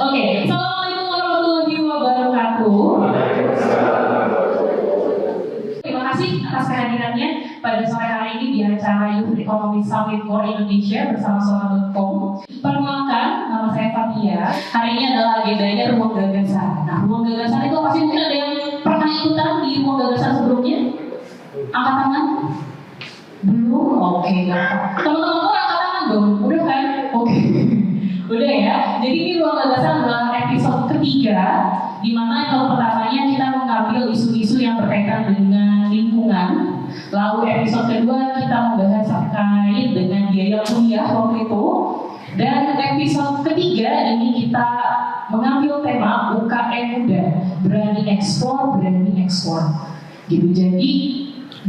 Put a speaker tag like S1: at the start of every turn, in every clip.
S1: Oke, Assalamualaikum warahmatullahi wabarakatuh. Terima kasih atas kehadirannya pada sore hari ini di acara Youth Economy Summit for Indonesia bersama Sona.com. Perkenalkan, nama saya Fatia. Hari ini adalah agendanya Ruang Gagasan. Nah, Ruang Gagasan itu pasti mungkin ada yang pernah ikutan di Ruang Gagasan sebelumnya? Angkat tangan? Belum? Oke, gampang. Teman-teman angkat tangan dong, udah kan? Oke. Udah ya, jadi ini Ruang Gagasan adalah episode ketiga, di mana kalau pertamanya kita mengambil isu-isu yang berkaitan dengan lingkungan. Lalu episode kedua kita membahas terkait dengan biaya kuliah waktu itu. Dan episode ketiga ini kita mengambil tema UKM muda, berani ekspor, berani ekspor. Gitu. Jadi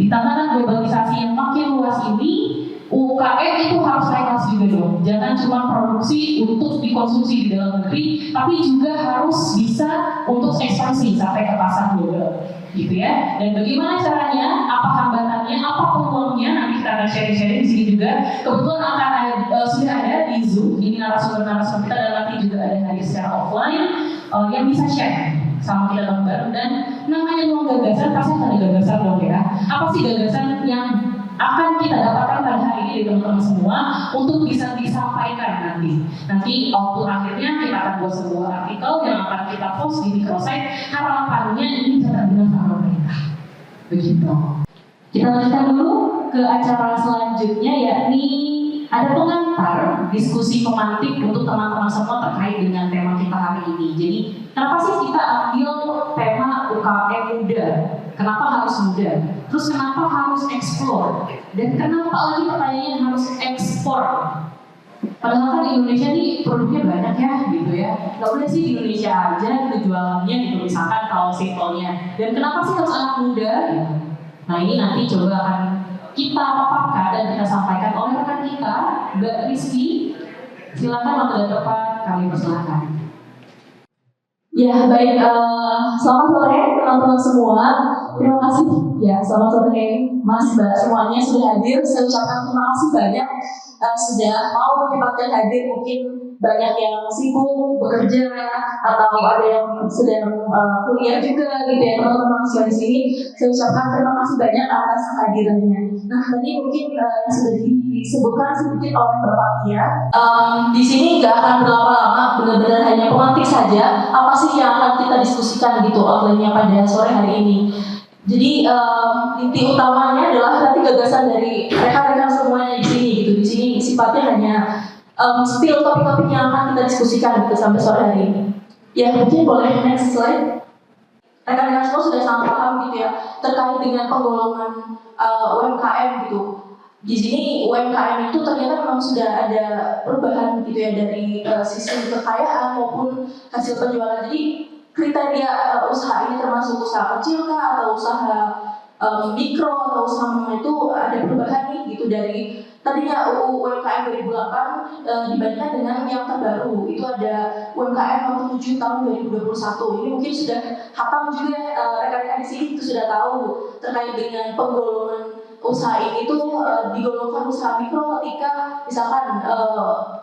S1: di tantangan globalisasi yang makin luas ini, UKM itu harus naik kelas juga dong. Jangan cuma produksi untuk dikonsumsi di dalam negeri, tapi juga harus bisa untuk ekspansi sampai ke pasar global, gitu ya. Dan bagaimana caranya? Apa hambatannya? Apa peluangnya? Nanti kita akan sharing-sharing di sini juga. Kebetulan sudah ada di Zoom. Ini narasumber kita dan nanti juga ada hadir secara offline yang bisa share sama kita bareng-bareng. Dan namanya Ruang Gagasan, pasti ada gagasan dong ya. Apa sih gagasan yang akan kita dapatkan pada hari ini dari teman-teman semua untuk bisa disampaikan nanti. Nanti output akhirnya kita akan buat sebuah artikel yang akan kita post di microsite. Harapannya ini bisa terdengar sama pemerintah. Begitu. Kita lanjutkan dulu ke acara selanjutnya, yakni ada pengantar diskusi pemantik untuk teman-teman semua terkait dengan tema kita hari ini. Jadi, kenapa sih kita ambil tema UKM muda? Kenapa harus muda? Terus kenapa harus eksplor? Dan kenapa lagi pertanyaannya harus ekspor? Padahal kan di Indonesia nih produknya banyak ya, gitu ya. Gak udah sih di Indonesia aja gitu jualannya gitu, misalkan kalau simpelnya. Dan kenapa sih harus anak muda? Gitu. Nah ini nanti coba akan kita paparkan dan kita sampaikan oleh rekan kita, Mbak Rizky. Silakan waktu dan tempat kami persilakan.
S2: Ya baik, selamat sore teman-teman semua. Terima kasih ya, selamat sore Mas, Mbak semuanya sudah hadir. Saya ucapkan terima kasih banyak sudah mau menyempatkan hadir. Mungkin banyak yang sibuk bekerja atau ada yang sedang kuliah juga gitu ya teman-teman semua di sini. Saya ucapkan terima kasih banyak atas kehadirannya. Nah tadi mungkin yang sudah disebutkan sedikit oleh Bapak Tia. Di sini nggak akan berlama-lama, benar-benar hanya pemantik saja. Apa sih yang akan kita diskusikan gitu outline-nya pada sore hari ini? Jadi inti utamanya adalah nanti gagasan dari rekan-rekan semuanya di sini gitu. Di sini sifatnya hanya spill topik-topik yang akan kita diskusikan gitu sampai sore hari ini. Ya mungkin boleh next slide. Rekan-rekan semua sudah sangat paham gitu ya terkait dengan penggolongan UMKM gitu. Di sini UMKM itu ternyata memang sudah ada perubahan gitu ya dari sisi kekayaan maupun hasil penjualan. Jadi kriteria usaha ini termasuk usaha kecil kah atau usaha mikro atau usaha menengah itu ada perubahan nih gitu dari tadinya UU UMKM 2008 dibandingkan dengan yang terbaru itu ada UMKM nomor 7 tahun 2021. Ini mungkin sudah hatam juga rekan-rekan di sini itu sudah tahu terkait dengan penggolongan usaha ini tuh digolongkan usaha mikro ketika misalkan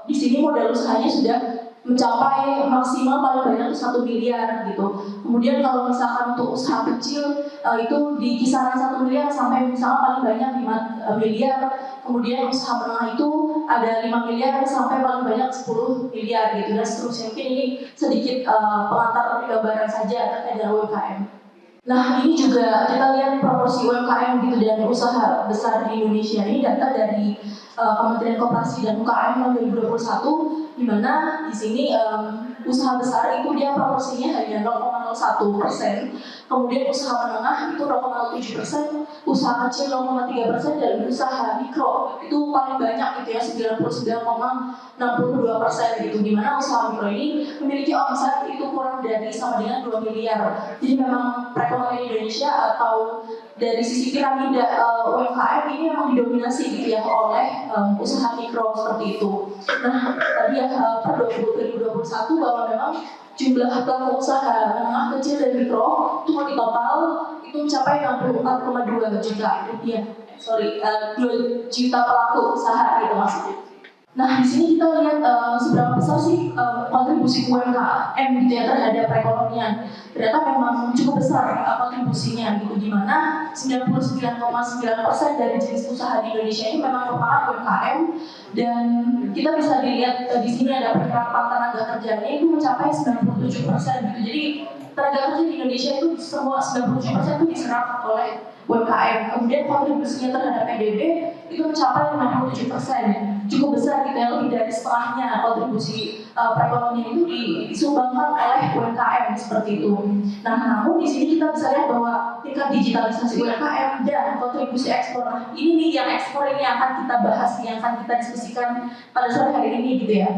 S2: di sini modal usahanya sudah mencapai maksimal paling banyak 1 miliar gitu. Kemudian kalau misalkan untuk usaha kecil itu di kisaran 1 miliar sampai misalkan paling banyak 5 miliar. Kemudian usaha menengah itu ada 5 miliar sampai paling banyak 10 miliar gitu dan seterusnya. Mungkin ini sedikit pengantar gambaran saja terkait dengan UMKM. Nah ini juga kita lihat proporsi UMKM gitu dan usaha besar di Indonesia ini data dari Kementerian Koperasi dan UKM tahun 2021, di mana di sini usaha besar itu dia proporsinya hanya 0,01%, kemudian usaha menengah itu 0,7%, usaha kecil 0,3% dan usaha mikro itu paling banyak gitu ya 99,62% gitu, di mana usaha mikro ini memiliki omset itu kurang dari sama dengan 2 miliar. Jadi memang perekonomian Indonesia atau dari sisi piramida UMKM ini memang didominasi gitu ya oleh usaha mikro seperti itu. Nah tadi ya per 2021 bahwa memang jumlah pelaku usaha menengah, kecil dan mikro itu di total itu mencapai 64,2 juta rupiah. 2 juta pelaku usaha gitu maksudnya. Nah, di sini kita lihat seberapa besar sih kontribusi UMKM gitu ya terhadap perekonomian. Ternyata memang cukup besar kontribusinya gitu, di mana 99,9% dari jenis usaha di Indonesia ini memang merupakan UMKM, dan kita bisa dilihat di sini ada penyerapan tenaga kerjanya itu mencapai 97% gitu. Jadi tenaga kerja di Indonesia itu semua 97% itu diserap oleh UMKM. Kemudian kontribusinya terhadap PDB itu mencapai 57%, cukup besar gitu ya, lebih dari setengahnya kontribusi perekonomian itu disumbangkan oleh UMKM seperti itu. Nah, namun di sini kita bisa lihat bahwa tingkat digitalisasi UMKM dan kontribusi ekspor, nah ini nih yang ekspor ini akan kita bahas, yang akan kita diskusikan pada sore hari ini gitu ya,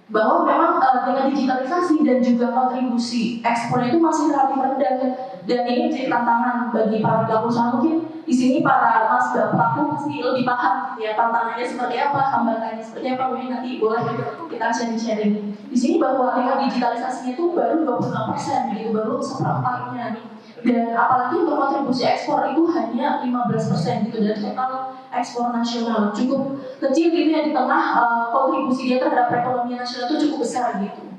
S2: bahwa memang dengan digitalisasi dan juga kontribusi ekspor itu masih relatif rendah, dan ini menjadi tantangan bagi para pelaku usaha. Mungkin di sini para mas pelaku pasti lebih paham gitu ya, tantangannya seperti apa, hambatannya seperti apa. Mungkin nanti boleh kita sharing-sharing di sini bahwa tingkat digitalisasinya itu baru 26% gitu, baru seperempatnya nih. Dan apalagi untuk kontribusi ekspor itu hanya 15% gitu dari total ekspor nasional, cukup kecil gitu ya, di tengah kontribusi dia terhadap perekonomian nasional itu cukup besar gitu.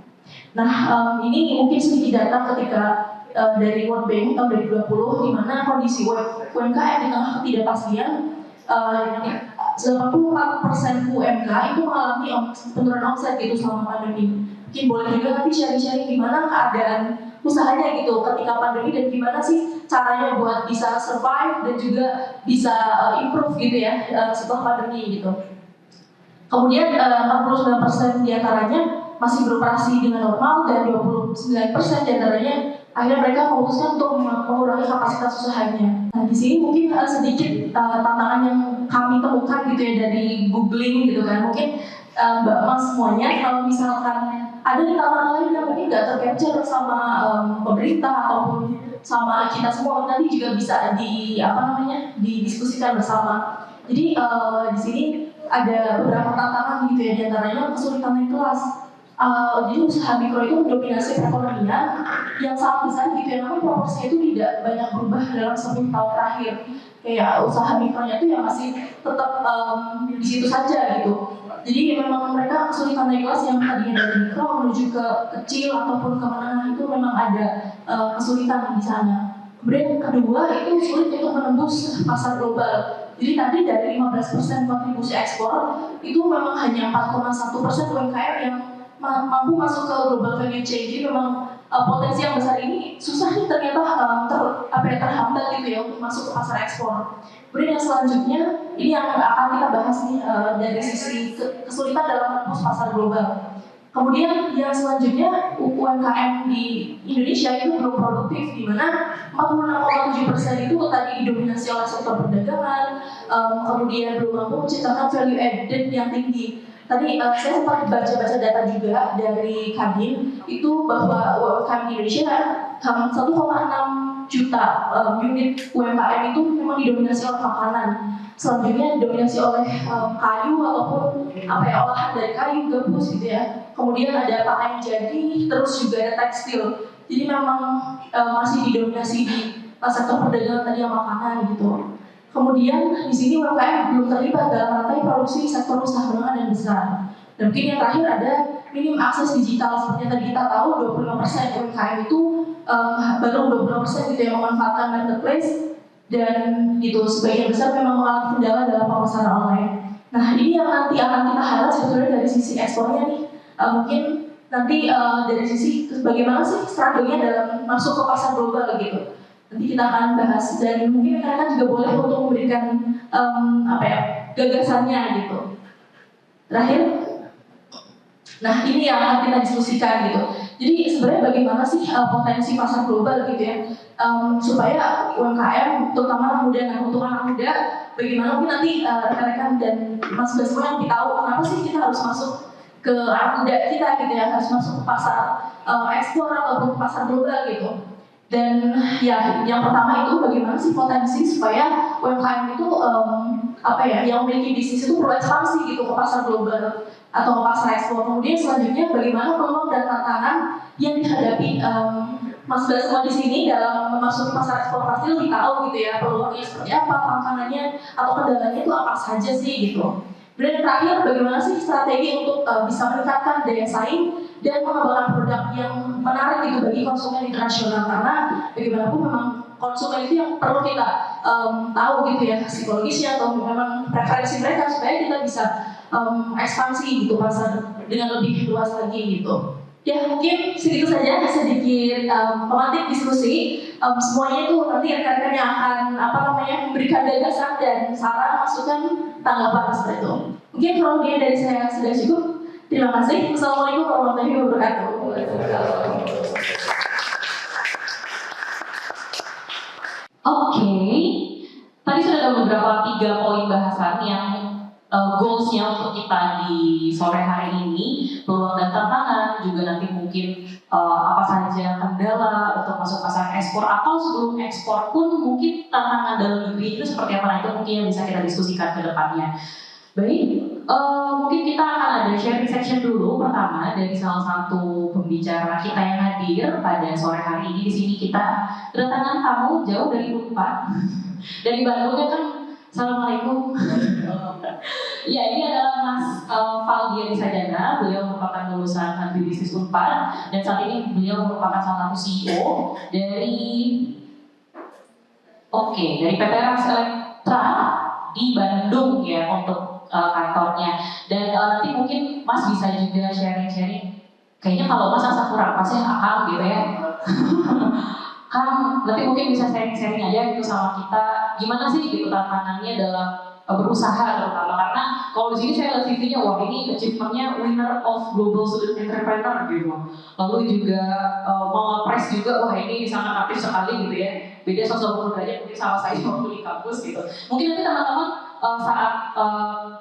S2: Nah, ini mungkin sedikit data ketika dari World Bank tahun 2020, di mana kondisi UMKM di tengah ketidakpastian, 84% UMK itu mengalami penurunan omset gitu selama pandemi. Mungkin boleh juga nanti sharing-sharing gimana keadaan usahanya gitu ketika pandemi, dan gimana sih caranya buat bisa survive dan juga bisa improve gitu ya setelah pandemi gitu. Kemudian 49% diantaranya masih beroperasi dengan normal, dan 29% diantaranya akhirnya mereka memutuskan untuk mengurangi kapasitas usahanya. Nah, di sini mungkin sedikit tantangan yang kami temukan gitu ya dari googling gitu kan. Mungkin Mbak Mas semuanya, kalau misalkan ada di tantangan lain yang mungkin nggak tercapture sama pemerintah ataupun sama kita semua, nanti juga bisa didiskusikan bersama. Jadi di sini ada beberapa tantangan gitu ya, diantaranya kesulitan naik kelas. Jadi usaha mikro itu mendominasi perekonomian yang sangat besar gitu ya, namun proporsinya itu tidak banyak berubah dalam 10 tahun terakhir. Kayak usaha mikronya itu ya masih tetap di situ saja gitu. Jadi memang mereka kesulitan naik kelas, yang tadinya dari mikro menuju ke kecil ataupun ke menengah itu memang ada kesulitan di sana. Kemudian yang kedua itu sulit untuk menembus pasar global. Jadi tadi dari 15% kontribusi ekspor itu memang hanya 4,1% UMKM yang mampu masuk ke global value chain. Jadi memang potensi yang besar ini susah nih ternyata terhambat gitu ya untuk masuk ke pasar ekspor. Kemudian yang selanjutnya ini yang akan kita bahas nih dari sisi kesulitan dalam menembus pasar global. Kemudian yang selanjutnya UMKM di Indonesia itu belum produktif, di mana 46,7% itu tadi didominasi oleh sektor perdagangan, kemudian belum mampu menciptakan value added yang tinggi. Tadi saya sempat baca-baca data juga dari Kadin itu bahwa UMKM di Indonesia 1,6 juta unit UMKM itu memang didominasi oleh makanan. Selanjutnya didominasi oleh kayu ataupun olahan dari kayu, gabus gitu ya. Kemudian ada pakaian jadi, terus juga ada tekstil. Jadi memang masih didominasi di sektor perdagangan tadi yang makanan gitu. Kemudian di sini UMKM belum terlibat dalam rantai produksi sektor usaha menengah dan besar. Dan mungkin yang terakhir ada minim akses digital. Seperti yang tadi kita tahu 25% UMKM itu baru 25% gitu yang memanfaatkan marketplace, dan gitu sebagian besar memang mengalami kendala dalam pemasaran online. Nah, ini yang nanti akan kita highlight sebetulnya dari sisi ekspornya nih. Mungkin nanti dari sisi bagaimana sih struggle-nya dalam masuk ke pasar global gitu. Nanti kita akan bahas, dan mungkin rekan-rekan juga boleh untuk memberikan gagasannya gitu. Terakhir, nah ini yang akan kita diskusikan gitu. Jadi sebenarnya bagaimana sih potensi pasar global gitu ya, supaya UMKM terutama anak muda, nah untuk anak muda bagaimana mungkin nanti rekan-rekan dan mas semua yang kita tahu kenapa sih kita harus masuk ke anak muda kita gitu ya, harus masuk ke pasar ekspor ataupun ke pasar global gitu. Dan ya yang pertama itu bagaimana sih potensi supaya UMKM itu yang memiliki bisnis itu perlu ekspansi gitu ke pasar global atau ke pasar ekspor. Kemudian selanjutnya bagaimana peluang dan tantangan yang dihadapi Mas Bas semua di sini dalam memasuki pasar ekspor, pasti lebih tahu gitu ya peluangnya seperti apa, tantangannya atau kendalanya itu apa saja sih gitu. Dan terakhir, bagaimana sih strategi untuk bisa meningkatkan daya saing dan mengembangkan produk yang menarik gitu bagi konsumen internasional, karena bagaimanapun memang konsumen itu yang perlu kita tahu gitu ya psikologisnya atau memang preferensi mereka supaya kita bisa ekspansi gitu pasar dengan lebih luas lagi gitu. Ya mungkin segitu saja sedikit pemantik diskusi. Semuanya itu nanti rekan-rekan yang akan memberikan gagasan dan saran, masukan, tanggapan seperti itu. Mungkin kalau dia dari saya sudah cukup. Terima kasih. Assalamualaikum warahmatullahi wabarakatuh.
S1: Oke, tadi sudah ada beberapa 3 poin bahasan yang goals-nya untuk kita di sore hari ini, peluang dan tantangan, juga nanti mungkin apa saja kendala untuk masuk pasar ekspor atau sebelum ekspor pun mungkin tantangan dalam negeri itu seperti apa, itu mungkin yang bisa kita diskusikan ke depannya. Baik, mungkin kita akan ada sharing section dulu pertama dari salah satu pembicara kita yang hadir pada sore hari ini. Di sini kita kedatangan tamu jauh dari Unpad, dari Bandung ya kan. Assalamualaikum. Ya, ini adalah Mas Valdi Adisajana. Beliau merupakan lulusan Agribisnis Unpad dan saat ini beliau merupakan salah satu CEO dari PT Ras Elektra di Bandung ya untuk kantornya. Dan nanti mungkin Mas bisa juga sharing-sharing. Kayaknya kalau Mas asa kurang pas ya akal gitu ya. Kan nanti mungkin bisa sharing-sharing aja gitu sama kita gimana sih gitu tantangannya dalam berusaha terutama, karena kalau di sini saya lihat CV-nya wah ini achievement-nya winner of Global Student Entrepreneur gitu. Lalu juga mau press juga wah ini sangat aktif sekali gitu ya. Beda sosok kerjanya mungkin sama saya waktu di kampus gitu. Mungkin nanti teman-teman saat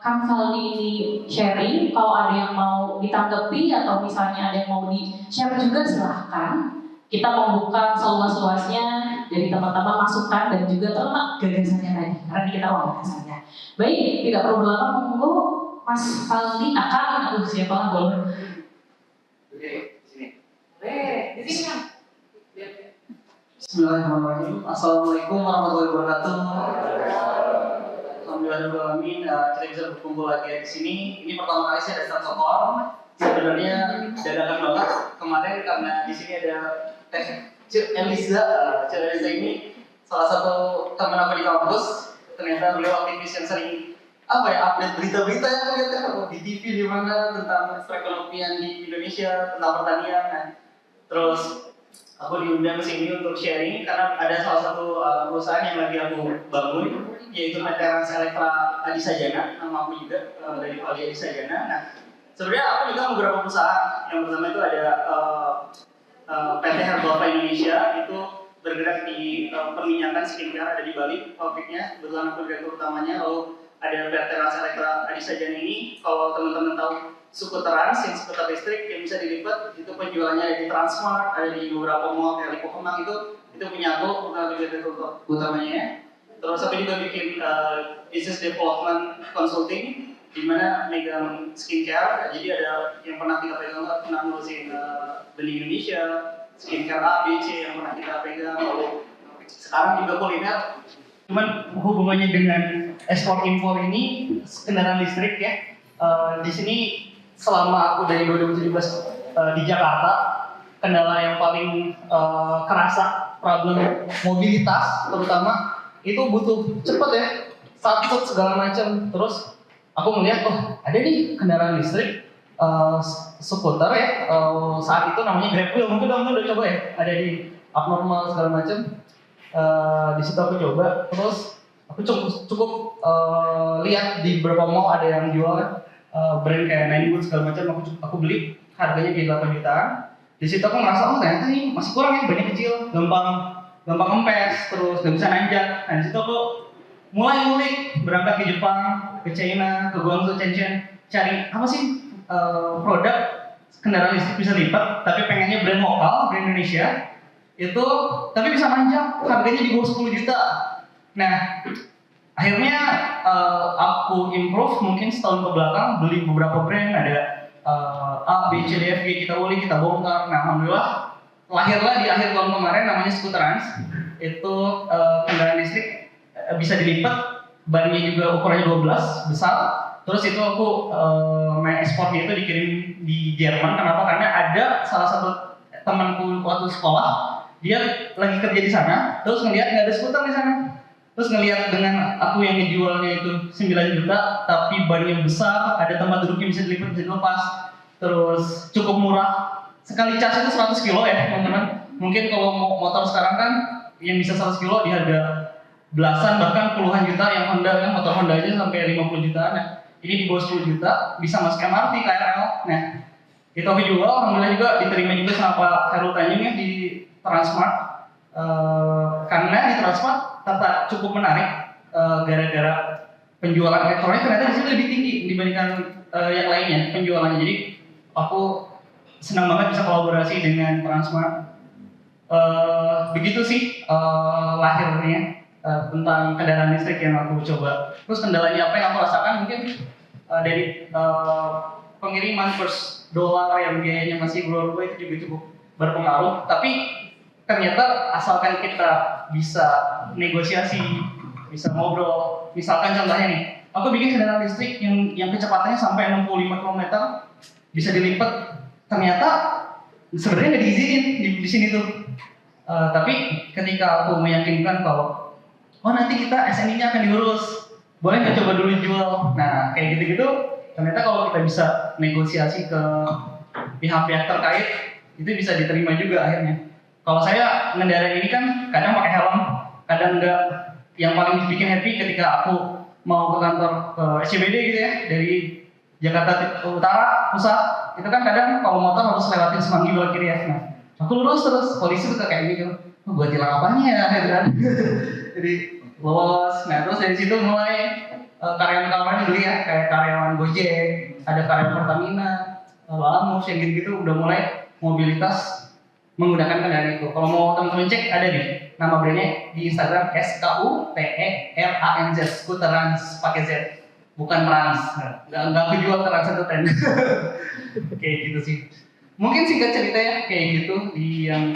S1: Kang Valdi ini sharing, kalau ada yang mau ditanggapi atau misalnya ada yang mau di-share juga silahkan. Kita membuka seluas-luasnya dari teman-teman masukan dan juga ternak gagasannya tadi, karena kita gagasannya. Baik, tidak perlu berlama, monggo Mas Valdi akan siapa lah boleh.
S3: Oke, sini.
S1: Di sini kan.
S3: Bismillahirrahmanirrahim. Assalamualaikum warahmatullahi wabarakatuh. Alhamdulillahirrahmanirrahim. Kita bisa berkumpul lagi di sini. Ini pertama kali saya datang Sokor. Sebenarnya dadakan banget kemarin karena di sini ada Cik Eliza. Cik Eliza ini salah satu teman aku di kampus. Ternyata beliau aktivis yang sering update berita-berita yang aku lihat di TV di mana tentang perekonomian di Indonesia, tentang pertanian. Nah, terus aku diundang ke sini untuk sharing karena ada salah satu perusahaan yang lagi aku bangun, yaitu PT Ras Elektra Adisajana. Nama aku juga dari Valdi Adisajana. Nah, sebenarnya aku juga beberapa perusahaan. Yang pertama itu ada PT Herbal Indonesia, itu bergerak di perminyakan skincare, ada di Bali pabriknya, kebetulan aku direktur utamanya. Lalu ada PT Ras Elektra Adisajana ini, kalau teman-teman tahu skuter Rans, yang skuter listrik yang bisa dilipat, itu penjualannya ada di Transmart, ada di beberapa mall kayak Lipo Kemang, itu punya aku direktur utamanya. Terus aku juga bikin business development consulting, di mana megang skincare. Jadi ada yang pernah kita pegang, pernah ngurusin Benih Indonesia, skincare A, B, C yang pernah kita pegang. Lalu sekarang juga kuliner. Cuman hubungannya dengan ekspor impor ini kendaraan listrik ya. Di sini selama aku dari 2017 di Jakarta, kendala yang paling kerasa problem mobilitas terutama itu butuh cepet ya, satut segala macam. Terus aku melihat ada nih kendaraan listrik skuter ya, saat itu namanya Grab Wheel, mungkin teman-teman udah coba ya, ada di abnormal segala macam. Di situ aku coba, terus aku cukup lihat di beberapa mall ada yang jual brand kayak Nine Woods segala macam. Aku beli, harganya di 8 jutaan. Di situ aku ngerasa ternyata nih masih kurang ya, banyak kecil, gampang kempes, terus gak bisa nanjak. Nah di situ aku mulai ngulik, berangkat ke Jepang, ke China, ke Guangzhou, Shenzhen, cari apa sih produk kendaraan listrik bisa lipat, tapi pengennya brand lokal, brand Indonesia itu, tapi bisa nanjak, harganya di bawah 10 juta. Nah, akhirnya aku improve mungkin setahun ke belakang, beli beberapa brand, ada A, B, C, D, F, G, kita ulik, kita bongkar. Nah, alhamdulillah lahirlah di akhir tahun kemarin namanya skuter Rans. Itu kendaraan listrik bisa dilipat, bannya juga ukurannya 12, besar. Terus itu aku main ekspornya itu dikirim di Jerman. Kenapa? Karena ada salah satu temanku waktu sekolah, dia lagi kerja di sana, terus ngelihat nggak ada skuter di sana. Terus ngelihat dengan aku yang ngejualnya itu 9 juta, tapi bannya besar, ada tempat duduknya bisa dilipat, bisa dilepas, terus cukup murah. Sekali cas itu 100 kilo ya teman-teman. Mungkin kalau motor sekarang kan yang bisa 100 kilo di harga belasan bahkan puluhan juta, yang Honda kan motor Honda aja sampai 50 jutaan ya. Ini di bawah 10 juta bisa masuk MRT, KRL. Nah, itu aku jual, alhamdulillah juga diterima juga sama Pak Hairul Tanjung ya di Transmart. Karena di Transmart cukup menarik gara-gara penjualan elektronik ternyata di sini lebih tinggi dibandingkan yang lainnya penjualannya. Jadi aku senang banget bisa kolaborasi dengan Transmart. Begitu sih lahirnya tentang kendaraan listrik yang aku coba. Terus kendalanya apa yang aku rasakan mungkin dari pengiriman first dollar yang biayanya masih berubah itu juga cukup berpengaruh. Tapi ternyata asalkan kita bisa negosiasi, bisa ngobrol. Misalkan contohnya nih, aku bikin kendaraan listrik yang kecepatannya sampai 65 km bisa dilipat. Ternyata sebenarnya nggak diizinin di sini tuh. Tapi ketika aku meyakinkan kalau nanti kita SNI-nya akan diurus, boleh nggak coba dulu jual. Nah kayak gitu-gitu, ternyata kalau kita bisa negosiasi ke pihak-pihak terkait, itu bisa diterima juga akhirnya. Kalau saya ngendarain ini kan kadang pakai helm, kadang enggak. Yang paling bikin happy ketika aku mau ke kantor ke SCBD gitu ya, dari Jakarta Utara pusat, itu kan kadang kalau motor harus lewatin Semanggi belok kiri ya. Nah, aku lurus terus, polisi tuh kayak gitu, buat tilang apanya ya, gitu kan. Jadi lolos. Nah terus dari situ mulai karyawan-karyawan beli ya, kayak karyawan Gojek, ada karyawan Pertamina, Lamus yang gitu-gitu udah mulai mobilitas menggunakan kendaraan itu. Kalau mau teman-teman cek ada nih nama brandnya di Instagram SKUTERANZ, Skuterans pakai Z, bukan Trans. Nggak aku jual Trans itu tren. Kayak gitu sih. Mungkin singkat cerita ya kayak gitu di yang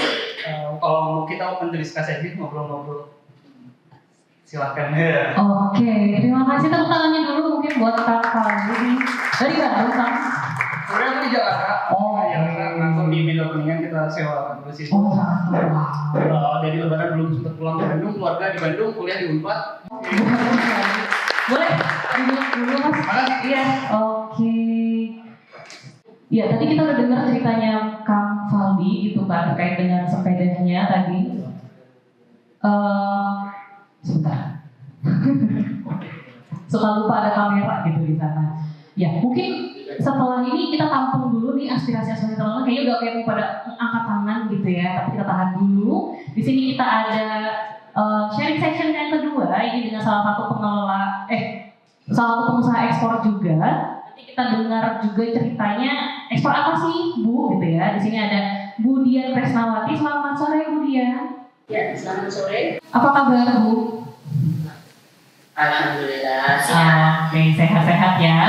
S3: kalau kita open to discuss aja ngobrol-ngobrol. Silakan ya.
S1: Oke, terima kasih. Tepuk tangannya dulu mungkin buat Kak Fadli. Dari Bandung kan?
S3: Sebenarnya aku di Jakarta. Ya karena langsung di Medan Kuningan kita sewa dulu sih. Dari Lebaran belum sempat pulang ke Bandung, keluarga di Bandung, kuliah di Unpad.
S1: Boleh dulu Mas?
S3: Makasih.
S1: Iya. Oke. Ya tadi kita udah dengar ceritanya Kang Faldi gitu kan terkait dengan sepedanya tadi. Sebentar. Suka lupa ada kamera gitu di sana. Ya mungkin setelah ini kita tampung dulu nih aspirasi-aspirasi teman-teman. Kayaknya udah kayak pada angkat tangan gitu ya. Tapi kita tahan dulu. Di sini kita ada sharing session yang kedua. Ini dengan salah satu pengelola, salah satu pengusaha ekspor juga. Nanti kita dengar juga ceritanya ekspor apa sih Bu gitu ya. Di sini ada Bu Dian Kresnawati. Selamat sore Bu Dian.
S4: Ya, selamat sore.
S1: Apa kabar Bu?
S4: Alhamdulillah sehat.
S1: Oke, sehat-sehat ya.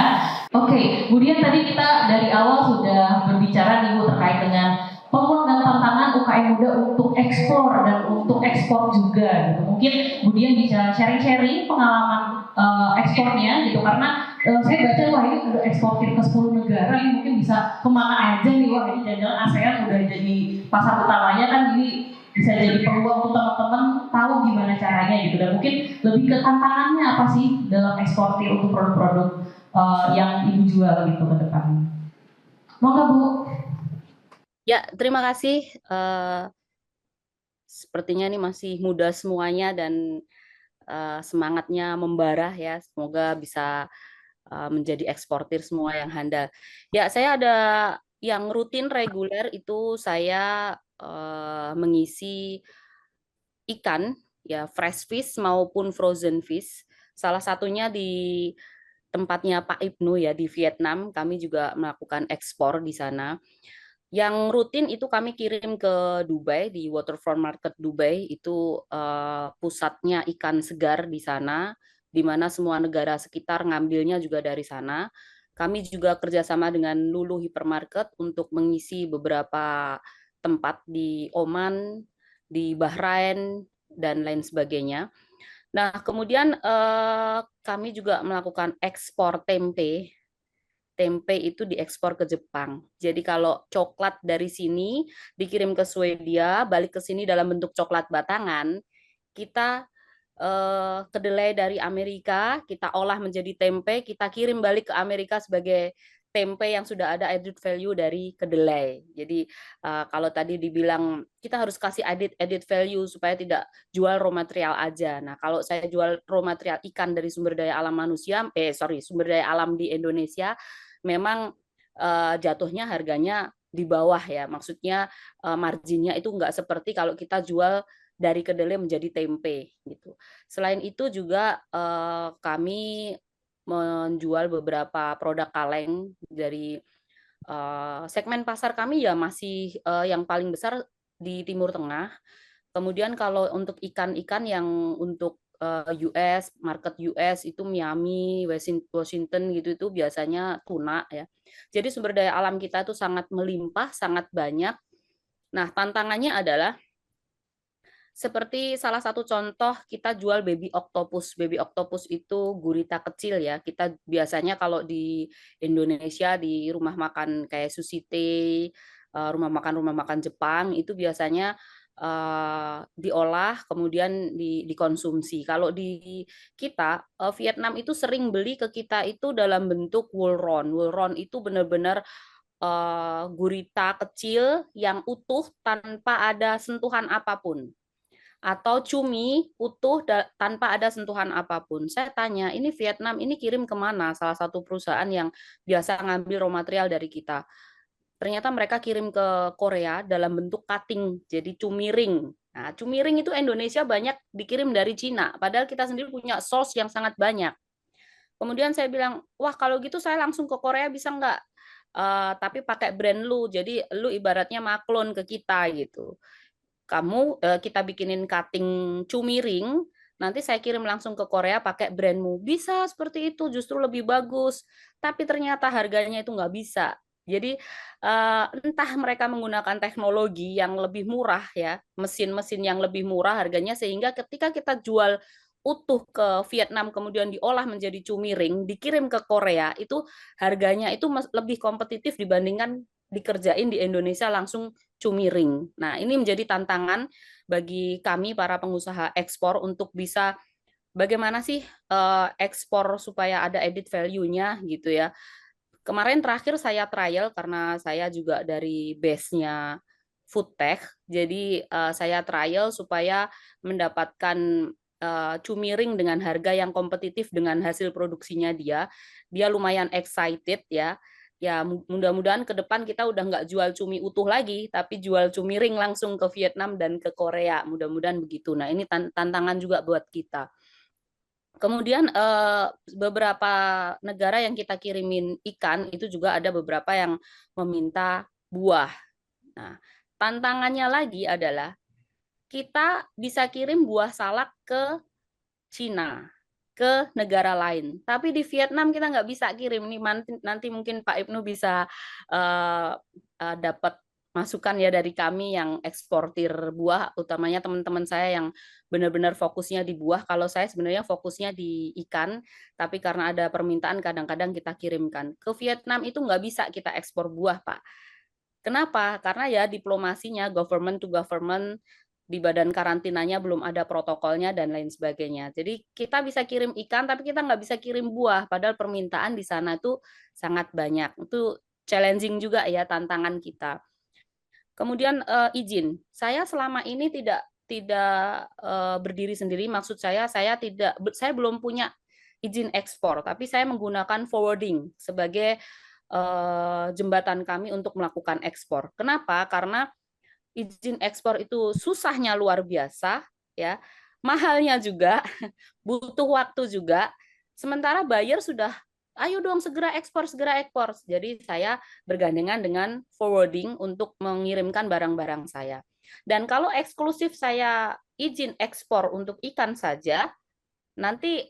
S1: Oke, kemudian tadi kita dari awal sudah berbicara nih Bu terkait dengan peluang dan tantangan UKM muda untuk ekspor dan untuk ekspor juga gitu. Mungkin kemudian bisa sharing-sharing pengalaman ekspornya gitu karena saya baca wah ini udah eksportir ke 10 negara ini mungkin bisa kemana aja nih, wah ini jangan-jangan ASEAN udah jadi pasar utamanya kan, ini bisa jadi peluang untuk teman-teman tahu gimana caranya gitu, dan mungkin lebih ke tantangannya apa sih dalam eksportir untuk produk-produk yang Ibu jual gitu ke depan. Mau nggak Bu?
S4: Ya, terima kasih. Sepertinya ini masih muda semuanya dan semangatnya membara ya. Semoga bisa menjadi eksportir semua yang handal. Ya, saya ada yang rutin reguler itu saya mengisi ikan ya, fresh fish maupun frozen fish. Salah satunya di tempatnya Pak Ibnu ya di Vietnam, kami juga melakukan ekspor di sana. Yang rutin itu kami kirim ke Dubai, di Waterfront Market Dubai, itu pusatnya ikan segar di sana, di mana semua negara sekitar ngambilnya juga dari sana. Kami juga kerjasama dengan Lulu Hypermarket untuk mengisi beberapa tempat di Oman, di Bahrain, dan lain sebagainya. Nah, kemudian kami juga melakukan ekspor tempe. Tempe itu diekspor ke Jepang. Jadi kalau coklat dari sini dikirim ke Swedia, balik ke sini dalam bentuk coklat batangan, kita kedelai dari Amerika, kita olah menjadi tempe, kita kirim balik ke Amerika sebagai tempe yang sudah ada added value dari kedelai. Jadi kalau tadi dibilang kita harus kasih added value supaya tidak jual raw material aja. Nah, kalau saya jual raw material ikan dari sumber daya alam manusia, sumber daya alam di Indonesia, memang jatuhnya harganya di bawah ya. Maksudnya marginnya itu nggak seperti kalau kita jual dari kedelai menjadi tempe gitu. Selain itu juga kami menjual beberapa produk kaleng dari segmen pasar kami ya masih yang paling besar di Timur Tengah. Kemudian kalau untuk ikan-ikan yang untuk US, market US itu Miami, Washington gitu itu biasanya tuna ya. Jadi sumber daya alam kita itu sangat melimpah, sangat banyak. Nah, tantangannya adalah seperti salah satu contoh kita jual baby octopus. Baby octopus itu gurita kecil ya. Kita biasanya kalau di Indonesia di rumah makan kayak Sushite, rumah makan Jepang itu biasanya diolah kemudian dikonsumsi. Kalau di kita Vietnam itu sering beli ke kita itu dalam bentuk woolron. Woolron itu benar-benar gurita kecil yang utuh tanpa ada sentuhan apapun atau cumi utuh tanpa ada sentuhan apapun. Saya tanya, ini Vietnam ini kirim kemana? Salah satu perusahaan yang biasa ngambil raw material dari kita. Ternyata mereka kirim ke Korea dalam bentuk cutting, jadi cumiring. Nah, cumiring itu Indonesia banyak dikirim dari Cina, padahal kita sendiri punya source yang sangat banyak. Kemudian saya bilang, wah kalau gitu saya langsung ke Korea bisa nggak? Tapi pakai brand lu, jadi lu ibaratnya maklon ke kita gitu. Kita bikinin cutting cumiring, nanti saya kirim langsung ke Korea pakai brandmu. Bisa seperti itu, justru lebih bagus. Tapi ternyata harganya itu nggak bisa. Jadi entah mereka menggunakan teknologi yang lebih murah ya, mesin-mesin yang lebih murah harganya sehingga ketika kita jual utuh ke Vietnam kemudian diolah menjadi cumiring, dikirim ke Korea, itu harganya itu lebih kompetitif dibandingkan dikerjain di Indonesia langsung cumiring. Nah, ini menjadi tantangan bagi kami para pengusaha ekspor untuk bisa bagaimana sih ekspor supaya ada added value-nya gitu ya. Kemarin terakhir saya trial karena saya juga dari base-nya food tech, jadi saya trial supaya mendapatkan cumiring dengan harga yang kompetitif dengan hasil produksinya dia. Dia lumayan excited ya. Ya mudah-mudahan ke depan kita udah nggak jual cumi utuh lagi, tapi jual cumiring langsung ke Vietnam dan ke Korea. Mudah-mudahan begitu. Nah ini tantangan juga buat kita. Kemudian beberapa negara yang kita kirimin ikan itu juga ada beberapa yang meminta buah. Nah, tantangannya lagi adalah kita bisa kirim buah salak ke Cina, ke negara lain. Tapi di Vietnam kita nggak bisa kirim. Nih nanti mungkin Pak Ibnu bisa dapat masukan ya dari kami yang eksportir buah, utamanya teman-teman saya yang benar-benar fokusnya di buah. Kalau saya sebenarnya fokusnya di ikan, tapi karena ada permintaan kadang-kadang kita kirimkan. Ke Vietnam itu nggak bisa kita ekspor buah, Pak. Kenapa? Karena ya diplomasinya government to government, di badan karantinanya belum ada protokolnya dan lain sebagainya. Jadi kita bisa kirim ikan, tapi kita nggak bisa kirim buah, padahal permintaan di sana itu sangat banyak. Itu challenging juga ya tantangan kita. Kemudian izin, saya selama ini tidak berdiri sendiri. Maksud saya belum punya izin ekspor, tapi saya menggunakan forwarding sebagai jembatan kami untuk melakukan ekspor. Kenapa? Karena izin ekspor itu susahnya luar biasa, ya, mahalnya juga, butuh waktu juga. Sementara buyer sudah ayo dong segera ekspor, segera ekspor. Jadi saya bergandengan dengan forwarding untuk mengirimkan barang-barang saya. Dan kalau eksklusif saya izin ekspor untuk ikan saja, nanti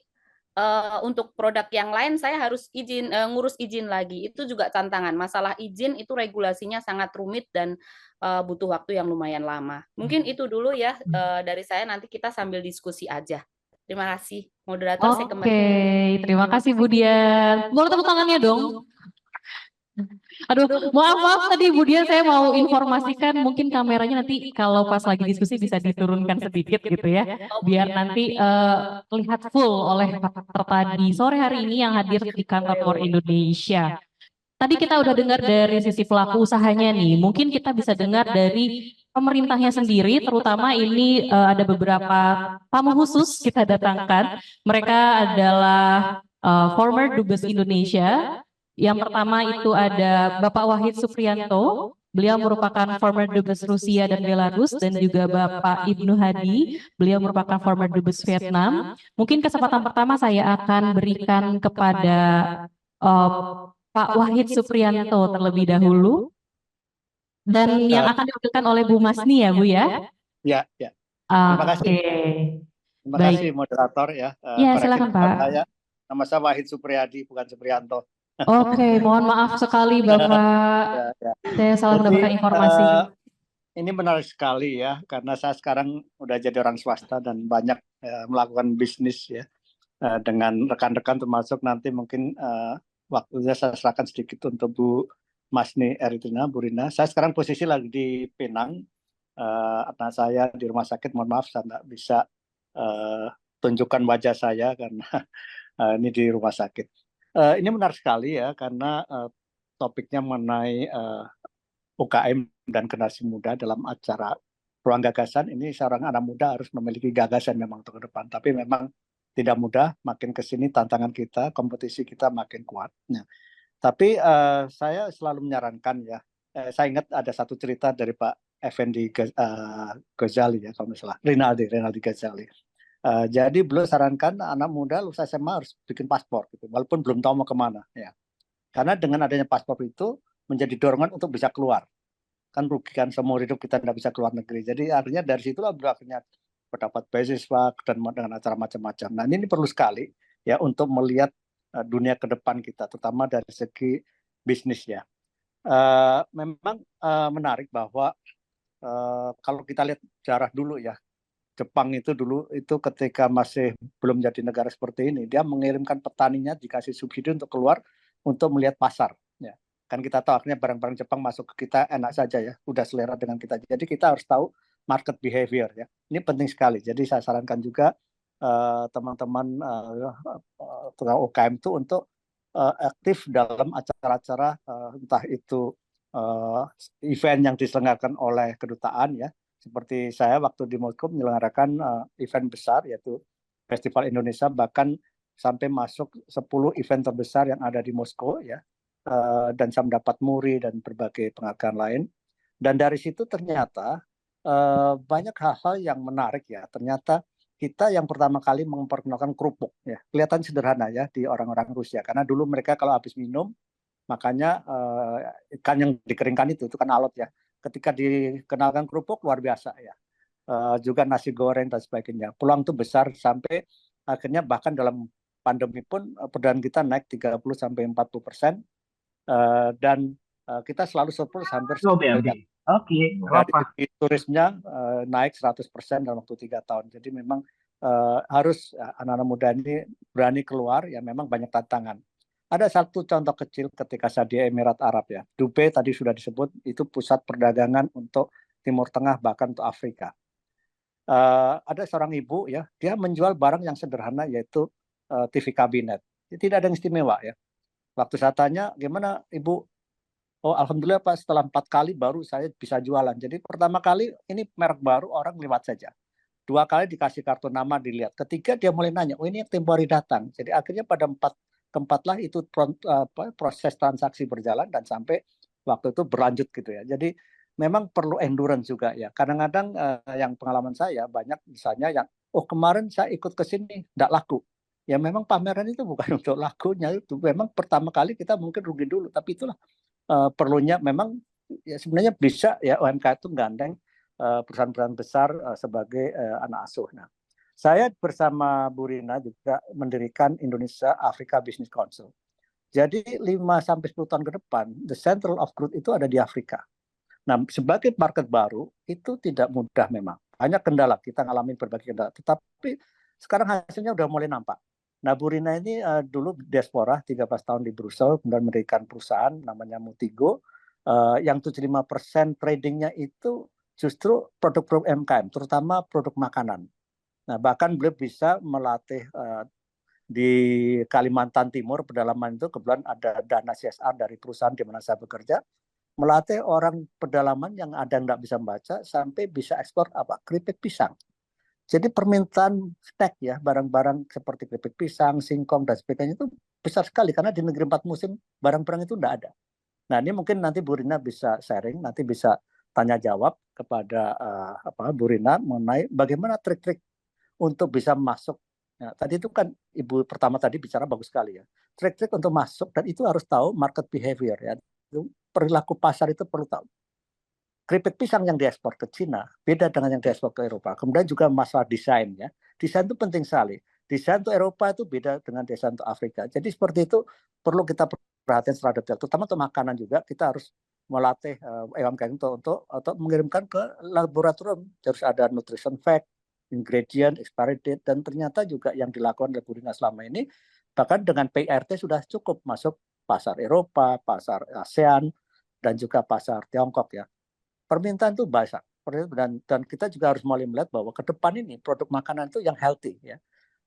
S4: untuk produk yang lain saya harus ngurus izin lagi. Itu juga tantangan. Masalah izin itu regulasinya sangat rumit dan butuh waktu yang lumayan lama. Mungkin itu dulu ya dari saya, nanti kita sambil diskusi aja. Terima kasih. Moderator, saya kembali.
S1: Oke, terima kasih Bu Dian. Boleh tepuk tangannya dong. Aduh, maaf tadi Bu Dian saya mau informasikan mungkin kameranya nanti kalau pas lagi diskusi bisa diturunkan sedikit gitu ya. Biar nanti terlihat full oleh peserta di sore hari ini yang hadir di kantor Tour Indonesia. Tadi kita udah dengar dari sisi pelaku usahanya nih, mungkin kita bisa dengar dari pemerintahnya sendiri, terutama ini ada beberapa tamu khusus kita datangkan. Mereka adalah former Dubes Indonesia. Yang pertama itu ada Bapak Wahid Supriyanto, beliau merupakan former Dubes Rusia dan Belarus, dan juga Bapak Ibnu Hadi, beliau merupakan former Dubes Vietnam. Mungkin kesempatan pertama saya akan berikan kepada Pak Wahid Supriyanto terlebih dahulu, dan yang akan diwakilkan oleh Bu Masni ya Bu ya.
S5: Ya, ya. Terima kasih.
S1: Oke.
S5: Terima
S1: Baik.
S5: kasih moderator ya.
S1: Ya,
S5: koreksi
S1: silakan Pak.
S5: Nama saya Wahid Supriyadi, bukan Supriyanto.
S1: Oke, mohon maaf sekali Bapak.
S5: Ya.
S1: Saya salah
S5: Jadi,
S1: mendapatkan informasi.
S5: Ini menarik sekali ya, karena saya sekarang udah jadi orang swasta dan banyak melakukan bisnis ya dengan rekan-rekan, termasuk nanti mungkin waktunya saya serahkan sedikit untuk Bu Masni Eritina, Bu Rina. Saya sekarang posisi lagi di Penang. Anak saya di rumah sakit, mohon maaf saya nggak bisa tunjukkan wajah saya karena ini di rumah sakit. Ini menarik sekali ya, karena topiknya mengenai UKM dan generasi muda dalam acara Ruang Gagasan. Ini seorang anak muda harus memiliki gagasan memang untuk ke depan, tapi memang tidak mudah. Makin ke sini tantangan kita, kompetisi kita makin kuat. Nah, tapi saya selalu menyarankan ya, saya ingat ada satu cerita dari Pak Effendi Ghazali ya, kalau misalnya Rinaldi Ghazali. Jadi beliau sarankan anak muda lulusan SMA harus bikin paspor gitu, walaupun belum tahu mau kemana ya. Karena dengan adanya paspor itu menjadi dorongan untuk bisa keluar. Kan rugikan seumur hidup kita tidak bisa keluar negeri. Jadi artinya dari situlah beliau akhirnya mendapat beasiswa dan dengan acara macam-macam. Nah, ini perlu sekali ya untuk melihat dunia ke depan kita, terutama dari segi bisnis ya. Memang menarik bahwa kalau kita lihat sejarah dulu ya, Jepang itu dulu itu ketika masih belum jadi negara seperti ini, dia mengirimkan petaninya dikasih subsidi untuk keluar untuk melihat pasar. Ya. Kan kita tahu akhirnya barang-barang Jepang masuk ke kita enak saja ya, udah selera dengan kita. Jadi kita harus tahu market behavior ya. Ini penting sekali. Jadi saya sarankan juga teman-teman tukang UKM itu untuk aktif dalam acara-acara entah itu event yang diselenggarakan oleh kedutaan ya. Seperti saya waktu di Moskow menyelenggarakan event besar yaitu Festival Indonesia, bahkan sampai masuk 10 event terbesar yang ada di Moskow ya, dan saya mendapat muri dan berbagai penghargaan lain. Dan dari situ ternyata banyak hal-hal yang menarik ya. Ternyata kita yang pertama kali memperkenalkan kerupuk ya, kelihatan sederhana ya di orang-orang Rusia, karena dulu mereka kalau habis minum makanya ikan yang dikeringkan itu kan alot ya. Ketika dikenalkan kerupuk luar biasa ya. Juga nasi goreng dan sebagainya. Peluang itu besar sampai akhirnya bahkan dalam pandemi pun perdagangan kita naik 30-40%, dan kita selalu surplus hampir 1 miliar.
S6: Oke,
S5: Dari turisnya naik 100% dalam waktu 3 tahun. Jadi memang harus anak-anak muda ini berani keluar ya, memang banyak tantangan. Ada satu contoh kecil ketika saya di Emirat Arab ya. Dubai tadi sudah disebut, itu pusat perdagangan untuk Timur Tengah bahkan untuk Afrika. Ada seorang ibu ya, dia menjual barang yang sederhana yaitu TV kabinet. Tidak ada yang istimewa ya. Waktu saya tanya, gimana Ibu? Oh, alhamdulillah Pak, setelah 4 kali baru saya bisa jualan. Jadi pertama kali ini merek baru, orang lewat saja. 2 kali dikasih kartu nama dilihat. Ketiga dia mulai nanya, oh ini yang tempo hari datang. Jadi akhirnya pada keempat lah itu proses transaksi berjalan dan sampai waktu itu berlanjut gitu ya. Jadi memang perlu endurance juga ya. Kadang-kadang yang pengalaman saya banyak misalnya yang kemarin saya ikut ke sini enggak laku. Ya memang pameran itu bukan untuk lakunya, itu memang pertama kali kita mungkin rugi dulu, tapi itulah perlunya memang ya, sebenarnya bisa ya UMKM itu gandeng perusahaan-perusahaan besar sebagai anak asuh. Nah, saya bersama Bu Rina juga mendirikan Indonesia Africa Business Council. Jadi 5-10 tahun ke depan, the central of growth itu ada di Afrika. Nah, sebagai market baru, itu tidak mudah memang. Banyak kendala, kita ngalamin berbagai kendala. Tetapi Sekarang hasilnya udah mulai nampak. Nah, Bu Rina ini dulu diaspora 13 tahun di Brussels, kemudian mendirikan perusahaan namanya Mutigo, yang 75% tradingnya itu justru produk-produk UMKM, terutama produk makanan. Nah, bahkan beliau bisa melatih di Kalimantan Timur, pedalaman itu kebetulan ada dana CSR dari perusahaan di mana saya bekerja, melatih orang pedalaman yang ada nggak bisa membaca sampai bisa ekspor keripik pisang. Jadi permintaan snack ya, barang-barang seperti keripik pisang, singkong, dan sebagainya itu besar sekali. Karena di negeri 4 musim, barang-barang itu tidak ada. Nah, ini mungkin nanti Bu Rina bisa sharing, nanti bisa tanya jawab kepada Bu Rina mengenai bagaimana trik-trik untuk bisa masuk. Nah, tadi itu kan Ibu pertama tadi bicara bagus sekali ya. Trik-trik untuk masuk, dan itu harus tahu market behavior ya. Perilaku pasar itu perlu tahu. Keripik pisang yang diekspor ke Cina beda dengan yang diekspor ke Eropa. Kemudian juga masalah desain ya. Desain itu penting sekali. Desain untuk Eropa itu beda dengan desain untuk Afrika. Jadi seperti itu perlu kita perhatian secara detail. Terutama untuk makanan juga kita harus melatih UMKM untuk mengirimkan ke laboratorium. Terus ada nutrition fact, ingredient, expiry date, dan ternyata juga yang dilakukan oleh Bu Rina selama ini bahkan dengan PRT sudah cukup masuk pasar Eropa, pasar ASEAN, dan juga pasar Tiongkok ya. Permintaan itu banyak, dan kita juga harus mulai melihat bahwa ke depan ini produk makanan itu yang healthy ya.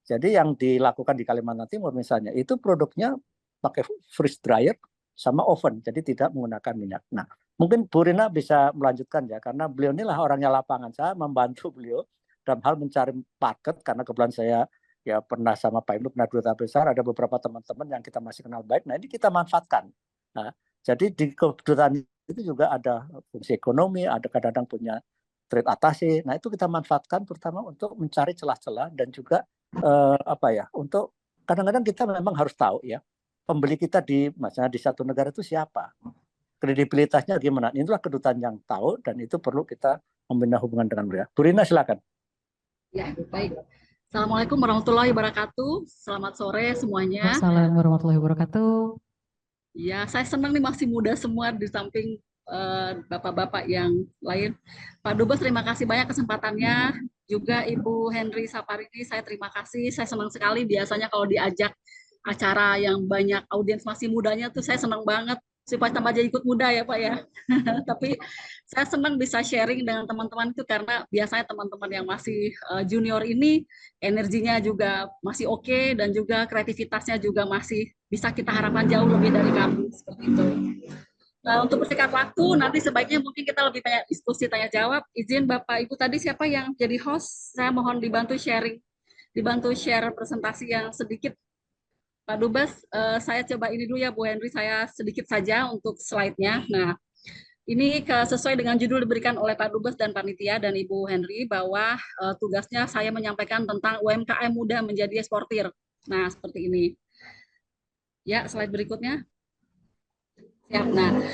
S5: Jadi yang dilakukan di Kalimantan Timur misalnya itu produknya pakai freeze dryer sama oven, jadi tidak menggunakan minyak. Nah, mungkin Bu Rina bisa melanjutkan ya, karena beliau inilah orangnya lapangan. Saya membantu beliau dalam hal mencari market, karena kebetulan saya ya pernah sama Pak Ibnu, pernah duta besar, ada beberapa teman-teman yang kita masih kenal baik. Nah, ini kita manfaatkan. Nah, jadi di kedutaan itu juga ada fungsi ekonomi, ada kadang-kadang punya trade attaché. Nah, itu kita manfaatkan terutama untuk mencari celah-celah dan juga untuk kadang-kadang kita memang harus tahu ya, pembeli kita misalnya di satu negara itu siapa, kredibilitasnya gimana. Itulah kedutaan yang tahu, dan itu perlu kita membina hubungan dengan mereka. Bu Rina, silakan.
S6: Ya, baik. Assalamualaikum warahmatullahi wabarakatuh. Selamat sore semuanya.
S7: Assalamualaikum warahmatullahi wabarakatuh.
S6: Ya, saya senang nih masih muda semua di samping bapak-bapak yang lain. Pak Dubes, terima kasih banyak kesempatannya. Juga Ibu Henry Saparini, saya terima kasih. Saya senang sekali biasanya kalau diajak acara yang banyak audiens masih mudanya tuh saya senang banget. Supaya tambah jadi ikut muda ya Pak ya. Tapi saya senang bisa sharing dengan teman-teman itu karena biasanya teman-teman yang masih junior ini energinya juga masih oke, dan juga kreativitasnya juga masih bisa kita harapkan jauh lebih dari kami, seperti itu. Nah, untuk persingkat waktu, nanti sebaiknya mungkin kita lebih banyak diskusi tanya jawab. Izin Bapak Ibu tadi siapa yang jadi host, saya mohon dibantu sharing, dibantu share presentasi yang sedikit. Pak Dubes, saya coba ini dulu ya Bu Henry, saya sedikit saja untuk slide-nya. Nah, ini sesuai dengan judul diberikan oleh Pak Dubes dan Panitia dan Ibu Henry, bahwa tugasnya saya menyampaikan tentang UMKM muda menjadi eksportir. Nah, seperti ini. Ya, slide berikutnya. Ya, nah,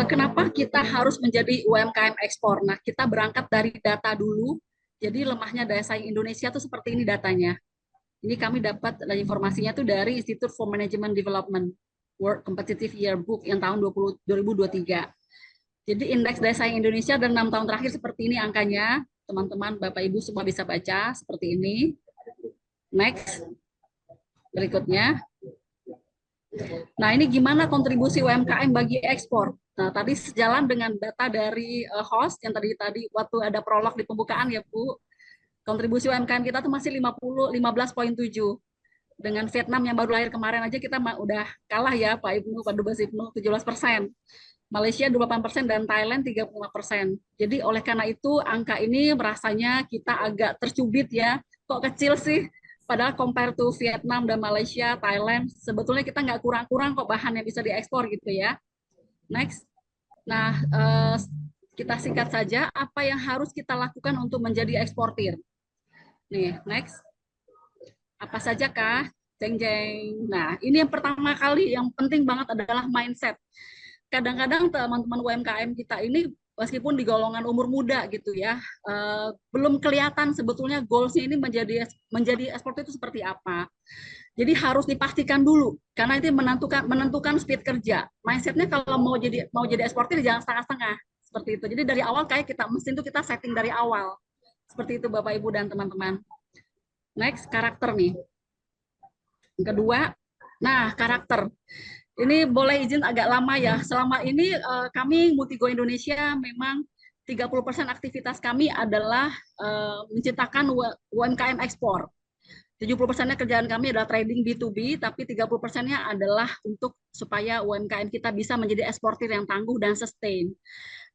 S6: kenapa kita harus menjadi UMKM ekspor? Nah, kita berangkat dari data dulu. Jadi lemahnya daya saing Indonesia itu seperti ini datanya. Ini kami dapat informasinya tuh dari Institute for Management Development World Competitive Yearbook yang tahun 2023. Jadi indeks daya saing Indonesia dan 6 tahun terakhir seperti ini angkanya. Teman-teman, Bapak Ibu semua bisa baca seperti ini. Next. Berikutnya. Nah, ini gimana kontribusi UMKM bagi ekspor? Nah, tadi sejalan dengan data dari host yang tadi waktu ada prolog di pembukaan ya, Bu. Kontribusi UMKM kita tuh masih 15,7. Dengan Vietnam yang baru lahir kemarin aja kita udah kalah ya, Pak Ibnu, Pak Dubes Ibnu, 17%. Malaysia 28% dan Thailand 35%. Jadi oleh karena itu angka ini rasanya kita agak tercubit ya. Kok kecil sih? Padahal compare to Vietnam dan Malaysia, Thailand, sebetulnya kita nggak kurang-kurang kok bahan yang bisa diekspor gitu ya. Next. Nah, kita singkat saja apa yang harus kita lakukan untuk menjadi eksportir. Nih, next. Apa saja kah? Jeng-jeng. Nah, ini yang pertama kali yang penting banget adalah mindset. Kadang-kadang teman-teman UMKM kita ini meskipun di golongan umur muda gitu ya, belum kelihatan sebetulnya goals-nya ini menjadi eksportir itu seperti apa. Jadi harus dipastikan dulu karena itu menentukan speed kerja. Mindsetnya kalau mau jadi eksportir jangan setengah-setengah seperti itu. Jadi dari awal kayak mesin itu kita setting dari awal. Seperti itu Bapak Ibu dan teman-teman. Next, karakter nih. Yang kedua, nah karakter. Ini boleh izin agak lama ya. Selama ini kami Multigo Indonesia memang 30% aktivitas kami adalah menciptakan UMKM ekspor. 70%-nya kerjaan kami adalah trading B2B, tapi 30%-nya adalah untuk supaya UMKM kita bisa menjadi eksportir yang tangguh dan sustain.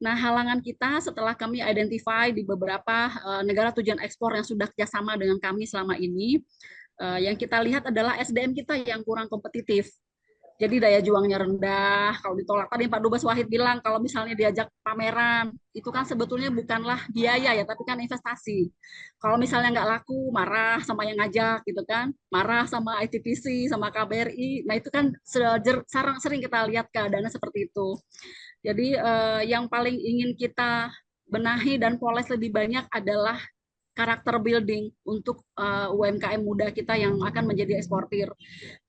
S6: Nah, halangan kita setelah kami identify di beberapa negara tujuan ekspor yang sudah kerjasama dengan kami selama ini, yang kita lihat adalah SDM kita yang kurang kompetitif. Jadi daya juangnya rendah, kalau ditolak. Tadi Pak Dubes Wahid bilang, kalau misalnya diajak pameran, itu kan sebetulnya bukanlah biaya ya, tapi kan investasi. Kalau misalnya nggak laku, marah sama yang ngajak gitu kan, marah sama ITPC, sama KBRI, nah itu kan sering kita lihat keadaannya seperti itu. Jadi yang paling ingin kita benahi dan poles lebih banyak adalah karakter building untuk UMKM muda kita yang akan menjadi eksportir.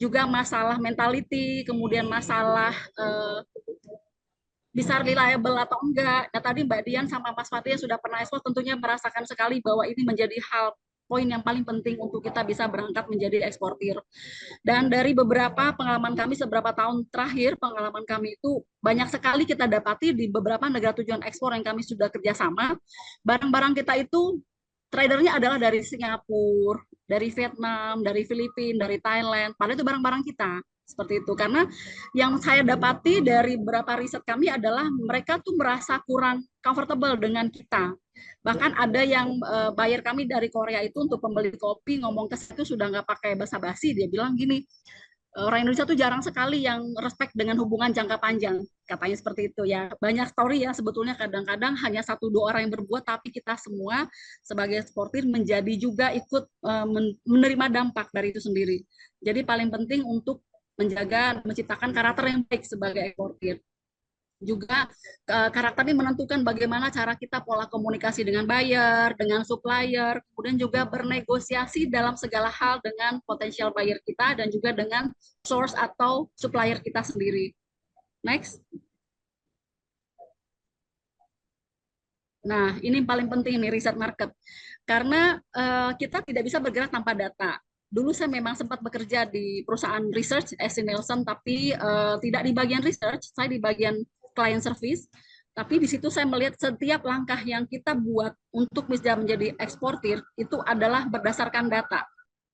S6: Juga masalah mentality, kemudian masalah bisa reliable atau enggak. Nah tadi Mbak Dian sama Mas Fatih yang sudah pernah ekspor tentunya merasakan sekali bahwa ini menjadi hal poin yang paling penting untuk kita bisa berangkat menjadi eksportir. Dan dari beberapa pengalaman kami seberapa tahun terakhir, pengalaman kami itu banyak sekali kita dapati di beberapa negara tujuan ekspor yang kami sudah kerjasama, barang-barang kita itu tradernya adalah dari Singapura, dari Vietnam, dari Filipina, dari Thailand. Padahal itu barang-barang kita. Seperti itu. Karena yang saya dapati dari beberapa riset kami adalah mereka tuh merasa kurang comfortable dengan kita. Bahkan ada yang buyer kami dari Korea itu untuk pembeli kopi ngomong ke situ sudah nggak pakai basa-basi. Dia bilang gini, orang Indonesia tuh jarang sekali yang respect dengan hubungan jangka panjang, katanya seperti itu ya. Banyak story ya sebetulnya kadang-kadang hanya 1-2 orang yang berbuat, tapi kita semua sebagai eksportir menjadi juga ikut menerima dampak dari itu sendiri. Jadi paling penting untuk menjaga, menciptakan karakter yang baik sebagai eksportir. Juga karakter ini menentukan bagaimana cara kita pola komunikasi dengan buyer, dengan supplier, kemudian juga bernegosiasi dalam segala hal dengan potensial buyer kita dan juga dengan source atau supplier kita sendiri. Next. Nah, ini paling penting nih riset market. Karena kita tidak bisa bergerak tanpa data. Dulu saya memang sempat bekerja di perusahaan research, S.C. Nielsen, tapi tidak di bagian research, saya di bagian client service, tapi di situ saya melihat setiap langkah yang kita buat untuk bisa menjadi eksportir itu adalah berdasarkan data.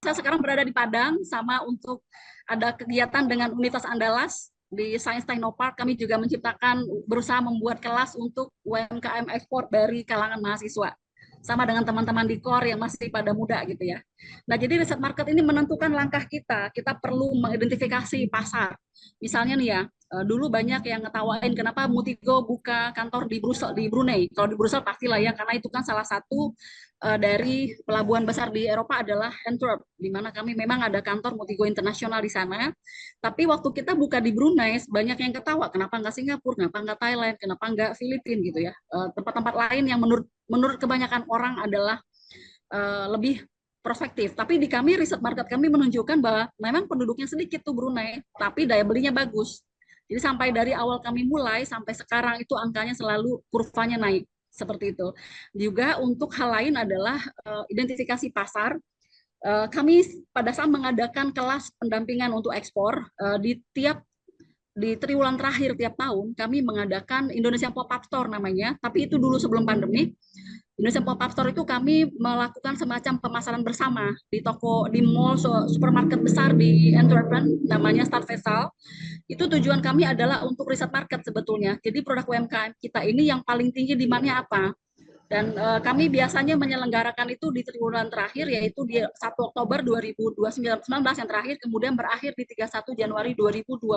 S6: Saya sekarang berada di Padang, sama untuk ada kegiatan dengan Universitas Andalas di Science Technopark. Kami juga menciptakan, berusaha membuat kelas untuk UMKM ekspor dari kalangan mahasiswa. Sama dengan teman-teman di core yang masih pada muda gitu ya. Nah, jadi riset market ini menentukan langkah kita. Kita perlu mengidentifikasi pasar. Misalnya nih ya, dulu banyak yang ngetawain kenapa Multigo buka kantor di Brunei. Kalau di Brussels pastilah ya, karena itu kan salah satu dari pelabuhan besar di Eropa adalah Antwerp, di mana kami memang ada kantor Multigo Internasional di sana. Tapi waktu kita buka di Brunei, banyak yang ketawa, kenapa nggak Singapura, kenapa nggak Thailand, kenapa nggak Filipina gitu ya. Tempat-tempat lain yang menurut kebanyakan orang adalah lebih prospektif. Tapi di kami, riset market kami menunjukkan bahwa memang penduduknya sedikit tuh Brunei, tapi daya belinya bagus. Jadi sampai dari awal kami mulai, sampai sekarang itu angkanya selalu kurvanya naik. Seperti itu. Juga untuk hal lain adalah identifikasi pasar. Kami pada saat mengadakan kelas pendampingan untuk ekspor, di triwulan terakhir tiap tahun, kami mengadakan Indonesia Pop-Up Store namanya, tapi itu dulu sebelum pandemi. Indonesia Pop-Up Store itu kami melakukan semacam pemasaran bersama di toko, di mall, supermarket besar di Antwerp, namanya Stadvestel. Itu tujuan kami adalah untuk riset market sebetulnya. Jadi produk UMKM kita ini yang paling tinggi demand-nya apa? Dan kami biasanya menyelenggarakan itu di triwulan terakhir, yaitu di 1 Oktober 2019 yang terakhir, kemudian berakhir di 31 Januari 2020.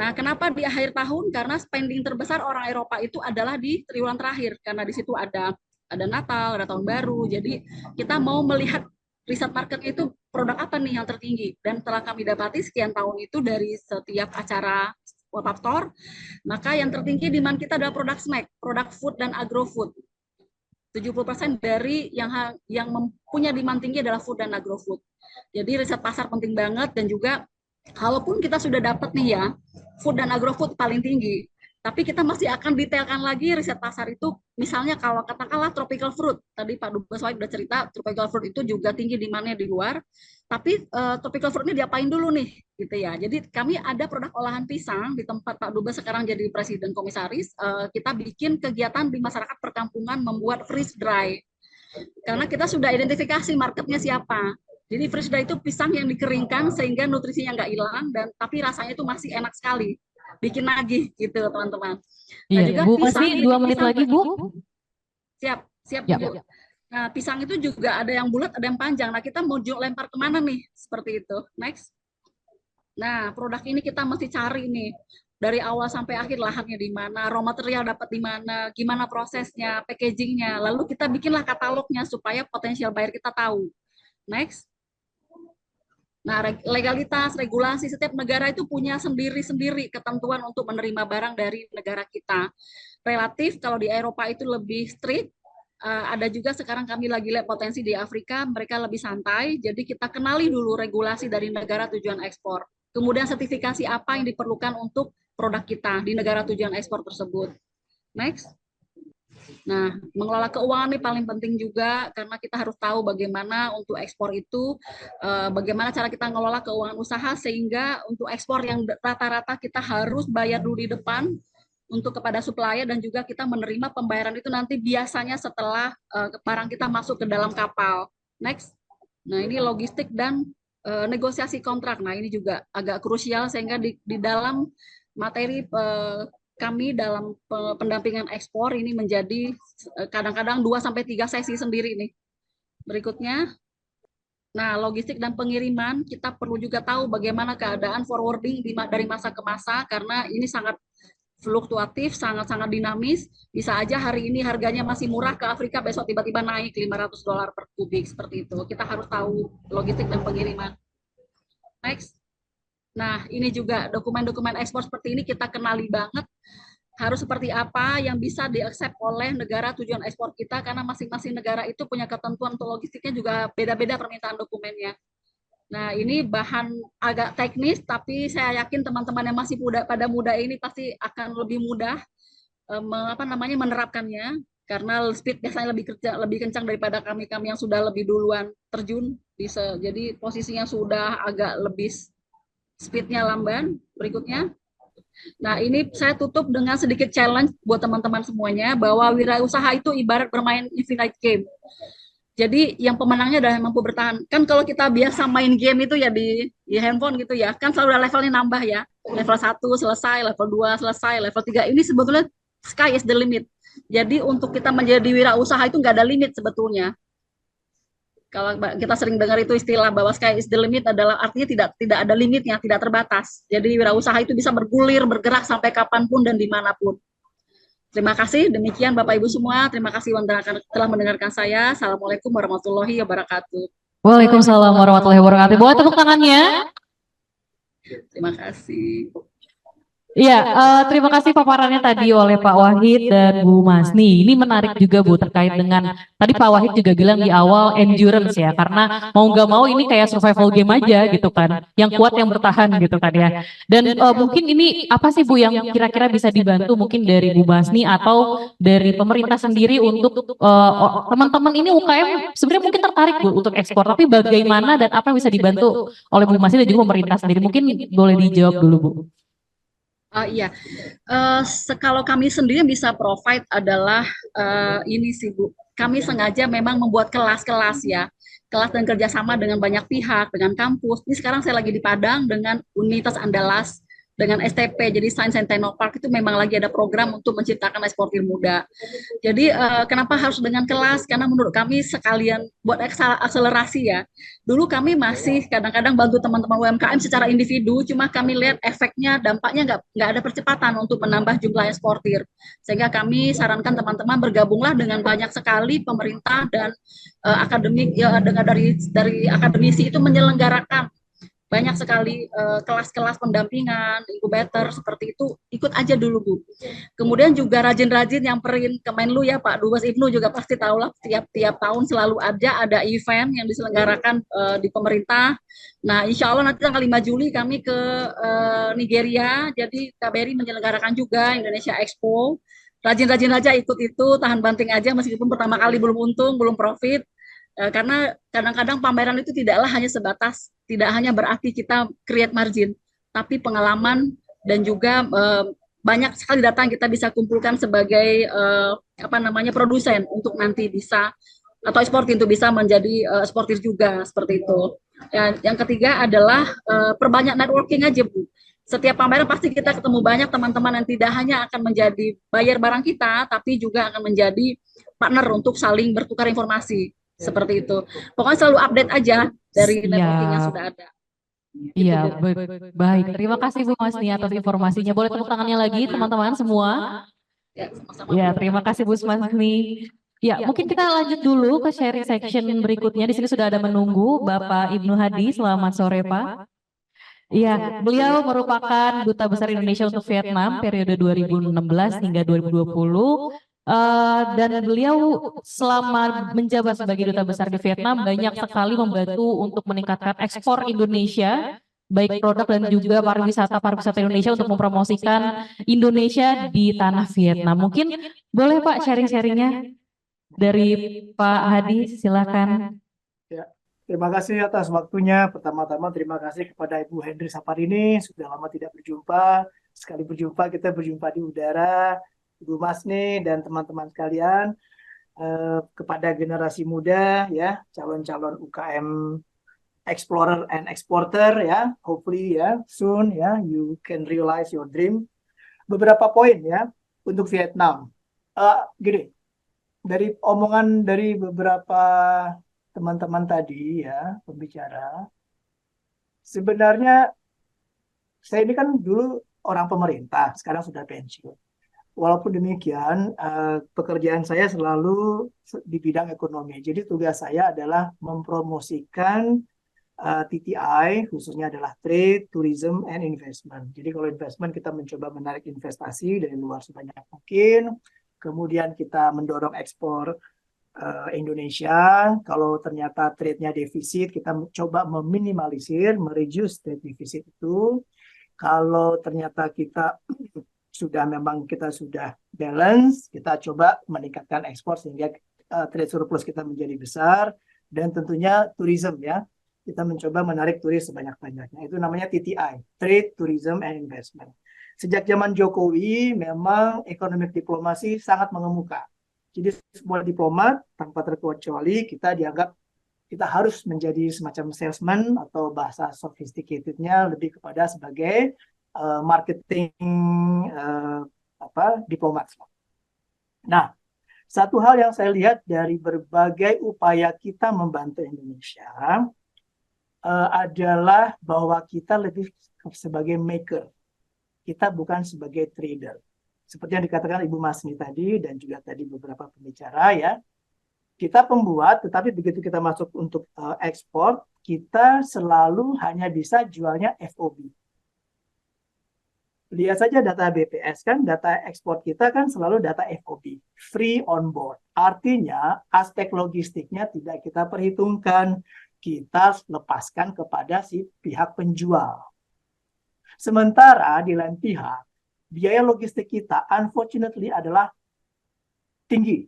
S6: Nah, kenapa di akhir tahun? Karena spending terbesar orang Eropa itu adalah di triwulan terakhir, karena di situ ada Natal, ada Tahun Baru. Jadi kita mau melihat riset market itu produk apa nih yang tertinggi. Dan setelah kami dapati sekian tahun itu dari setiap acara pop-up store, maka yang tertinggi demand kita adalah produk snack, produk food dan agrofood. 70% dari yang mempunyai demand tinggi adalah food dan agrofood. Jadi riset pasar penting banget, dan juga kalaupun kita sudah dapat nih ya, food dan agrofood paling tinggi, Tapi kita masih akan detailkan lagi riset pasar itu, misalnya kalau katakanlah tropical fruit, tadi Pak Dubes Wahid udah cerita, tropical fruit itu juga tinggi demand-nya di luar, tapi tropical fruit ini diapain dulu nih, gitu ya. Jadi kami ada produk olahan pisang di tempat Pak Dubes sekarang jadi presiden komisaris, kita bikin kegiatan di masyarakat perkampungan membuat freeze dry. Karena kita sudah identifikasi marketnya siapa. Jadi freeze dry itu pisang yang dikeringkan sehingga nutrisinya nggak hilang, dan tapi rasanya itu masih enak sekali. Bikin lagi gitu teman-teman. Nah,
S7: Iya,
S6: juga
S7: Bu,
S6: pisang,
S7: masih 2 menit
S6: pisang
S7: lagi, Bu.
S6: siap
S7: Ya.
S6: Bu. Nah, pisang itu juga ada yang bulat, ada yang panjang. Nah, kita mau lempar kemana nih? Seperti itu. Next. Nah, produk ini kita mesti cari nih dari awal sampai akhir, lahannya di mana, raw material dapat di mana, gimana prosesnya, packagingnya. Lalu kita bikinlah katalognya supaya potensial buyer kita tahu. Next. Nah, legalitas, regulasi setiap negara itu punya sendiri-sendiri ketentuan untuk menerima barang dari negara kita. Relatif kalau di Eropa itu lebih strict, ada juga sekarang kami lagi lihat potensi di Afrika, mereka lebih santai, jadi kita kenali dulu regulasi dari negara tujuan ekspor. Kemudian sertifikasi apa yang diperlukan untuk produk kita di negara tujuan ekspor tersebut. Next. Nah, mengelola keuangan ini paling penting juga, karena kita harus tahu bagaimana untuk ekspor itu, bagaimana cara kita mengelola keuangan usaha, sehingga untuk ekspor yang rata-rata kita harus bayar dulu di depan untuk kepada supplier, dan juga kita menerima pembayaran itu nanti biasanya setelah barang kita masuk ke dalam kapal. Next. Nah, ini logistik dan negosiasi kontrak. Nah, ini juga agak krusial, sehingga di dalam materi kami dalam pendampingan ekspor ini menjadi kadang-kadang 2-3 sesi sendiri nih. Berikutnya, nah, logistik dan pengiriman, kita perlu juga tahu bagaimana keadaan forwarding dari masa ke masa, karena ini sangat fluktuatif, sangat-sangat dinamis. Bisa aja hari ini harganya masih murah ke Afrika, besok tiba-tiba naik $500 per kubik, seperti itu. Kita harus tahu logistik dan pengiriman. Next. Nah, ini juga dokumen-dokumen ekspor seperti ini kita kenali banget, harus seperti apa yang bisa di-accept oleh negara tujuan ekspor kita, karena masing-masing negara itu punya ketentuan untuk logistiknya juga beda-beda permintaan dokumennya. Nah, ini bahan agak teknis, tapi saya yakin teman-teman yang masih pada muda ini pasti akan lebih mudah menerapkannya, karena speed biasanya lebih kencang daripada kami yang sudah lebih duluan terjun. Jadi posisinya sudah agak lebih speednya lamban. Berikutnya. Nah, ini saya tutup dengan sedikit challenge buat teman-teman semuanya, bahwa wirausaha itu ibarat bermain infinite game. Jadi yang pemenangnya adalah yang mampu bertahan. Kan kalau kita biasa main game itu ya di handphone gitu ya, kan selalu ada levelnya nambah ya. Level 1 selesai, level 2 selesai, level 3. Ini sebetulnya sky is the limit. Jadi untuk kita menjadi wirausaha itu nggak ada limit sebetulnya. Kalau kita sering dengar itu istilah bahwa sky is the limit, adalah artinya tidak ada limitnya, tidak terbatas. Jadi wirausaha itu bisa bergulir, bergerak sampai kapanpun dan dimanapun. Terima kasih, demikian Bapak Ibu semua. Terima kasih telah mendengarkan saya. Assalamualaikum warahmatullahi wabarakatuh.
S7: Waalaikumsalam warahmatullahi wabarakatuh. Bawa tepuk tangannya.
S6: Terima kasih.
S7: Iya, terima kasih paparannya tadi oleh Pak Wahid dan Bu Masni. Ini menarik juga Bu, terkait dengan tadi Pak Wahid juga bilang di awal endurance ya, karena mau nggak mau ini kayak survival game aja gitu kan, yang kuat yang bertahan gitu kan ya. Dan mungkin ini apa sih Bu yang kira-kira bisa dibantu mungkin dari Bu Masni atau dari pemerintah sendiri untuk teman-teman ini UKM sebenarnya mungkin tertarik Bu untuk ekspor, tapi bagaimana dan apa yang bisa dibantu oleh Bu Masni dan juga pemerintah sendiri? Mungkin boleh dijawab dulu Bu.
S6: Iya, kalau kami sendiri bisa provide adalah ini sih Bu, kami sengaja memang membuat kelas-kelas ya, kelas dan kerjasama dengan banyak pihak, dengan kampus. Ini sekarang saya lagi di Padang dengan Universitas Andalas, dengan STP, jadi Science and Technopark itu memang lagi ada program untuk menciptakan eksportir muda. Jadi kenapa harus dengan kelas? Karena menurut kami sekalian buat akselerasi ya. Dulu kami masih kadang-kadang bantu teman-teman UMKM secara individu, cuma kami lihat efeknya, dampaknya nggak ada percepatan untuk menambah jumlah eksportir. Sehingga kami sarankan teman-teman bergabunglah dengan banyak sekali pemerintah dan akademik ya, dengan dari akademisi itu menyelenggarakan banyak sekali kelas-kelas pendampingan, inkubator seperti itu, ikut aja dulu Bu. Kemudian juga rajin-rajin nyamperin ke Menlu ya Pak Dubes Ibnu juga pasti tahu lah tiap tahun selalu ada event yang diselenggarakan di pemerintah. Nah insya Allah nanti tanggal 5 Juli kami ke Nigeria, jadi KBRI menyelenggarakan juga Indonesia Expo. Rajin-rajin aja ikut itu, tahan banting aja meskipun pertama kali belum untung, belum profit. Karena kadang-kadang pameran itu tidaklah hanya sebatas, tidak hanya berarti kita create margin, tapi pengalaman dan juga banyak sekali data yang kita bisa kumpulkan sebagai produsen untuk nanti bisa atau eksportir untuk bisa menjadi eksportir juga seperti itu. Dan yang ketiga adalah perbanyak networking aja Bu. Setiap pameran pasti kita ketemu banyak teman-teman yang tidak hanya akan menjadi buyer barang kita, tapi juga akan menjadi partner untuk saling bertukar informasi. Seperti itu. Pokoknya selalu update aja dari networking yang sudah ada.
S7: Iya, baik. Terima kasih Bu Masni atas informasinya. Boleh tepuk tangannya lagi teman-teman semua?
S6: Ya, sama-sama.
S7: Ya, terima kasih Bu Masni. Ya, mungkin kita lanjut dulu ke sharing section berikutnya. Di sini sudah ada menunggu Bapak Ibnu Hadi. Selamat sore, Pak. Iya, beliau merupakan Duta Besar Indonesia untuk Vietnam periode 2016 hingga 2020. Dan beliau selama menjabat sebagai Duta Besar di Vietnam banyak sekali membantu untuk meningkatkan ekspor Indonesia, baik produk dan juga pariwisata Indonesia untuk mempromosikan Indonesia di tanah Vietnam. Mungkin boleh Pak sharing-sharingnya dari Pak Hadi, silakan.
S8: Ya, terima kasih atas waktunya. Pertama-tama terima kasih kepada Ibu Henry Saparini, sudah lama tidak berjumpa. Sekali berjumpa, kita berjumpa di udara. Ibu Masni dan teman-teman sekalian, kepada generasi muda ya, calon-calon UKM explorer and exporter ya, hopefully ya soon ya you can realize your dream. Beberapa poin ya untuk Vietnam. Gini, dari omongan dari beberapa teman-teman tadi ya pembicara, sebenarnya saya ini kan dulu orang pemerintah, sekarang sudah pensiun. Walaupun demikian, pekerjaan saya selalu di bidang ekonomi. Jadi tugas saya adalah mempromosikan TTI, khususnya adalah Trade, Tourism, and Investment. Jadi kalau investment kita mencoba menarik investasi dari luar sebanyak mungkin. Kemudian kita mendorong ekspor Indonesia. Kalau ternyata trade-nya defisit, kita coba meminimalisir, mereduce trade defisit itu. Kalau ternyata kita kita sudah balance, kita coba meningkatkan ekspor sehingga trade surplus kita menjadi besar, dan tentunya tourism ya, kita mencoba menarik turis sebanyak-banyaknya. Itu namanya TTI, Trade, Tourism, and Investment. Sejak zaman Jokowi memang economic diplomasi sangat mengemuka. Jadi semua diplomat tanpa terkecuali kita dianggap kita harus menjadi semacam salesman atau bahasa sophisticatednya lebih kepada sebagai marketing diplomat. Nah, satu hal yang saya lihat dari berbagai upaya kita membantu Indonesia adalah bahwa kita lebih sebagai maker. Kita bukan sebagai trader. Seperti yang dikatakan Ibu Masni tadi dan juga tadi beberapa pembicara ya. Kita pembuat, tetapi begitu kita masuk untuk ekspor, kita selalu hanya bisa jualnya FOB. Lihat saja data BPS kan, data ekspor kita kan selalu data FOB, free on board. Artinya aspek logistiknya tidak kita perhitungkan, kita lepaskan kepada si pihak penjual. Sementara di lain pihak, biaya logistik kita unfortunately adalah tinggi.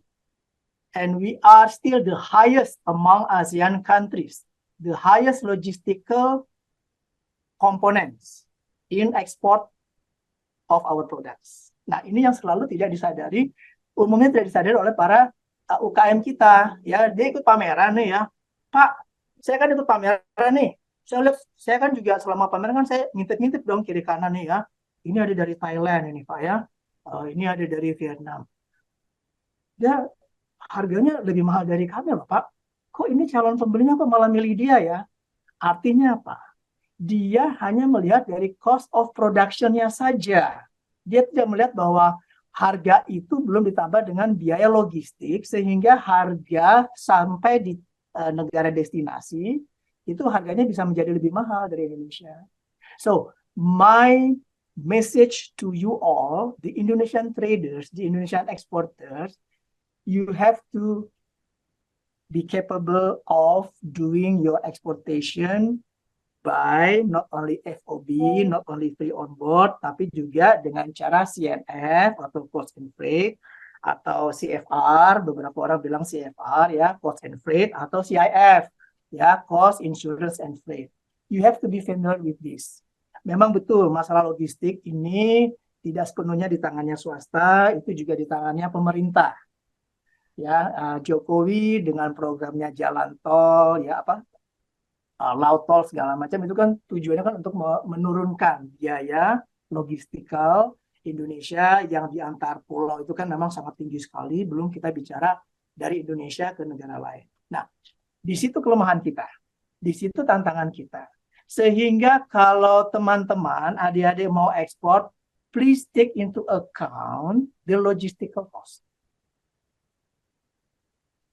S8: And we are still the highest among ASEAN countries, the highest logistical components in export of our products. Nah, ini yang selalu tidak disadari, umumnya tidak disadari oleh para UKM kita. Ya, dia ikut pameran nih ya. Pak, saya kan ikut pameran nih. Saya kan juga selama pameran kan saya ngintip-ngintip dong kiri kanan nih ya. Ini ada dari Thailand ini Pak ya. Ini ada dari Vietnam. Dia harganya lebih mahal dari kami loh Pak. Kok ini calon pembelinya kok malah milih dia ya? Artinya apa? Dia hanya melihat dari cost of production-nya saja. Dia tidak melihat bahwa harga itu belum ditambah dengan biaya logistik, sehingga harga sampai di negara destinasi itu harganya bisa menjadi lebih mahal dari Indonesia. So, my message to you all, the Indonesian traders, the Indonesian exporters, you have to be capable of doing your exportation by not only FOB, not only free on board, tapi juga dengan cara CNF atau cost and freight, atau CFR, beberapa orang bilang CFR ya, cost and freight, atau CIF ya, cost, insurance and freight. You have to be familiar with this. Memang betul masalah logistik ini tidak sepenuhnya di tangannya swasta, itu juga di tangannya pemerintah. Ya, Jokowi dengan programnya jalan tol ya laut tol segala macam itu kan tujuannya kan untuk menurunkan biaya logistikal Indonesia yang di antar pulau itu kan memang sangat tinggi sekali, belum kita bicara dari Indonesia ke negara lain. Nah, di situ kelemahan kita, di situ tantangan kita. Sehingga kalau teman-teman, adik-adik mau ekspor, please take into account the logistical cost.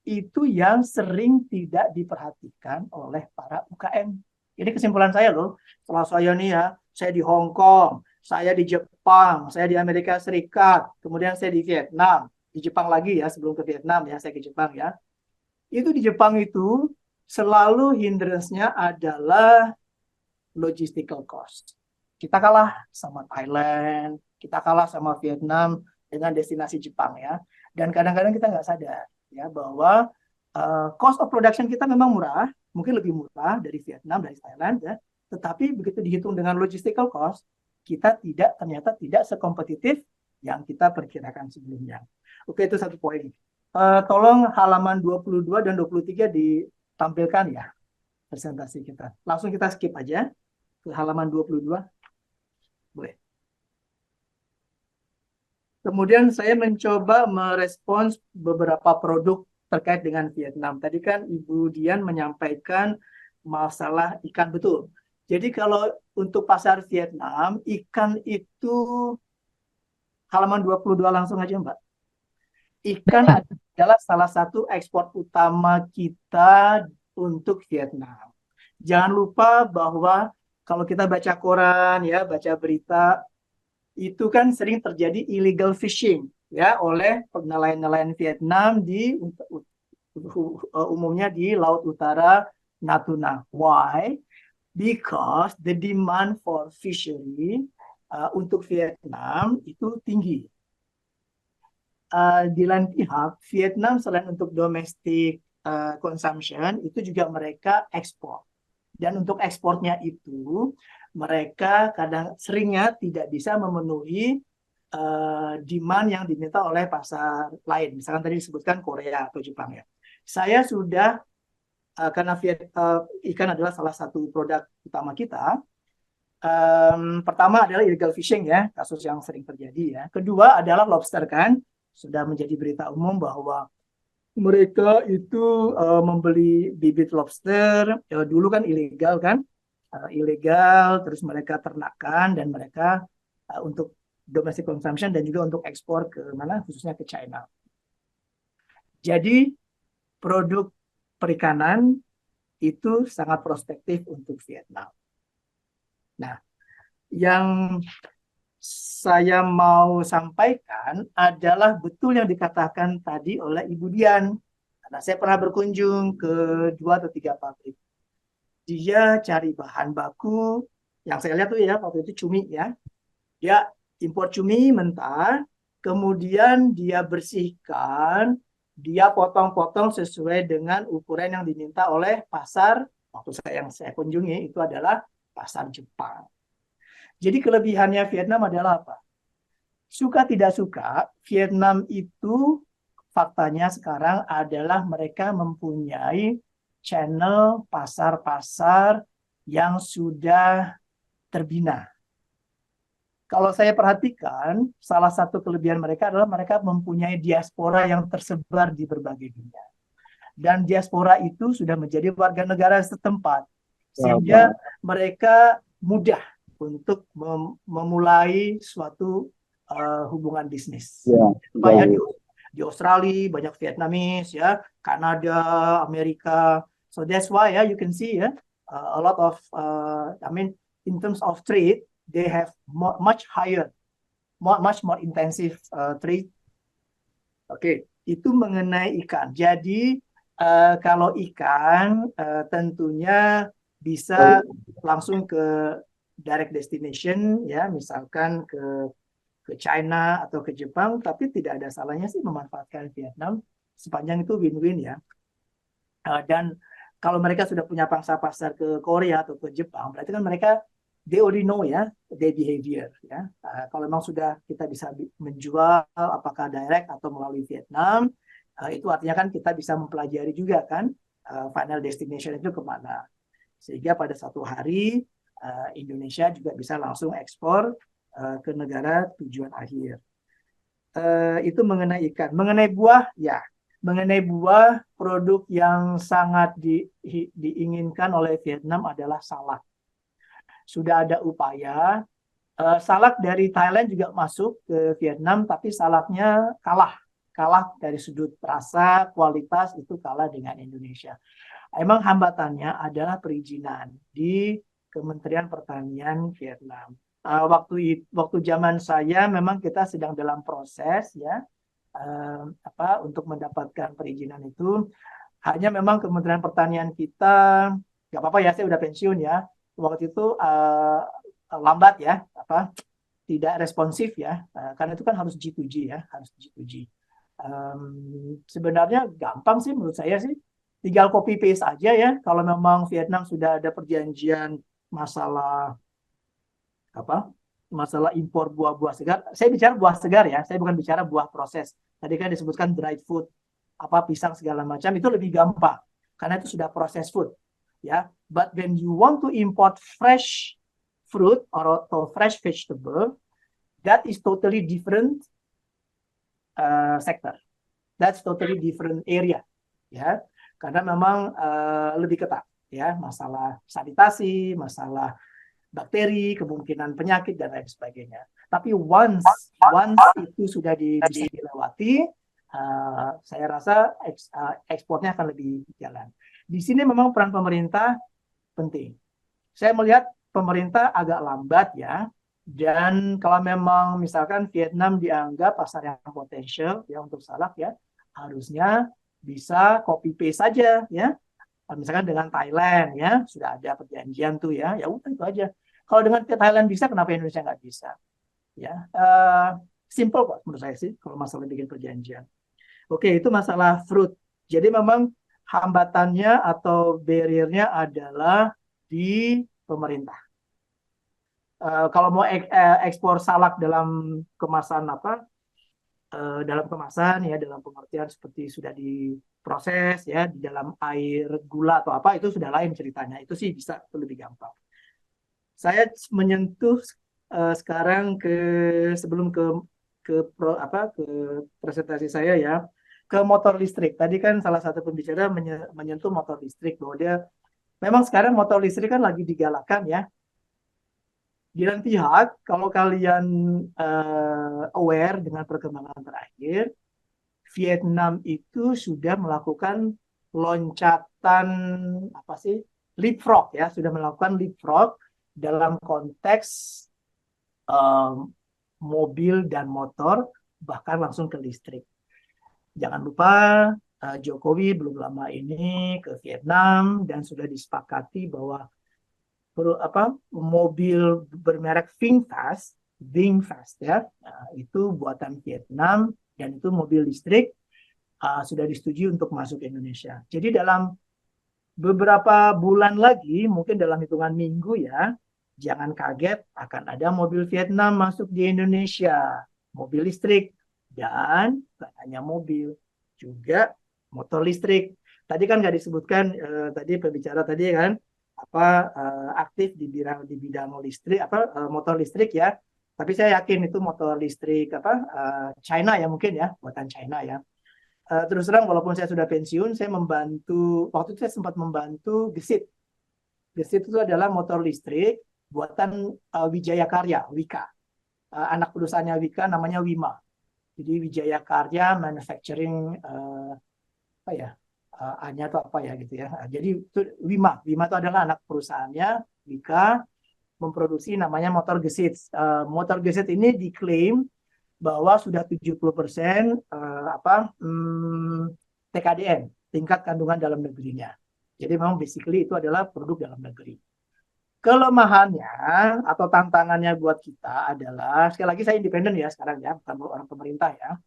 S8: Itu yang sering tidak diperhatikan oleh para UKM. Ini kesimpulan saya loh, setelah saya nih ya, saya di Hong Kong, saya di Jepang, saya di Amerika Serikat, kemudian saya di Vietnam, di Jepang lagi ya, sebelum ke Vietnam ya, saya ke Jepang ya. Itu di Jepang itu selalu hindrance-nya adalah logistical cost. Kita kalah sama Thailand, kita kalah sama Vietnam dengan destinasi Jepang ya. Dan kadang-kadang kita nggak sadar ya bahwa cost of production kita memang murah, mungkin lebih murah dari Vietnam, dari Thailand ya. Tetapi begitu dihitung dengan logistical cost, kita ternyata tidak sekompetitif yang kita perkirakan sebelumnya. Oke, itu satu poin. Tolong halaman 22 dan 23 ditampilkan ya presentasi kita. Langsung kita skip aja ke halaman 22. Boleh. Kemudian saya mencoba merespons beberapa produk terkait dengan Vietnam. Tadi kan Ibu Dian menyampaikan masalah ikan, betul. Jadi kalau untuk pasar Vietnam, ikan itu halaman 22 langsung aja Mbak. Ikan adalah salah satu ekspor utama kita untuk Vietnam. Jangan lupa bahwa kalau kita baca koran, ya, baca berita, itu kan sering terjadi illegal fishing ya oleh nelayan-nelayan Vietnam di umumnya di Laut Utara Natuna. Why? Because the demand for fishery untuk Vietnam itu tinggi. Di lain pihak, Vietnam selain untuk domestic consumption, itu juga mereka ekspor. Dan untuk ekspornya itu, mereka seringnya tidak bisa memenuhi demand yang diminta oleh pasar lain. Misalkan tadi disebutkan Korea atau Jepang ya. Saya sudah, karena ikan adalah salah satu produk utama kita, pertama adalah illegal fishing ya, kasus yang sering terjadi ya. Kedua adalah lobster kan, sudah menjadi berita umum bahwa mereka itu membeli bibit lobster, dulu kan ilegal kan, ilegal, terus mereka ternakan dan mereka untuk domestic consumption dan juga untuk ekspor ke mana, khususnya ke China. Jadi produk perikanan itu sangat prospektif untuk Vietnam. Nah, yang saya mau sampaikan adalah betul yang dikatakan tadi oleh Ibu Dian. Karena saya pernah berkunjung ke 2 atau 3 pabrik. Dia cari bahan baku, yang saya lihat tuh ya, waktu itu cumi ya. Dia impor cumi mentah, kemudian dia bersihkan, dia potong-potong sesuai dengan ukuran yang diminta oleh pasar, waktu yang saya kunjungi itu adalah pasar Jepang. Jadi kelebihannya Vietnam adalah apa? Suka tidak suka, Vietnam itu faktanya sekarang adalah mereka mempunyai channel pasar-pasar yang sudah terbina. Kalau saya perhatikan, salah satu kelebihan mereka adalah mereka mempunyai diaspora yang tersebar di berbagai dunia. Dan diaspora itu sudah menjadi warga negara setempat. Sehingga mereka mudah untuk memulai suatu hubungan bisnis. Banyak di Australia, banyak Vietnamese, ya, Kanada, Amerika. So that's why ya, you can see ya, a lot of, in terms of trade, they have much higher, much more intensive trade. Oke, itu mengenai ikan. Jadi kalau ikan tentunya bisa langsung ke direct destination, ya, misalkan ke China atau ke Jepang, tapi tidak ada salahnya sih memanfaatkan Vietnam sepanjang itu win-win ya. Dan kalau mereka sudah punya pangsa pasar ke Korea atau ke Jepang, berarti kan mereka they already know ya their behavior ya. Kalau memang sudah kita bisa menjual apakah direct atau melalui Vietnam, itu artinya kan kita bisa mempelajari juga kan final destination itu kemana. Sehingga pada satu hari Indonesia juga bisa langsung ekspor ke negara tujuan akhir. Itu mengenai ikan. Mengenai buah, ya. Mengenai buah, produk yang sangat diinginkan oleh Vietnam adalah salak. Sudah ada upaya, salak dari Thailand juga masuk ke Vietnam, tapi salaknya kalah dari sudut rasa, kualitas itu kalah dengan Indonesia. Emang hambatannya adalah perizinan di Kementerian Pertanian Vietnam. Waktu zaman saya memang kita sedang dalam proses ya untuk mendapatkan perizinan itu. Hanya memang Kementerian Pertanian kita nggak apa-apa ya, saya udah pensiun ya. Waktu itu lambat ya, tidak responsif ya, karena itu kan harus G2G ya, harus G2G. Sebenarnya gampang sih menurut saya sih, tinggal copy paste aja ya. Kalau memang Vietnam sudah ada perjanjian masalah masalah impor buah-buah segar. Saya bicara buah segar ya, saya bukan bicara buah proses. Tadi kan disebutkan dried food, pisang segala macam, itu lebih gampang karena itu sudah processed food ya. But when you want to import fresh fruit or fresh vegetable, that is totally different sector. That's totally different area ya. Karena memang lebih ketat ya, masalah sanitasi, masalah bakteri, kemungkinan penyakit dan lain sebagainya. Tapi once itu sudah bisa dilewati, saya rasa ekspornya akan lebih jalan. Di sini memang peran pemerintah penting. Saya melihat pemerintah agak lambat ya. Dan kalau memang misalkan Vietnam dianggap pasar yang potensial ya untuk salak ya, harusnya bisa copy paste saja ya. Misalkan dengan Thailand ya, sudah ada perjanjian tuh ya, ya udah itu aja. Kalau dengan Thailand bisa, kenapa Indonesia nggak bisa? Ya, simple kok menurut saya sih kalau masalah bikin perjanjian. Oke, itu masalah fruit. Jadi memang hambatannya atau barrier-nya adalah di pemerintah. Kalau mau ekspor salak dalam kemasan dalam kemasan ya, dalam pengertian seperti sudah diproses ya di dalam air gula atau itu sudah lain ceritanya. Itu sih bisa, itu lebih gampang. Saya menyentuh sekarang sebelum ke presentasi saya ya, ke motor listrik. Tadi kan salah satu pembicara menyentuh motor listrik bahwa dia memang sekarang motor listrik kan lagi digalakan ya. Di lain pihak, kalau kalian aware dengan perkembangan terakhir, Vietnam itu sudah melakukan loncatan leapfrog ya, sudah melakukan leapfrog dalam konteks mobil dan motor, bahkan langsung ke listrik. Jangan lupa Jokowi belum lama ini ke Vietnam dan sudah disepakati bahwa mobil bermerek VinFast ya, itu buatan Vietnam dan itu mobil listrik sudah disetujui untuk masuk ke Indonesia. Jadi dalam beberapa bulan lagi, mungkin dalam hitungan minggu ya, jangan kaget akan ada mobil Vietnam masuk di Indonesia, mobil listrik, dan bukan hanya mobil, juga motor listrik. Tadi kan nggak disebutkan, tadi pembicara tadi kan aktif di bidang listrik, motor listrik ya. Tapi saya yakin itu motor listrik China ya, mungkin ya, buatan China ya. Terus terang walaupun saya sudah pensiun, saya waktu itu saya sempat membantu Gesit. Gesit itu adalah motor listrik buatan Wijaya Karya, Wika. Anak perusahaannya Wika namanya Wima. Jadi Wijaya Karya Manufacturing A-nya itu apa ya gitu ya. Nah, jadi itu Wima itu adalah anak perusahaannya Wika, memproduksi namanya motor gesit. Motor gesit ini diklaim bahwa sudah 70% TKDN, tingkat kandungan dalam negerinya. Jadi memang basically itu adalah produk dalam negeri. Kelemahannya atau tantangannya buat kita adalah, sekali lagi saya independen ya sekarang ya, bukan orang pemerintah ya.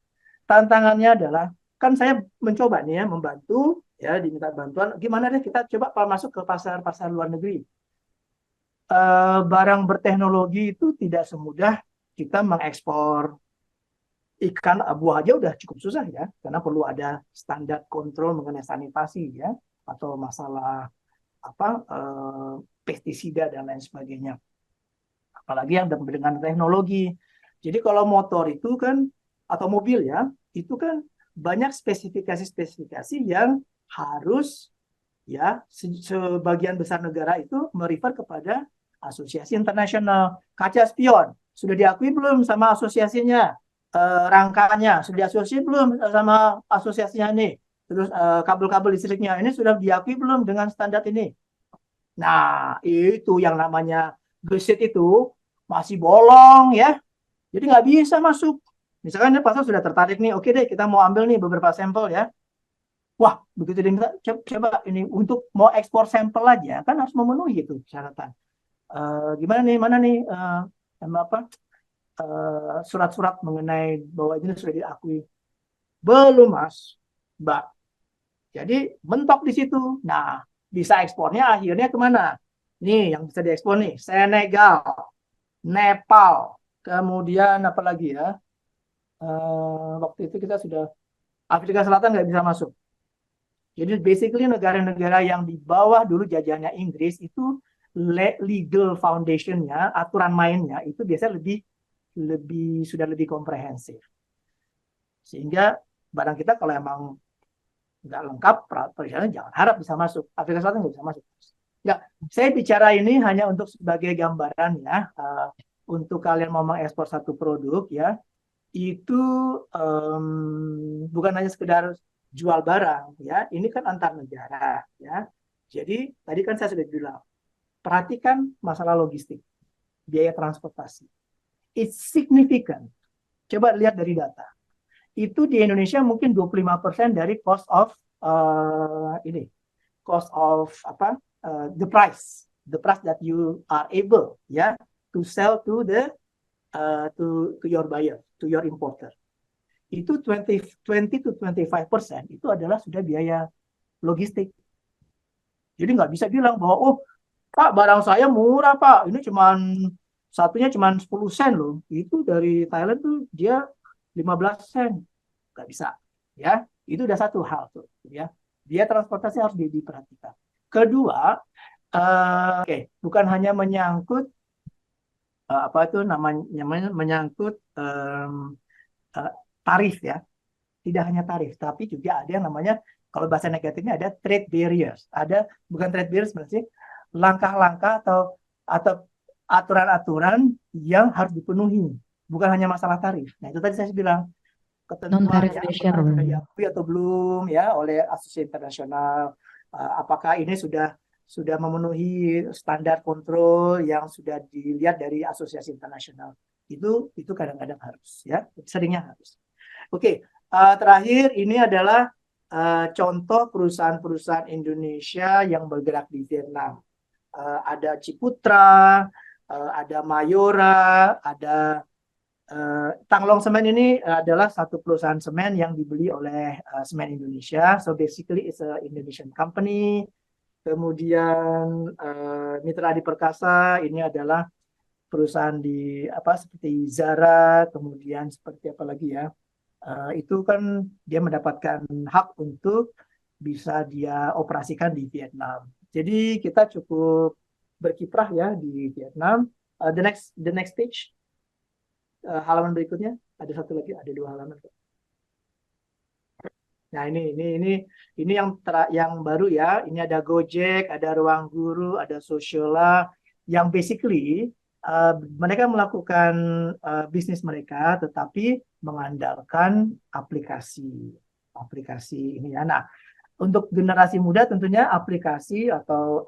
S8: Tantangannya adalah, kan saya mencoba nih ya, membantu ya, diminta bantuan, gimana deh kita coba kalau masuk ke pasar-pasar luar negeri. Barang berteknologi itu tidak semudah kita mengekspor ikan, buah aja udah cukup susah ya, karena perlu ada standar kontrol mengenai sanitasi ya, atau masalah pestisida dan lain sebagainya. Apalagi yang dengan teknologi. Jadi kalau motor itu kan, atau mobil ya, itu kan banyak spesifikasi-spesifikasi yang harus ya sebagian besar negara itu merefer kepada asosiasi internasional. Kaca spion sudah diakui belum sama asosiasinya? Rangkanya sudah diasosiasi belum sama asosiasinya nih? Terus kabel-kabel listriknya ini sudah diakui belum dengan standar ini? Nah, itu yang namanya gesit itu masih bolong ya. Jadi nggak bisa masuk. Misalkan pasar sudah tertarik nih, oke deh kita mau ambil nih beberapa sampel ya. Wah, begitu diminta, coba ini untuk mau ekspor sampel aja kan harus memenuhi itu syaratan. Gimana nih, mana nih surat-surat mengenai bahwa ini sudah diakui. Belum Mas, Mbak. Jadi mentok di situ. Nah, bisa ekspornya akhirnya kemana? Nih yang bisa diekspor nih, Senegal, Nepal, kemudian apa lagi ya? Waktu itu kita sudah, Afrika Selatan nggak bisa masuk. Jadi basically negara-negara yang di bawah dulu jajahannya Inggris itu legal foundation-nya, aturan mainnya itu biasanya sudah lebih komprehensif. Sehingga barang kita kalau emang nggak lengkap perizinan jangan harap bisa masuk. Afrika Selatan nggak bisa masuk. Nggak, saya bicara ini hanya untuk sebagai gambaran ya, untuk kalian mau mengekspor satu produk ya, itu bukan hanya sekedar jual barang ya, ini kan antar negara ya. Jadi tadi kan saya sudah bilang, perhatikan masalah logistik, biaya transportasi. It's significant. Coba lihat dari data. Itu di Indonesia mungkin 25% dari cost of the price that you are able ya to sell to your buyer, to your importer. Itu 20 to 25% itu adalah sudah biaya logistik. Jadi nggak bisa bilang bahwa oh Pak barang saya murah Pak, ini satunya cuma 10 sen loh. Itu dari Thailand tuh dia 15 sen. Nggak bisa. Ya, itu udah satu hal tuh. Ya, biaya transportasi harus diperhatikan. Kedua, bukan hanya menyangkut menyangkut tarif ya. Tidak hanya tarif, tapi juga ada yang namanya, kalau bahasa negatifnya ada trade barriers. Bukan trade barriers sebenarnya, langkah-langkah atau aturan-aturan yang harus dipenuhi. Bukan hanya masalah tarif. Nah, itu tadi saya bilang, ketentuan ya, sudah diakui atau belum ya oleh asosiasi internasional, apakah ini sudah memenuhi standar kontrol yang sudah dilihat dari asosiasi internasional. Itu kadang-kadang harus ya, seringnya harus. Oke, terakhir ini adalah contoh perusahaan-perusahaan Indonesia yang bergerak di Vietnam. Ada Ciputra, ada Mayora, ada Tanglong Semen. Ini adalah satu perusahaan semen yang dibeli oleh Semen Indonesia. So basically it's a Indonesian company. Kemudian Mitra Adi Perkasa ini adalah perusahaan seperti Zara, kemudian seperti apa lagi ya? Itu kan dia mendapatkan hak untuk bisa dia operasikan di Vietnam. Jadi kita cukup berkiprah ya di Vietnam. The next page. Halaman berikutnya ada satu lagi, ada 2 halaman. Nah ini yang baru ya. Ini ada Gojek, ada Ruang Guru, ada Sociala, yang basically mereka melakukan bisnis mereka, tetapi mengandalkan aplikasi ini ya. Nah, Untuk generasi muda tentunya aplikasi atau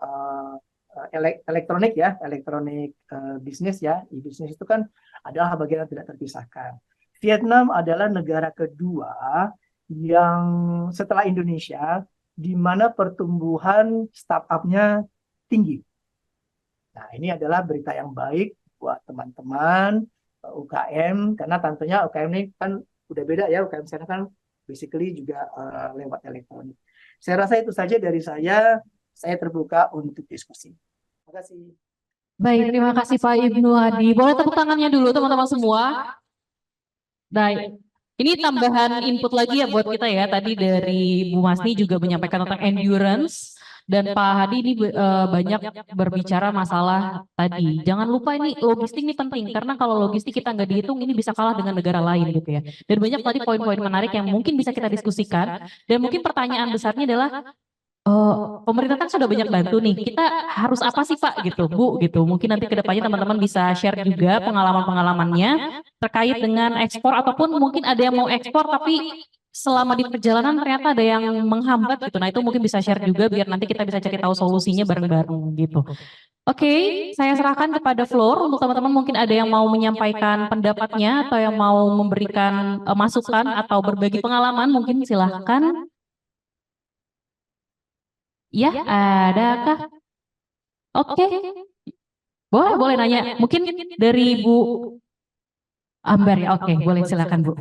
S8: elektronik ya, elektronik bisnis ya, e-bisnis itu kan adalah bagian yang tidak terpisahkan. Vietnam adalah negara kedua yang setelah Indonesia di mana pertumbuhan startup-nya tinggi. Nah, ini adalah berita yang baik buat teman-teman UKM, karena tentunya UKM ini kan udah beda ya, UKM sekarang kan basically juga lewat elektronik. Saya rasa itu saja dari saya terbuka untuk diskusi. Terima kasih.
S7: Baik, terima kasih Pak Ibnu Hadi. Boleh tepuk tangannya dulu teman-teman semua. Baik, ini tambahan input lagi ya buat kita ya. Tadi dari Bu Masni juga menyampaikan tentang endurance. Dan Pak Hadi ini banyak berbicara masalah tadi. Jangan lupa ini logistik ini penting. Karena kalau logistik kita nggak dihitung ini bisa kalah dengan negara lain gitu ya. Dan banyak tadi poin-poin menarik yang mungkin bisa kita diskusikan. Dan mungkin pertanyaan besarnya adalah pemerintah kan sudah banyak bantu nih. Kita harus apa sih Pak gitu, Bu gitu. Mungkin nanti kedepannya teman-teman bisa share juga pengalaman-pengalamannya terkait dengan ekspor ataupun mungkin ada yang mau ekspor tapi selama di perjalanan ternyata ada yang menghambat gitu. Nah itu mungkin bisa share juga biar nanti kita bisa cari tahu solusinya bareng-bareng gitu. Oke, saya serahkan kepada Floor untuk teman-teman mungkin ada yang mau menyampaikan pendapatnya atau yang mau memberikan masukan atau berbagi pengalaman mungkin silahkan. Ya, adakah? Oke. Boleh nanya. Mungkin dari Bu Ambar ya. Oke, boleh silakan Bu.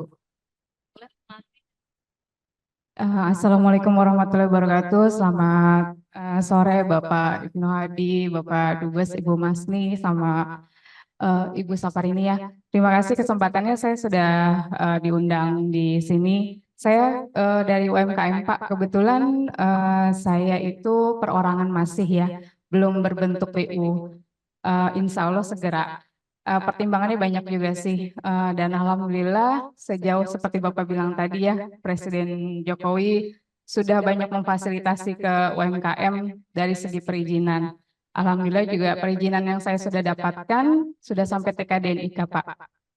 S9: Assalamualaikum warahmatullahi wabarakatuh. Selamat sore Bapak Ibnu Hadi, Bapak Dubes, Ibu Masni, sama Ibu Saparini ya. Terima kasih kesempatannya, saya sudah diundang di sini. Saya dari UMKM Pak, kebetulan saya itu perorangan masih ya, belum berbentuk PU. Insya Allah segera. Pertimbangannya banyak juga sih, dan alhamdulillah sejauh seperti Bapak bilang tadi ya, Presiden Jokowi sudah banyak memfasilitasi ke UMKM dari segi perizinan. Alhamdulillah juga perizinan yang saya sudah dapatkan sudah sampai TKDNIK Pak.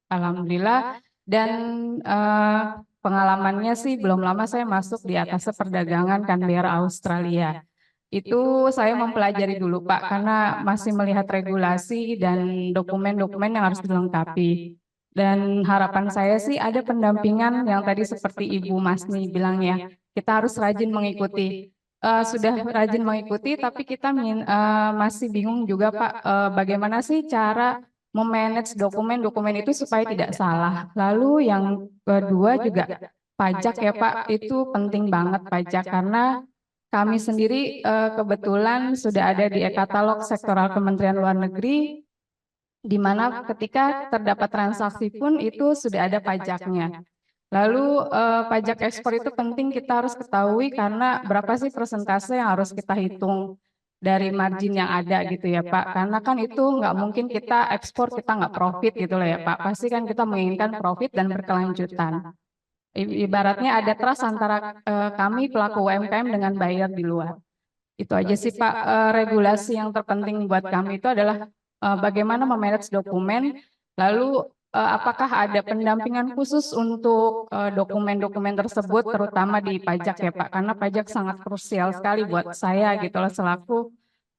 S9: Alhamdulillah, dan pengalamannya sih belum lama saya masuk di atas perdagangan Canberra Australia. Itu saya mempelajari dulu Pak, karena masih melihat regulasi dan dokumen-dokumen yang harus dilengkapi. Dan harapan saya sih ada pendampingan yang tadi seperti Ibu Masni bilang ya, kita harus rajin mengikuti. Sudah rajin mengikuti, tapi kita masih bingung juga Pak, bagaimana sih cara memanage dokumen-dokumen itu supaya tidak salah. Lalu yang kedua juga pajak ya Pak, itu penting banget pajak, karena kami sendiri kebetulan sudah ada di e-katalog sektoral Kementerian Luar Negeri, di mana ketika terdapat transaksi pun itu sudah ada pajaknya. Lalu pajak ekspor itu penting kita harus ketahui, karena berapa sih persentase yang harus kita hitung dari margin yang ada gitu ya Pak. Karena kan itu nggak mungkin kita ekspor kita nggak profit gitu loh ya Pak. Pasti kan kita menginginkan profit dan berkelanjutan. Ibaratnya ada trust antara kami pelaku UMKM dengan buyer di luar. Itu aja sih Pak. Regulasi yang terpenting buat kami itu adalah bagaimana memanage dokumen, lalu apakah ada pendampingan khusus untuk dokumen-dokumen tersebut, terutama di pajak ya Pak, karena pajak sangat krusial sekali buat saya gitu loh, selaku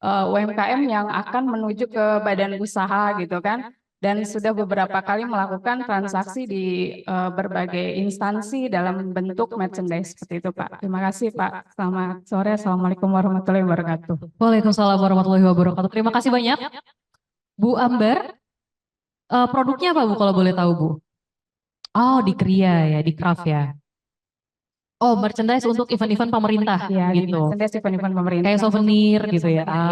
S9: UMKM yang akan menuju ke badan usaha gitu kan. Dan sudah beberapa kali melakukan transaksi di berbagai instansi dalam bentuk merchandise seperti itu Pak. Terima kasih Pak. Selamat sore. Assalamualaikum warahmatullahi wabarakatuh.
S7: Waalaikumsalam warahmatullahi wabarakatuh. Terima kasih banyak. Bu Ambar, produknya apa Bu kalau boleh tahu Bu? Oh di Kria ya, di Craft ya. Oh merchandise untuk event-event pemerintah
S9: Ya,
S7: gitu.
S9: merchandise event-event pemerintah.
S7: Kayak souvenir gitu ya.
S9: Betul,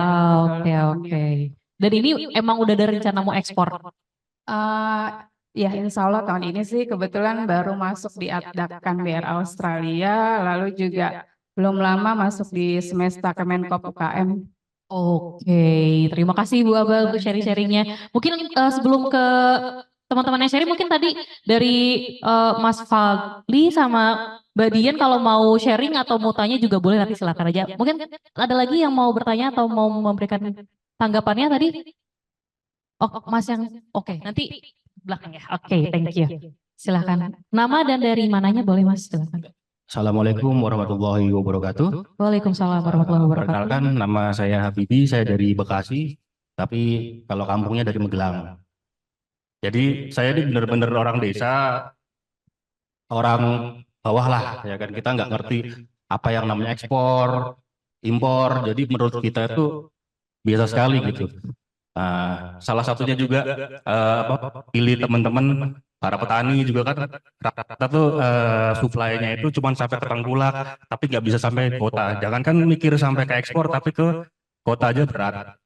S7: Oke oke. Dan ini emang udah ada rencana mau ekspor?
S9: Ya insya Allah tahun ini sih kebetulan baru masuk di Addakan BR Australia, lalu juga belum lama masuk di Semesta Kemenkop UKM.
S7: Oke, terima kasih Bu Abel untuk sharing-sharingnya. Mungkin sebelum ke teman-teman yang sharing, mungkin tadi dari Mas Fadli sama Mbak Dian kalau mau sharing atau mau tanya juga boleh, nanti silakan aja. Mungkin ada lagi yang mau bertanya atau mau memberikan tanggapannya tadi? Oh, Mas yang oke, nanti belakang ya. Oke, thank you. Silakan. Nama dan dari mananya boleh Mas, silakan.
S10: Assalamualaikum warahmatullahi wabarakatuh.
S7: Waalaikumsalam warahmatullahi wabarakatuh.
S10: Perkenalkan, nama saya Habibi, saya dari Bekasi, tapi kalau kampungnya dari Magelang. Jadi saya ini benar-benar orang desa, orang bawah lah, ya kan. Kita nggak ngerti apa yang namanya ekspor, impor. Jadi menurut kita itu biasa sekali gitu. Salah satunya juga pilih teman-teman para petani juga kan rata-rata tuh supply-nya itu cuma sampai ke Tengkulak, tapi nggak bisa sampai kota. Jangankan mikir sampai ke ekspor, tapi ke kota aja berat,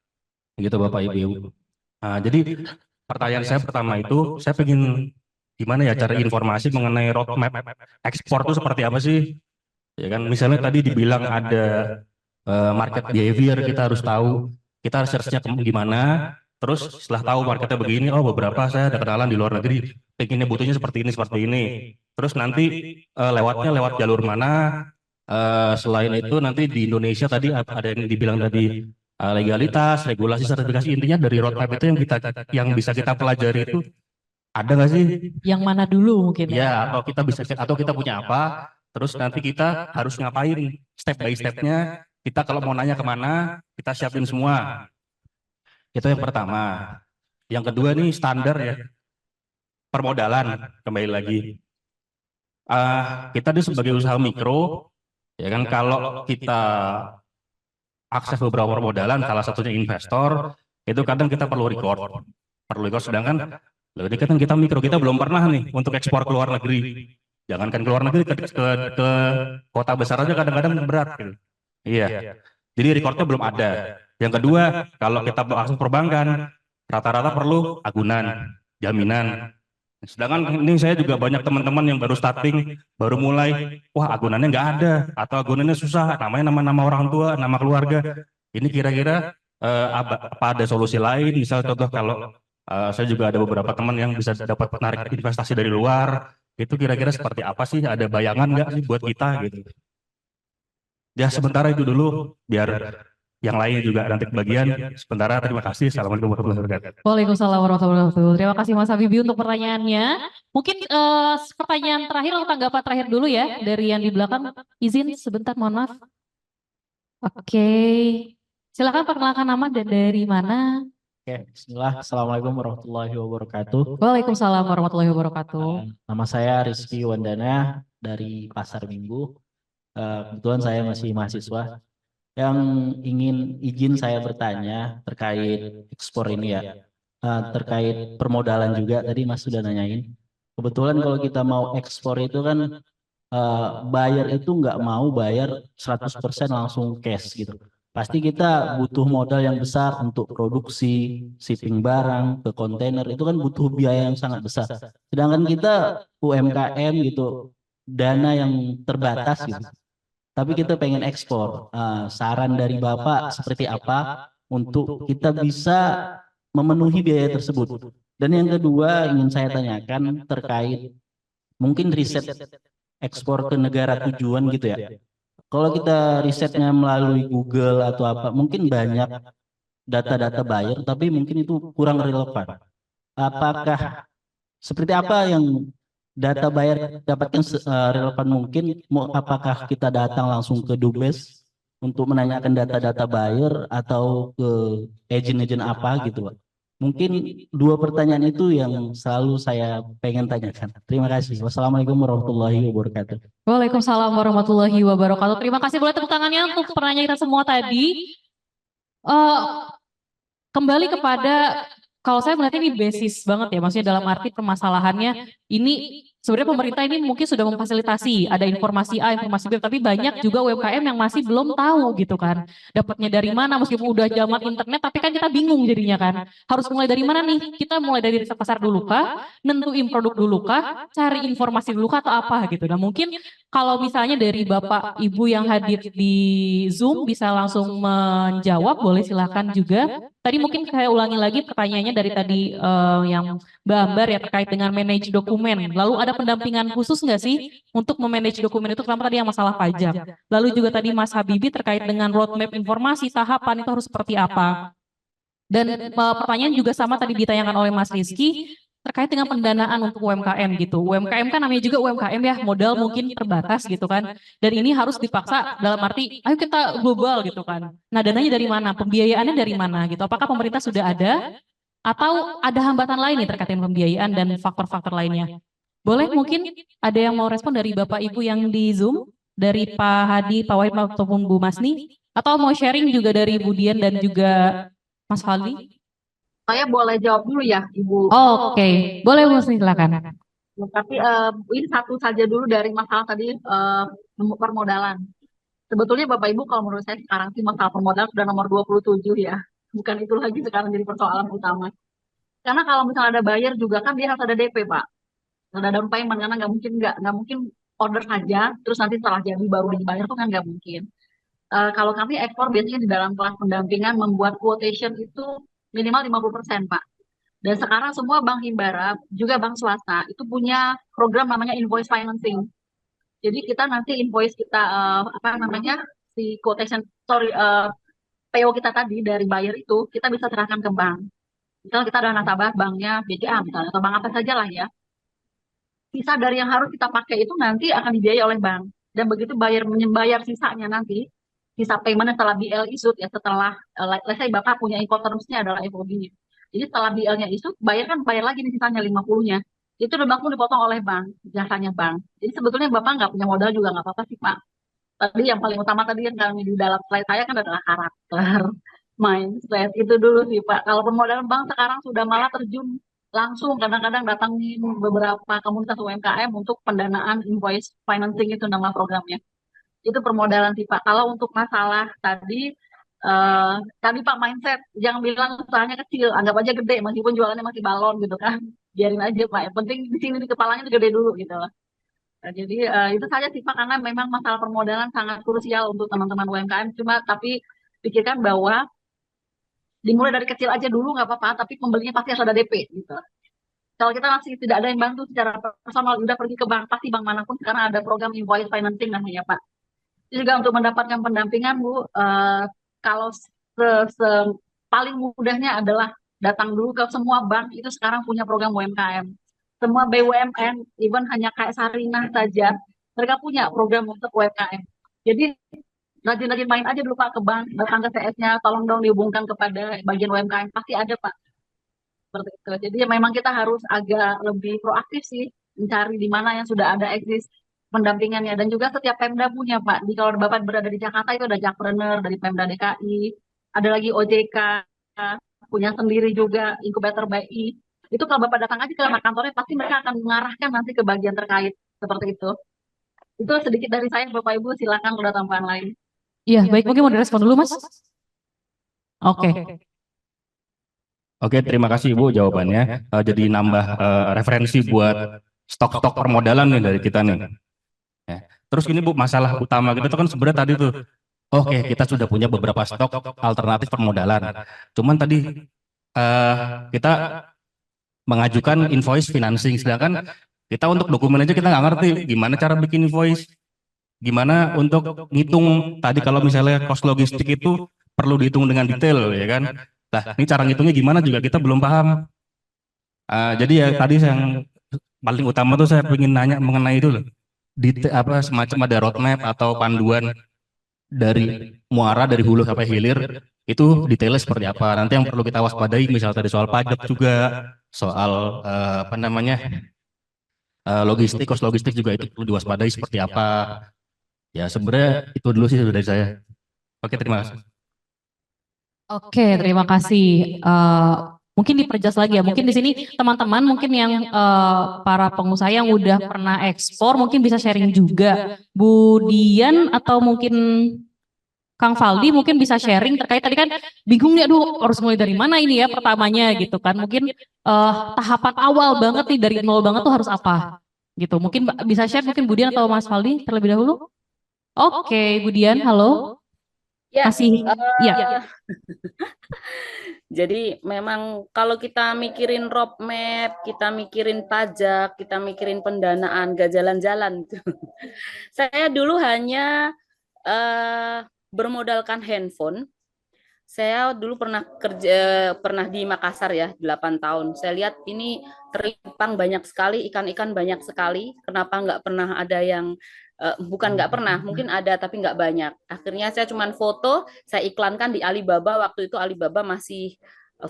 S10: gitu Bapak Ibu. Jadi pertanyaan saya pertama itu, saya pengen gimana ya cari informasi mengenai roadmap ekspor itu seperti apa sih? Ya kan, misalnya tadi dibilang ada market behavior, kita harus tahu kita research-nya gimana. Terus setelah tahu marketnya begini, oh beberapa saya ada kenalan di luar negeri, pengennya butuhnya seperti ini, seperti ini. Terus nanti lewatnya lewat jalur mana? Selain itu nanti di Indonesia tadi ada yang dibilang tadi legalitas, regulasi, sertifikasi, intinya dari roadmap itu yang bisa kita pelajari itu ada nggak sih?
S7: Yang mana dulu mungkin
S10: Ya, atau kita punya apa? Terus nanti kita harus ngapain? Step by stepnya. Kita kalau mau nanya kemana, kita siapin semua. Itu yang pertama. Yang kedua nih standar ya, permodalan kembali lagi. Kita ini sebagai usaha mikro, ya kan kalau kita akses beberapa permodalan, salah satunya investor, itu kadang kita perlu record. Sedangkan ini kan kita mikro, kita belum pernah nih untuk ekspor ke luar negeri. Jangankan ke luar negeri, ke kota besar aja kadang-kadang berat gitu. Iya. Jadi recordnya belum ada. Yang kedua, kalau kita akses perbankan, rata-rata perlu agunan, jaminan. Sedangkan ini saya juga banyak teman-teman yang baru starting, baru mulai, wah agunannya nggak ada, atau agunannya susah, namanya nama-nama orang tua, nama keluarga. Ini kira-kira apa ada solusi lain? Misal contoh kalau saya juga ada beberapa teman yang bisa dapat menarik investasi dari luar, itu kira-kira seperti apa sih? Ada bayangan nggak sih buat kita gitu? Ya sementara itu dulu, biar yang lain juga nanti kebagian. Sementara terima kasih. Assalamualaikum warahmatullahi wabarakatuh.
S7: Waalaikumsalam warahmatullahi wabarakatuh. Terima kasih Mas Habibi untuk pertanyaannya. Mungkin pertanyaan terakhir atau tanggapan terakhir dulu ya dari yang di belakang. Izin sebentar, mohon maaf. Oke, silakan perkenalkan nama dan dari mana.
S11: Oke, bismillah. Assalamualaikum warahmatullahi wabarakatuh.
S7: Waalaikumsalam warahmatullahi wabarakatuh.
S11: Nama saya Rizky Wandana dari Pasar Minggu. Kebetulan saya masih mahasiswa. Yang izin saya bertanya terkait ekspor ini ya, terkait permodalan juga. Tadi Mas sudah nanyain. Kebetulan kalau kita mau ekspor itu kan buyer itu nggak mau bayar 100% langsung cash gitu. Pasti kita butuh modal yang besar untuk produksi, shipping barang ke kontainer, itu kan butuh biaya yang sangat besar. Sedangkan kita UMKM gitu, dana yang terbatas gitu. Tapi kita pengen ekspor. Saran dari Bapak seperti apa untuk kita bisa memenuhi biaya tersebut? Dan yang kedua ingin saya tanyakan terkait mungkin riset ekspor ke negara tujuan gitu ya. Kalau kita risetnya melalui Google atau apa, mungkin banyak data-data buyer, tapi mungkin itu kurang relevan. Apakah seperti apa yang data buyer dapatkan relevan mungkin? Apakah kita datang langsung ke Dubes untuk menanyakan data-data buyer atau ke agen-agen apa gitu, Pak? Mungkin dua pertanyaan itu yang selalu saya pengen tanyakan. Terima kasih. Wassalamualaikum warahmatullahi wabarakatuh.
S7: Waalaikumsalam warahmatullahi wabarakatuh. Terima kasih, boleh tepuk tangannya untuk pertanyaan kita semua tadi. Kembali kepada, kalau saya melihat ini basis banget ya, maksudnya dalam arti permasalahannya ini sebenarnya pemerintah ini mungkin sudah memfasilitasi, ada informasi A, informasi B, tapi banyak juga UMKM yang masih belum tahu gitu kan. Dapatnya dari mana, meskipun udah zaman internet, tapi kan kita bingung jadinya kan. Harus mulai dari mana nih? Kita mulai dari riset pasar dulu kah? Nentuin produk dulu kah? Cari informasi dulu kah atau apa gitu. Nah mungkin kalau misalnya dari Bapak Ibu yang hadir di Zoom bisa langsung menjawab, boleh silakan juga. Tadi mungkin saya ulangi lagi pertanyaannya dari tadi yang Mbak Ambar ya terkait dengan manage dokumen. Lalu ada pendampingan khusus nggak sih untuk memanage dokumen itu, terutama tadi yang masalah pajak. Lalu juga tadi Mas Habibi terkait dengan roadmap informasi, tahapan itu harus seperti apa. Dan pertanyaan juga sama tadi ditanyakan oleh Mas Rizky, terkait dengan pendanaan untuk UMKM gitu. UMKM kan namanya juga UMKM ya, modal mungkin terbatas gitu kan. Dan ini harus dipaksa dalam arti, ayo kita global gitu kan. Nah dananya dari mana? Pembiayaannya dari mana gitu? Apakah pemerintah sudah ada? Atau ada hambatan lain nih terkait dengan pembiayaan dan faktor-faktor lainnya? Boleh mungkin ada yang mau respon dari Bapak Ibu yang di Zoom? Dari Pak Hadi, Pak Wahid ataupun Bu Masni? Atau mau sharing juga dari Bu Dian dan juga Mas Fadli?
S6: Saya boleh jawab dulu ya, Ibu.
S7: Oke, boleh Bu Masni silakan.
S6: Tapi ini satu saja dulu dari masalah tadi permodalan. Sebetulnya Bapak Ibu kalau menurut saya sekarang sih masalah permodalan sudah nomor 27 ya. Bukan itu lagi sekarang jadi persoalan utama. Karena kalau misalnya ada buyer juga kan dia harus ada DP, Pak. Ada down payment karena nggak mungkin order saja terus nanti setelah jadi baru dibayar tuh kan nggak mungkin. Kalau kami ekspor biasanya di dalam kelas pendampingan membuat quotation itu minimal 50%, Pak. Dan sekarang semua bank himbara, juga bank swasta, itu punya program namanya invoice financing. Jadi kita nanti invoice kita, si quotation, PO kita tadi dari buyer itu, kita bisa serahkan ke bank. Misalnya kita ada nasabah banknya BCA misalnya, atau bank apa saja lah ya. Sisa dari yang harus kita pakai itu nanti akan dibiayai oleh bank. Dan begitu membayar sisanya nanti, sisa payment setelah BL issued ya, setelah, let's say Bapak punya Incoterms-nya adalah FOB-nya. Jadi setelah BL-nya issued, bayar lagi nih sisanya 50-nya. Itu udah langsung dipotong oleh bank, jasanya bank. Jadi sebetulnya Bapak nggak punya modal juga nggak apa-apa sih Pak. Tadi yang paling utama tadi yang kami di dalam slide saya kan adalah karakter, mindset, itu dulu sih Pak. Kalau permodalan bank sekarang sudah malah terjun langsung kadang-kadang datangin beberapa komunitas UMKM untuk pendanaan invoice financing itu nama programnya. Itu permodalan sih Pak. Kalau untuk masalah tadi Pak mindset, jangan bilang usahanya kecil, anggap aja gede meskipun jualannya masih balon gitu kan. Biarin aja Pak. Yang penting di sini di kepalanya itu gede dulu gitu loh. Nah, jadi itu saja sih Pak karena memang masalah permodalan sangat krusial untuk teman-teman UMKM. Cuma tapi pikirkan bahwa dimulai dari kecil aja dulu nggak apa-apa, tapi pembelinya pasti harus ada DP gitu. Kalau kita masih tidak ada yang bantu secara personal, udah pergi ke bank, pasti bank manapun sekarang ada program invoice financing namanya Pak. Itu juga untuk mendapatkan pendampingan Bu, kalau paling mudahnya adalah datang dulu ke semua bank itu sekarang punya program UMKM. Semua BUMN, even hanya kayak Sarinah saja, mereka punya program untuk UMKM. Jadi rajin-rajin main aja dulu Pak ke bank, datang ke CS-nya, tolong dong dihubungkan kepada bagian UMKM, pasti ada Pak. Seperti itu. Jadi memang kita harus agak lebih proaktif sih, mencari di mana yang sudah ada eksis pendampingannya. Dan juga setiap Pemda punya Pak. Di kalau Bapak berada di Jakarta itu ada Jakpreneur dari Pemda DKI, ada lagi OJK, punya sendiri juga inkubator BI. Itu kalau Bapak datang aja ke kantornya, pasti mereka akan mengarahkan nanti ke bagian terkait. Seperti itu. Itu sedikit dari saya, Bapak Ibu, silakan kalau ada tambahan lain.
S7: Iya, baik. Mungkin mau direspon dulu, Mas? Oke.
S10: Oke, terima kasih Ibu jawabannya. Jadi nambah referensi buat stok-stok permodalan nih dari kita nih. Ya. Terus ini Bu, masalah utama kita tuh kan sebenarnya tadi tuh, oke, kita sudah punya beberapa stok alternatif permodalan. Cuman tadi kita mengajukan invoice financing, sedangkan kita untuk dokumen aja kita nggak ngerti gimana cara bikin invoice, gimana untuk ngitung tadi kalau misalnya cost logistik itu perlu dihitung dengan detail ya kan. Nah ini cara ngitungnya gimana juga kita belum paham. Jadi ya tadi yang paling utama tuh saya ingin nanya mengenai itu loh, semacam ada roadmap atau panduan dari muara dari hulu sampai hilir itu detailnya seperti apa. Nanti yang perlu kita waspadai misalnya tadi soal pajak juga, soal logistik, cost logistik juga itu perlu diwaspadai seperti apa. Ya sebenarnya itu dulu sih dari saya. Oke, terima kasih.
S7: Oke, terima kasih. Mungkin diperjelas lagi ya. Mungkin di sini teman-teman mungkin yang para pengusaha yang udah pernah ekspor mungkin bisa sharing juga. Bu Dian atau mungkin Kang Faldi mungkin bisa sharing terkait tadi kan bingung nih, aduh harus mulai dari mana ini ya pertamanya gitu kan. Mungkin tahapan awal banget nih dari nol banget tuh harus apa gitu. Mungkin bisa share mungkin Bu Dian atau Mas Faldi terlebih dahulu. Oke, Bu Dian, halo.
S4: Ya,
S7: Masih, ya.
S4: Jadi memang kalau kita mikirin roadmap, kita mikirin pajak, kita mikirin pendanaan, gak jalan-jalan. Saya dulu hanya bermodalkan handphone, Saya dulu pernah di Makassar ya, 8 tahun. Saya lihat ini teripang banyak sekali, ikan-ikan banyak sekali. Kenapa nggak pernah ada yang bukan nggak pernah, mungkin ada tapi nggak banyak. Akhirnya saya cuman foto, saya iklankan di Alibaba. Waktu itu Alibaba masih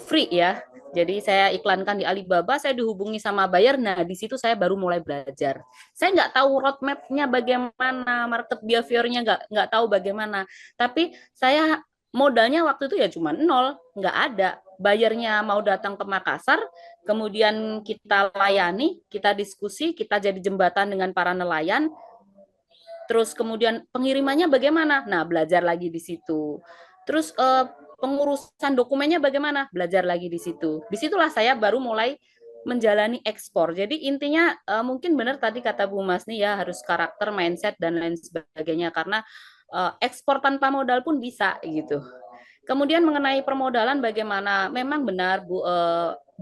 S4: free ya. Jadi saya iklankan di Alibaba, saya dihubungi sama buyer. Nah, di situ saya baru mulai belajar. Saya nggak tahu roadmap-nya bagaimana, market behavior-nya nggak tahu bagaimana. Tapi saya modalnya waktu itu ya cuma nol, nggak ada. Bayarnya mau datang ke Makassar, kemudian kita layani, kita diskusi, kita jadi jembatan dengan para nelayan. Terus kemudian pengirimannya bagaimana? Nah, belajar lagi di situ. Terus pengurusan dokumennya bagaimana? Belajar lagi di situ. Disitulah saya baru mulai menjalani ekspor. Jadi intinya mungkin benar tadi kata Bu Masni ya, harus karakter, mindset dan lain sebagainya, karena ekspor tanpa modal pun bisa gitu. Kemudian mengenai permodalan bagaimana? Memang benar Bu,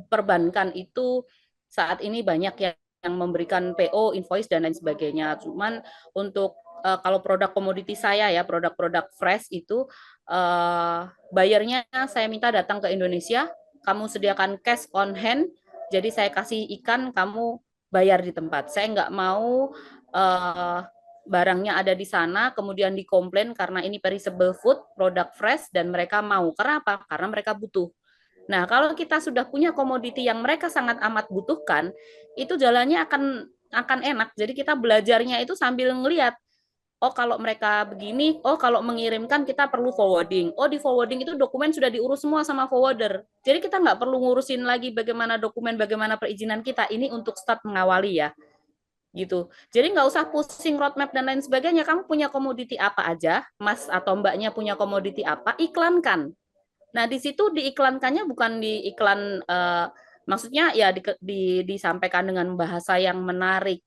S4: perbankan itu saat ini banyak yang memberikan PO, invoice dan lain sebagainya. Cuman untuk kalau produk komoditi saya ya, produk-produk fresh itu bayarnya saya minta datang ke Indonesia, kamu sediakan cash on hand, jadi saya kasih ikan, kamu bayar di tempat. Saya nggak mau barangnya ada di sana, kemudian dikomplain karena ini perishable food, produk fresh, dan mereka mau. Karena apa? Karena mereka butuh. Nah, kalau kita sudah punya komoditi yang mereka sangat amat butuhkan, itu jalannya akan enak. Jadi kita belajarnya itu sambil ngelihat, oh kalau mereka begini, oh kalau mengirimkan kita perlu forwarding. Oh di forwarding itu dokumen sudah diurus semua sama forwarder. Jadi kita nggak perlu ngurusin lagi bagaimana dokumen, bagaimana perizinan kita. Ini untuk start mengawali ya. Gitu. Jadi nggak usah pusing roadmap dan lain sebagainya. Kamu punya komoditi apa aja, Mas atau Mbaknya punya komoditi apa, iklankan. Nah, di situ diiklankannya bukan di iklan, maksudnya ya disampaikan dengan bahasa yang menarik,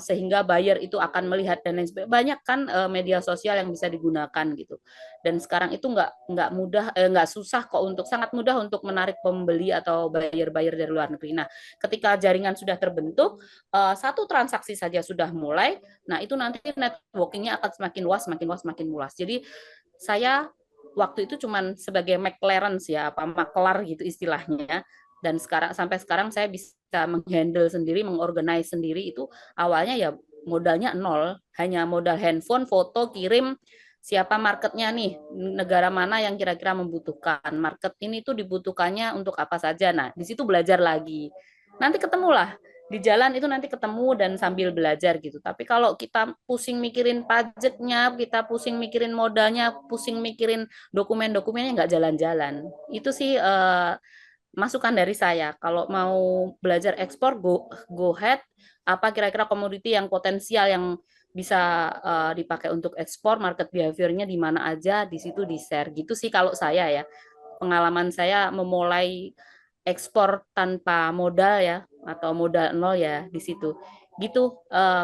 S4: sehingga buyer itu akan melihat dan lain sebagainya. Banyak kan media sosial yang bisa digunakan gitu. Dan sekarang itu nggak mudah, nggak susah kok, sangat mudah untuk menarik pembeli atau buyer-buyer dari luar negeri. Nah, ketika jaringan sudah terbentuk, satu transaksi saja sudah mulai, nah itu nanti networkingnya akan semakin luas, semakin luas, semakin luas. Jadi saya waktu itu cuman sebagai McLaren ya, apa maklar gitu istilahnya. Dan sampai sekarang saya bisa menghandle sendiri, mengorganize sendiri. Itu awalnya ya modalnya nol, hanya modal handphone, foto, kirim, siapa marketnya nih, negara mana yang kira-kira membutuhkan. Market ini tuh dibutuhkannya untuk apa saja. Nah, di situ belajar lagi. Nanti ketemulah di jalan itu, nanti ketemu dan sambil belajar gitu. Tapi kalau kita pusing mikirin pajaknya, kita pusing mikirin modalnya, pusing mikirin dokumen-dokumennya, nggak jalan-jalan. Itu sih masukan dari saya. Kalau mau belajar ekspor, go ahead. Apa kira-kira komoditi yang potensial yang bisa dipakai untuk ekspor, market behavior-nya di mana aja, di situ di-share. Gitu sih kalau saya ya. Pengalaman saya memulai ekspor tanpa modal ya, atau modal nol ya di situ. Gitu,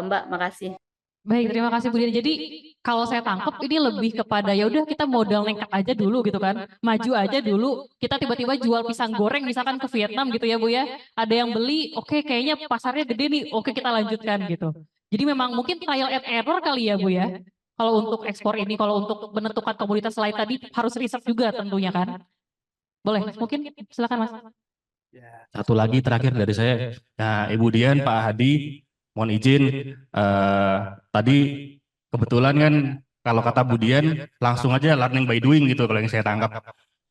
S4: Mbak, makasih.
S7: Baik, terima kasih Bu Dian. Jadi kalau saya tangkap ini lebih kepada ya udah kita modal nekat aja dulu gitu kan. Maju aja dulu. Kita tiba-tiba jual pisang goreng misalkan ke Vietnam gitu ya Bu ya. Ada yang beli, oke kayaknya pasarnya gede nih. Oke kita lanjutkan gitu. Jadi memang mungkin trial and error kali ya Bu ya. Kalau untuk ekspor ini, kalau untuk menentukan komoditas lain tadi harus riset juga tentunya kan. Boleh, mungkin silakan Mas.
S10: Satu lagi terakhir dari saya. Nah, Ibu Dian, Pak Hadi, mohon izin. Tadi kebetulan kan kalau kata Bu Dian langsung aja learning by doing gitu kalau yang saya tangkap.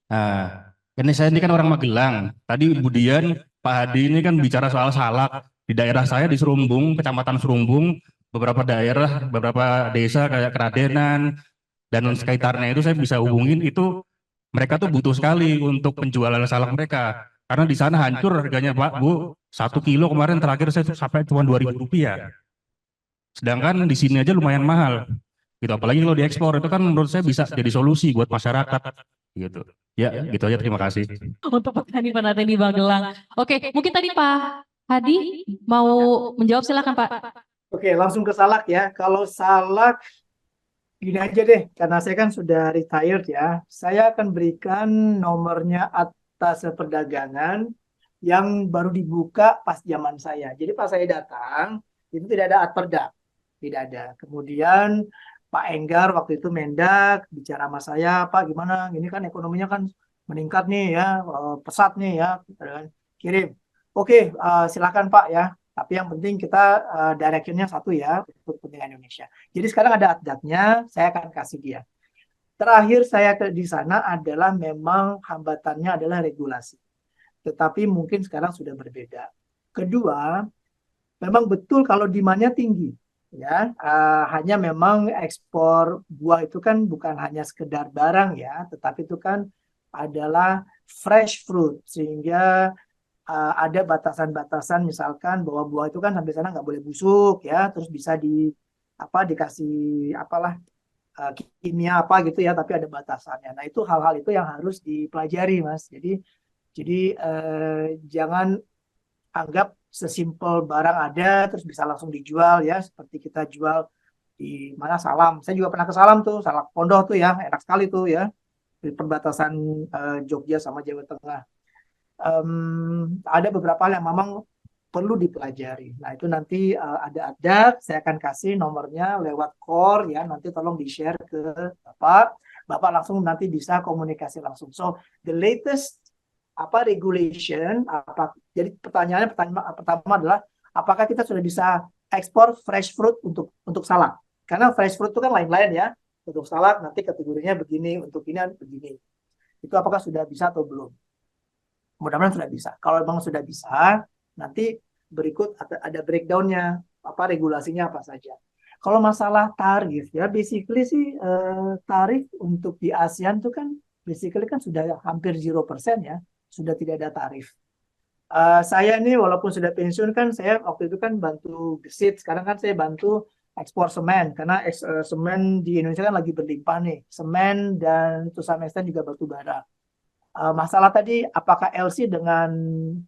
S10: Nah, ini saya ini kan orang Magelang. Tadi Bu Dian, Pak Hadi ini kan bicara soal salak. Di daerah saya di Serumbung, Kecamatan Serumbung, beberapa daerah, beberapa desa kayak Keradenan dan sekitarnya itu saya bisa hubungin itu, mereka tuh butuh sekali untuk penjualan salak mereka. Karena di sana hancur harganya Pak, Bu. 1 kilo kemarin terakhir saya sampai cuma Rp2.000. Sedangkan di sini aja lumayan mahal. Gitu. Apalagi kalau diekspor itu kan menurut saya bisa jadi solusi buat masyarakat. Gitu. Ya, gitu aja. Terima kasih.
S7: Untuk petani-petani di Magelang. Oke, mungkin tadi Pak Hadi mau menjawab, silakan Pak.
S8: Oke, langsung ke salak ya. Kalau salak gini aja deh, karena saya kan sudah retired ya. Saya akan berikan nomornya atas perdagangan yang baru dibuka pas zaman saya. Jadi pas saya datang itu tidak ada Adperda, tidak ada. Kemudian Pak Enggar waktu itu Mendak bicara sama saya, Pak gimana? Ini kan ekonominya kan meningkat nih ya, pesat nih ya, kirim. Oke, silakan Pak ya. Tapi yang penting kita directionnya satu ya untuk kepentingan Indonesia. Jadi sekarang ada addatnya, saya akan kasih dia. Terakhir saya di sana adalah memang hambatannya adalah regulasi. Tetapi mungkin sekarang sudah berbeda. Kedua, memang betul kalau demand-nya tinggi. Ya, hanya memang ekspor buah itu kan bukan hanya sekedar barang ya, tetapi itu kan adalah fresh fruit, sehingga ada batasan-batasan, misalkan bahwa buah itu kan sampai sana nggak boleh busuk ya, terus bisa dikasih apalah kimia apa gitu ya, tapi ada batasannya. Nah itu hal-hal itu yang harus dipelajari Mas. Jadi jangan anggap sesimpel barang ada terus bisa langsung dijual ya, seperti kita jual di mana Salam. Saya juga pernah ke Salam tuh, Salak Pondoh tuh ya, enak sekali tuh ya, di perbatasan Jogja sama Jawa Tengah. Ada beberapa hal yang memang perlu dipelajari. Nah itu nanti ada, saya akan kasih nomornya lewat core ya, nanti tolong di-share ke Bapak langsung nanti bisa komunikasi langsung. So the latest regulation jadi pertanyaan pertama adalah apakah kita sudah bisa ekspor fresh fruit untuk salak, karena fresh fruit itu kan lain-lain ya, untuk salak nanti kategorinya begini, untuk ini begini, itu apakah sudah bisa atau belum. Mudah-mudahan sudah bisa. Kalau memang sudah bisa, nanti berikut ada breakdown-nya, regulasinya apa saja. Kalau masalah tarif ya, basically sih tarif untuk di ASEAN itu kan basically kan sudah hampir 0% ya, sudah tidak ada tarif. Saya ini walaupun sudah pensiun kan, saya waktu itu kan bantu gesit, sekarang kan saya bantu ekspor semen, karena semen di Indonesia kan lagi berlimpah nih, semen dan to some extent juga batu bara. Masalah tadi apakah LC dengan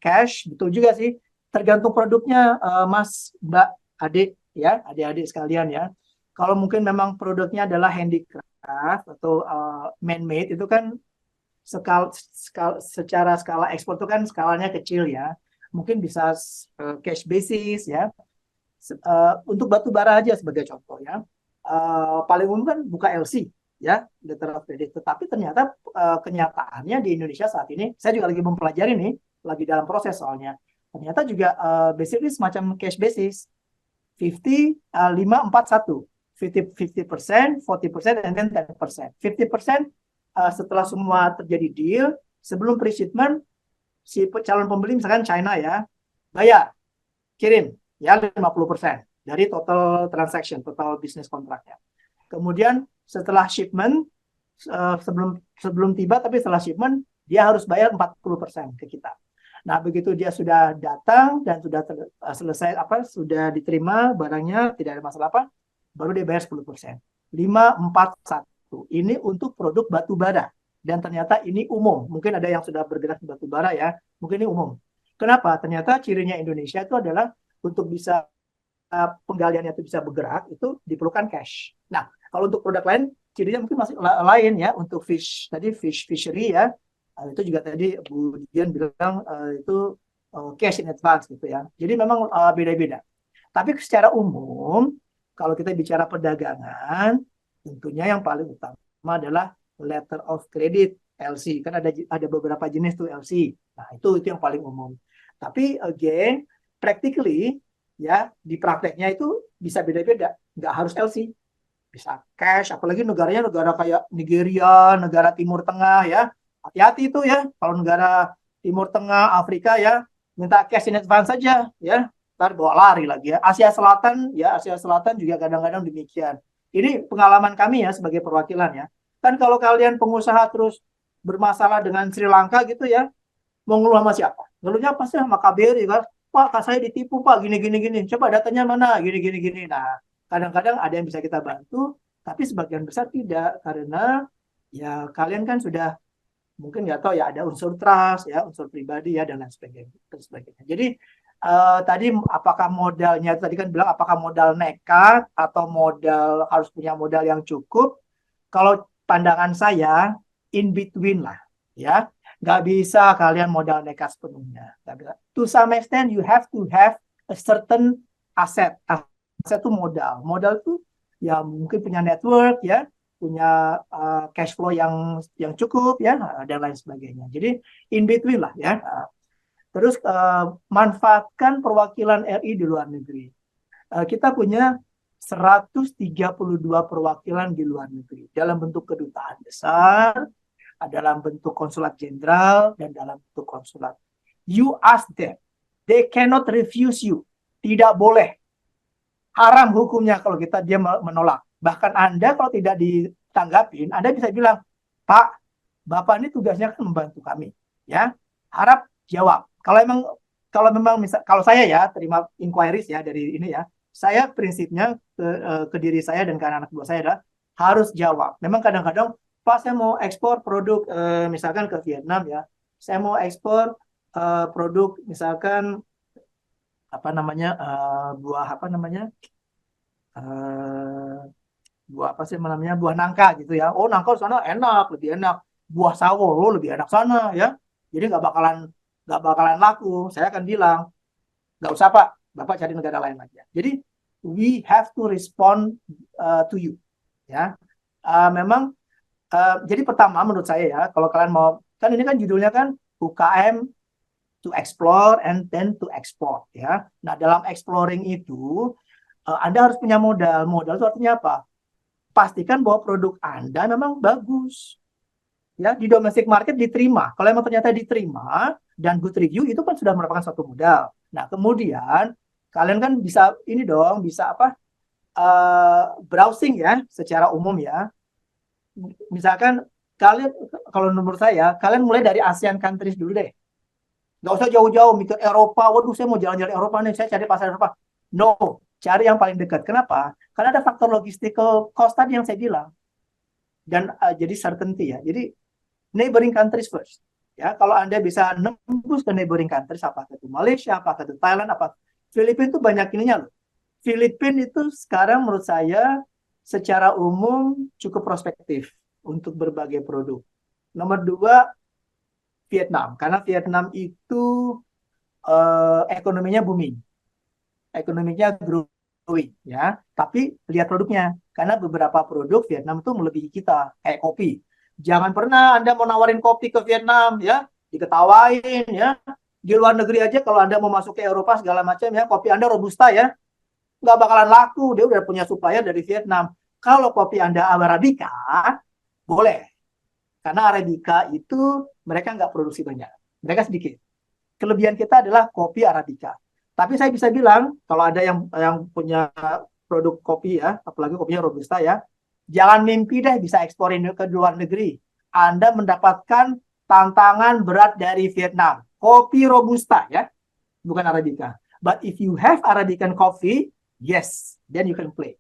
S8: cash, betul juga sih, tergantung produknya Mas, Mbak, Adik ya, adik-adik sekalian ya. Kalau mungkin memang produknya adalah handicraft atau man-made, itu kan secara skala ekspor itu kan skalanya kecil ya, mungkin bisa cash basis ya. Untuk batu bara aja sebagai contoh ya, paling umum kan buka LC ya, letter of credit. Tetapi ternyata kenyataannya di Indonesia saat ini, saya juga lagi mempelajari nih, lagi dalam proses soalnya. Ternyata juga basically semacam cash basis, 50, 5, 4, 1. 50%, 40%, and then 10%. 50% setelah semua terjadi deal, sebelum pre-shipment, si calon pembeli misalkan China ya, bayar, kirim ya 50% dari total transaction, total business contract-nya. Kemudian setelah shipment, sebelum tiba tapi setelah shipment, dia harus bayar 40% ke kita. Nah, begitu dia sudah datang dan sudah selesai sudah diterima barangnya, tidak ada masalah baru dia bayar 10%. 5, 4, 1. Ini untuk produk batu bara. Dan ternyata ini umum. Mungkin ada yang sudah bergerak di batu bara ya, mungkin ini umum. Kenapa? Ternyata cirinya Indonesia itu adalah untuk bisa penggaliannya itu bisa bergerak, itu diperlukan cash. Nah, kalau untuk produk lain, cirinya mungkin masih lain ya. Untuk fishery ya, itu juga tadi Bu Dian bilang itu cash in advance gitu ya. Jadi memang beda-beda. Tapi secara umum, kalau kita bicara perdagangan, tentunya yang paling utama adalah letter of credit, LC. Kan ada beberapa jenis tuh LC. Nah, itu yang paling umum. Tapi again, practically ya, di prakteknya itu bisa beda-beda. Nggak harus LC. Bisa cash, apalagi negara kayak Nigeria, negara Timur Tengah ya. Hati-hati itu ya, kalau negara Timur Tengah, Afrika ya, minta cash in advance saja ya. Ntar bawa lari lagi ya. Asia Selatan juga kadang-kadang demikian. Ini pengalaman kami ya sebagai perwakilan ya. Kan kalau kalian pengusaha terus bermasalah dengan Sri Lanka gitu ya, mau ngeluh sama siapa? Ngeluhnya pasti sama KBRI kan. Pak, saya ditipu Pak, gini. Coba datanya mana? Gini. Nah, kadang-kadang ada yang bisa kita bantu, tapi sebagian besar tidak, karena ya kalian kan sudah mungkin nggak tahu ya, ada unsur trust ya, unsur pribadi ya, dan lain sebagainya. Jadi tadi apakah modalnya, tadi kan bilang apakah modal nekat atau modal harus punya modal yang cukup. Kalau pandangan saya in between lah ya, nggak bisa kalian modal nekat sepenuhnya. To some extent you have to have a certain asset itu modal itu ya mungkin punya network ya, punya cash flow yang cukup ya, dan lain sebagainya. Jadi in between lah ya. Terus manfaatkan perwakilan RI di luar negeri. Kita punya 132 perwakilan di luar negeri dalam bentuk kedutaan besar, dalam bentuk konsulat jenderal, dan dalam bentuk konsulat. You ask them, they cannot refuse you. Tidak boleh. Haram hukumnya kalau dia menolak. Bahkan Anda kalau tidak ditanggapin, Anda bisa bilang, Pak, Bapak ini tugasnya kan membantu kami. Ya, harap jawab. Kalau saya ya terima inquiries ya dari ini ya, saya prinsipnya ke diri saya dan ke anak-anak buah saya adalah harus jawab. Memang kadang-kadang Pak saya mau ekspor produk misalkan ke Vietnam ya, saya mau ekspor produk misalkan buah buah nangka gitu ya. Oh nangka sana enak, lebih enak. Buah sawo lebih enak sana ya. Jadi nggak bakalan laku. Saya akan bilang nggak usah Pak, Bapak cari negara lain aja. Jadi we have to respond to you ya. Memang jadi pertama menurut saya ya, kalau kalian mau, kan ini kan judulnya kan UKM to explore and then to export ya. Nah dalam exploring itu Anda harus punya modal. Modal itu artinya apa? Pastikan bahwa produk Anda memang bagus. Ya, di domestic market diterima. Kalau emang ternyata diterima dan good review itu kan sudah merupakan suatu modal. Nah, kemudian kalian kan bisa browsing ya secara umum ya. Misalkan kalian, kalau menurut saya, kalian mulai dari ASEAN countries dulu deh. Nggak usah jauh-jauh mikir Eropa, waduh saya mau jalan-jalan Eropa nih, saya cari pasar Eropa. No, cari yang paling dekat. Kenapa? Karena ada faktor logistical cost tadi yang saya bilang. Dan jadi certainty ya. Jadi neighboring countries first. Ya, kalau Anda bisa nembus ke neighboring countries, apakah itu Malaysia, apakah itu Thailand, apa Filipina itu banyak ininya loh. Filipina itu sekarang menurut saya secara umum cukup prospektif untuk berbagai produk. Nomor 2, Vietnam, karena Vietnam itu ekonominya booming, ekonominya growing, ya. Tapi lihat produknya, karena beberapa produk Vietnam itu melebihi kita, kayak kopi. Jangan pernah Anda mau nawarin kopi ke Vietnam, ya, diketawain, ya. Di luar negeri aja kalau Anda mau masuk ke Eropa segala macam, ya, kopi Anda robusta, ya, nggak bakalan laku. Dia udah punya supplier dari Vietnam. Kalau kopi Anda Arabica, boleh. Karena Arabica itu mereka nggak produksi banyak. Mereka sedikit. Kelebihan kita adalah kopi Arabica. Tapi saya bisa bilang, kalau ada yang punya produk kopi ya, apalagi kopinya Robusta ya, jangan mimpi deh bisa eksporin ke luar negeri. Anda mendapatkan tantangan berat dari Vietnam. Kopi Robusta ya, bukan Arabica. But if you have Arabican coffee, yes, then you can play.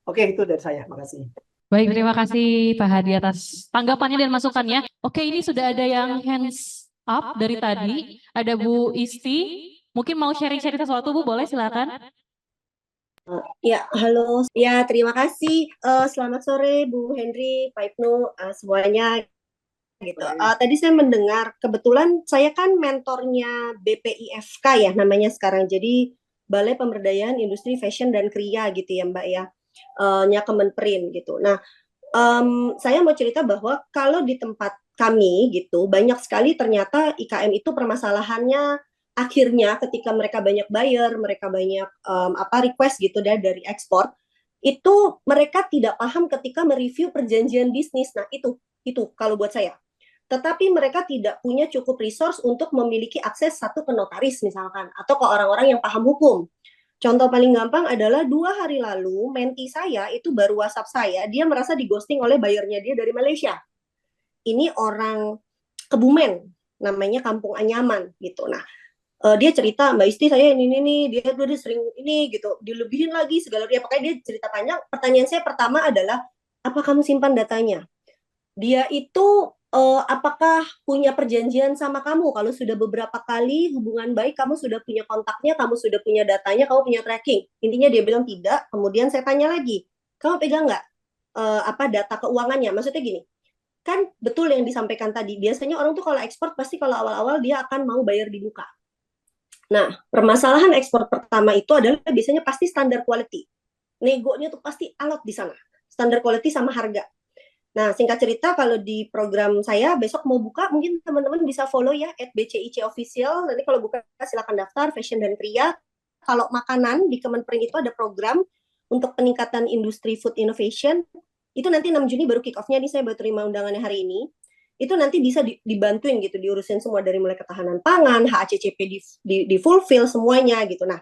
S8: Oke, itu dari saya. Makasih.
S7: Baik, terima kasih Pak Hadi atas tanggapannya dan masukannya. Oke, ini sudah ada yang hands up dari tadi. Ada Bu Isti. Mungkin mau sharing-sharing sesuatu, Bu, boleh silakan.
S12: Ya, halo. Ya, terima kasih. Selamat sore Bu Henry, Pak Ibnu, semuanya. Gitu. Tadi saya mendengar, kebetulan saya kan mentornya BPIFK ya namanya sekarang. Jadi Balai Pemberdayaan Industri Fashion dan Kriya gitu ya Mbak ya. Nya Kemenperin gitu. Nah, saya mau cerita bahwa kalau di tempat kami gitu banyak sekali ternyata IKM itu permasalahannya akhirnya ketika mereka banyak buyer, mereka banyak request gitu dari ekspor, itu mereka tidak paham ketika mereview perjanjian bisnis. Nah, itu kalau buat saya. Tetapi mereka tidak punya cukup resource untuk memiliki akses satu ke notaris misalkan atau ke orang-orang yang paham hukum. Contoh paling gampang adalah 2 hari lalu menti saya itu baru WhatsApp saya, dia merasa di-ghosting oleh bayarnya dia dari Malaysia. Ini orang Kebumen, namanya Kampung Anyaman gitu. Nah, dia cerita, Mbak Isti saya ini dia sering ini gitu, dilebihin lagi segala dia. Pokoknya dia cerita panjang. Pertanyaan saya pertama adalah, apa kamu simpan datanya? Dia itu apakah punya perjanjian sama kamu? Kalau sudah beberapa kali hubungan baik, kamu sudah punya kontaknya, kamu sudah punya datanya, kamu punya tracking. Intinya dia bilang tidak. Kemudian saya tanya lagi, kamu pegang nggak data keuangannya? Maksudnya gini, kan betul yang disampaikan tadi. Biasanya orang tuh kalau ekspor pasti kalau awal-awal dia akan mau bayar di muka. Nah, permasalahan ekspor pertama itu adalah biasanya pasti standar quality. negonya tuh pasti alot di sana. Standar quality sama harga. Nah, singkat cerita kalau di program saya besok mau buka, mungkin teman-teman bisa follow ya @BCIC official. Nanti kalau buka silakan daftar fashion dan kria. Kalau makanan di Kemenperin itu ada program untuk peningkatan industri food innovation. Itu nanti 6 Juni baru kick off-nya nih, saya baru terima undangannya hari ini. Itu nanti bisa dibantuin gitu, diurusin semua dari mulai ketahanan pangan, HACCP di fulfill semuanya gitu. Nah,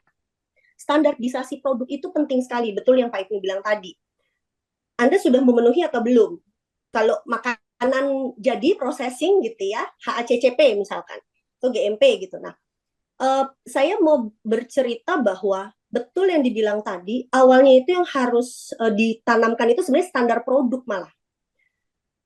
S12: standarisasi produk itu penting sekali, betul yang Pak Ibnu bilang tadi. Anda sudah memenuhi atau belum? Kalau makanan jadi processing gitu ya, HACCP misalkan, atau GMP gitu. Nah, saya mau bercerita bahwa betul yang dibilang tadi, awalnya itu yang harus ditanamkan itu sebenarnya standar produk malah.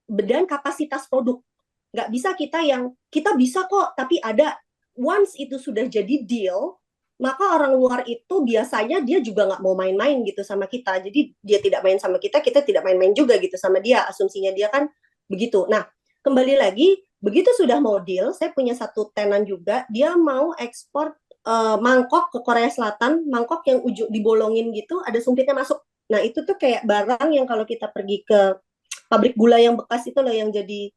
S12: Dan kapasitas produk. Nggak bisa kita bisa kok, tapi ada, once itu sudah jadi deal, maka orang luar itu biasanya dia juga nggak mau main-main gitu sama kita. Jadi dia tidak main sama kita tidak main-main juga gitu sama dia. Asumsinya dia kan begitu. Nah, kembali lagi, begitu sudah mau deal, saya punya satu tenan juga, dia mau ekspor mangkok ke Korea Selatan, mangkok yang ujung dibolongin gitu, ada sumpitnya masuk. Nah, itu tuh kayak barang yang kalau kita pergi ke pabrik gula yang bekas itu loh yang jadi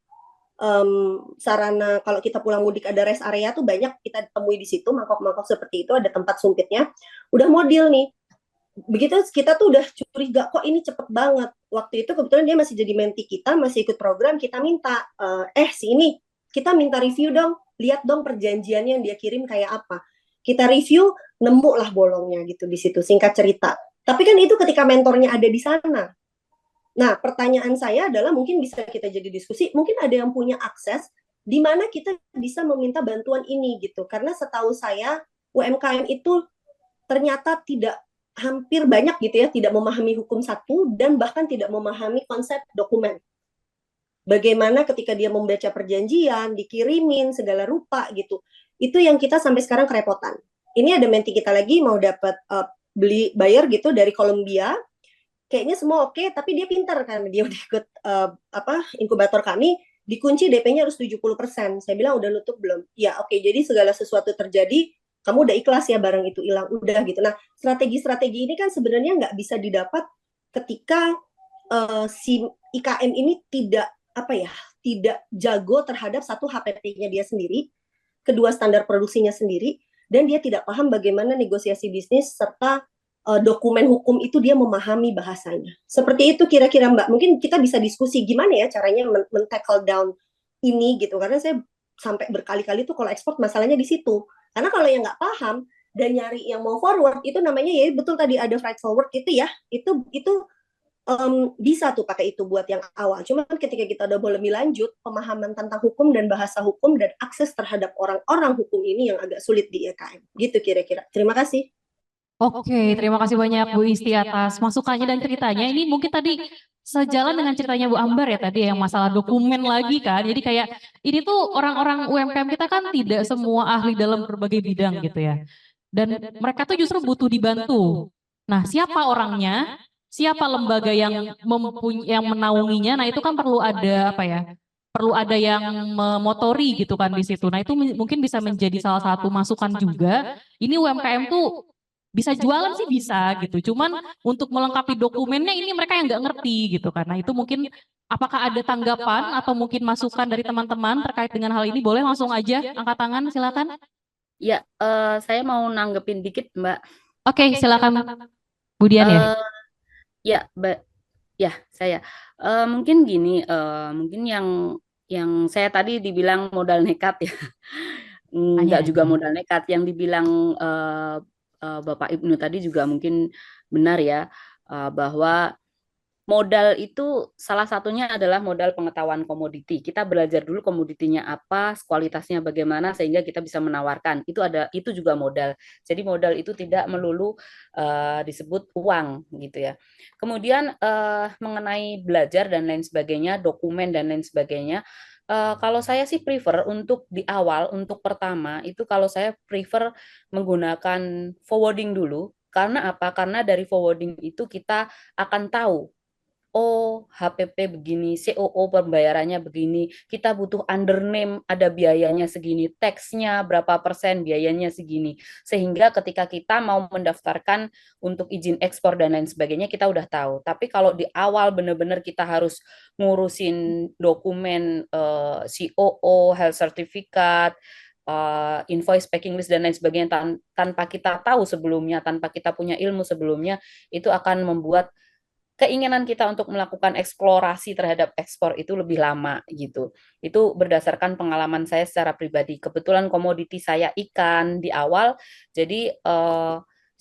S12: sarana kalau kita pulang mudik ada rest area tuh banyak kita temui di situ mangkok-mangkok seperti itu, ada tempat sumpitnya. Udah mau deal nih. Begitu kita tuh udah curiga kok ini cepet banget. Waktu itu kebetulan dia masih jadi menti kita, masih ikut program, kita minta sini kita minta review dong, lihat dong perjanjiannya yang dia kirim kayak apa. Kita review, nemu lah bolongnya gitu di situ, singkat cerita. Tapi kan itu ketika mentornya ada di sana. Nah, pertanyaan saya adalah mungkin bisa kita jadi diskusi, mungkin ada yang punya akses di mana kita bisa meminta bantuan ini gitu. Karena setahu saya UMKM itu ternyata tidak hampir banyak gitu ya, tidak memahami hukum satu dan bahkan tidak memahami konsep dokumen. Bagaimana ketika dia membaca perjanjian, dikirimin segala rupa gitu. Itu yang kita sampai sekarang kerepotan. Ini ada menti kita lagi mau dapat beli bayar gitu dari Kolombia. Kayaknya semua oke, tapi dia pintar kan, dia udah ikut inkubator kami, dikunci DP-nya harus 70%. Saya bilang udah nutup belum? Ya oke, jadi segala sesuatu terjadi, kamu udah ikhlas ya barang itu hilang, udah gitu. Nah, strategi-strategi ini kan sebenarnya nggak bisa didapat ketika si IKM ini tidak jago terhadap satu HPP-nya dia sendiri, kedua standar produksinya sendiri, dan dia tidak paham bagaimana negosiasi bisnis serta dokumen hukum itu dia memahami bahasanya. Seperti itu kira-kira Mbak. Mungkin kita bisa diskusi gimana ya caranya men-tackle down ini gitu. Karena saya sampai berkali-kali tuh kalau ekspor masalahnya di situ. Karena kalau yang nggak paham dan nyari yang mau forward itu namanya ya betul tadi ada freight forward itu ya. Itu bisa tuh pakai itu buat yang awal. Cuma ketika kita udah boleh lebih lanjut, pemahaman tentang hukum dan bahasa hukum dan akses terhadap orang-orang hukum ini yang agak sulit di IKM. Gitu kira-kira. Terima kasih.
S7: Oke, terima kasih banyak Bu Isti atas masukannya dan ceritanya. Ini mungkin tadi sejalan dengan ceritanya Bu Ambar ya tadi yang masalah dokumen lagi kan. Jadi kayak ini tuh orang-orang UMKM kita kan tidak semua ahli dalam berbagai bidang gitu ya. Dan mereka tuh justru butuh dibantu. Nah, siapa orangnya? Siapa lembaga yang yang menaunginya? Nah, itu kan perlu ada apa ya? Perlu ada yang memotori gitu kan di situ. Nah, itu mungkin bisa menjadi salah satu masukan juga. Ini UMKM tuh bisa jualan sih bisa gitu, cuman untuk melengkapi dokumennya ini mereka yang nggak ngerti gitu kan. Nah itu mungkin apakah ada tanggapan atau mungkin masukan dari teman-teman terkait dengan hal ini? Boleh langsung aja angkat tangan, silakan.
S4: Ya, saya mau nanggepin dikit Mbak.
S7: Oke, silakan Bu Dian ya.
S4: Ya, ya saya. Mungkin gini, mungkin yang saya tadi dibilang modal nekat ya, enggak juga modal nekat. Yang dibilang Bapak Ibnu tadi juga mungkin benar ya, bahwa modal itu salah satunya adalah modal pengetahuan komoditi. Kita belajar dulu komoditinya apa, kualitasnya bagaimana sehingga kita bisa menawarkan. Itu juga modal. Jadi modal itu tidak melulu disebut uang gitu ya. Kemudian mengenai belajar dan lain sebagainya, dokumen dan lain sebagainya. Kalau saya sih prefer untuk di awal, untuk pertama itu kalau saya prefer menggunakan forwarding dulu. Karena apa? Karena dari forwarding itu kita akan tahu oh HPP begini, COO pembayarannya begini, kita butuh undername, ada biayanya segini, teksnya berapa persen, biayanya segini. Sehingga ketika kita mau mendaftarkan untuk izin ekspor dan lain sebagainya, kita udah tahu. Tapi kalau di awal benar-benar kita harus ngurusin dokumen COO, health certificate, invoice packing list dan lain sebagainya tanpa kita tahu sebelumnya, tanpa kita punya ilmu sebelumnya, itu akan membuat keinginan kita untuk melakukan eksplorasi terhadap ekspor itu lebih lama gitu. Itu berdasarkan pengalaman saya secara pribadi. Kebetulan komoditi saya ikan di awal, jadi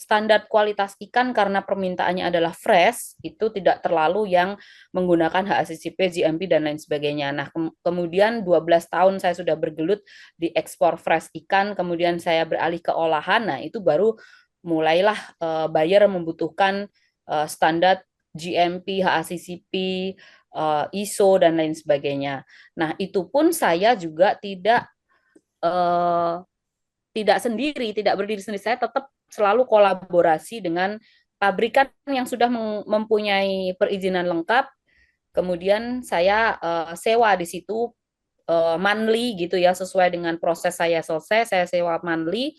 S4: standar kualitas ikan karena permintaannya adalah fresh, itu tidak terlalu yang menggunakan HACCP, GMP, dan lain sebagainya. Nah, kemudian 12 tahun saya sudah bergelut di ekspor fresh ikan, kemudian saya beralih ke olahan, nah itu baru mulailah buyer membutuhkan standar GMP, HACCP, ISO, dan lain sebagainya. Nah, itu pun saya juga tidak sendiri, tidak berdiri sendiri. Saya tetap selalu kolaborasi dengan pabrikan yang sudah mempunyai perizinan lengkap. Kemudian saya sewa di situ monthly gitu ya, sesuai dengan proses saya selesai, saya sewa monthly.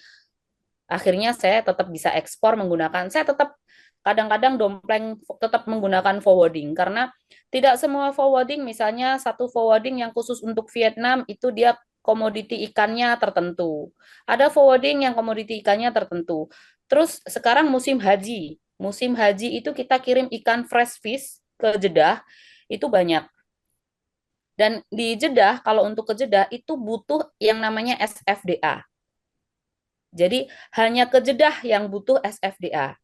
S4: Akhirnya saya tetap bisa ekspor menggunakan, saya tetap kadang-kadang dompleng tetap menggunakan forwarding karena tidak semua forwarding, misalnya satu forwarding yang khusus untuk Vietnam itu dia komoditi ikannya tertentu. Ada forwarding yang komoditi ikannya tertentu. Terus sekarang musim haji. Musim haji itu kita kirim ikan fresh fish ke Jeddah itu banyak. Dan di Jeddah kalau untuk ke Jeddah itu butuh yang namanya SFDA. Jadi hanya ke Jeddah yang butuh SFDA.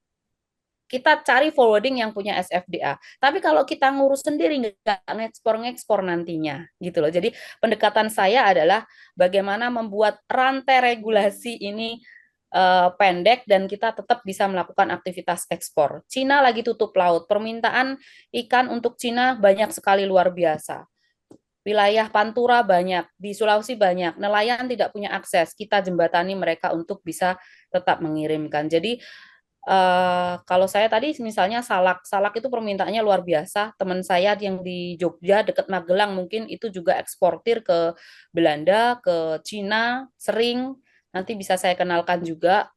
S4: Kita cari forwarding yang punya SFDA. Tapi kalau kita ngurus sendiri nggak ngekspor nantinya gitu loh. Jadi pendekatan saya adalah bagaimana membuat rantai regulasi ini pendek dan kita tetap bisa melakukan aktivitas ekspor. Cina lagi tutup laut. Permintaan ikan untuk Cina banyak sekali, luar biasa. Wilayah Pantura banyak, di Sulawesi banyak, nelayan tidak punya akses. Kita jembatani mereka untuk bisa tetap mengirimkan. Jadi kalau saya tadi misalnya salak itu permintaannya luar biasa. Teman saya yang di Jogja dekat Magelang mungkin itu juga eksportir ke Belanda, ke Cina, sering. Nanti bisa saya kenalkan juga.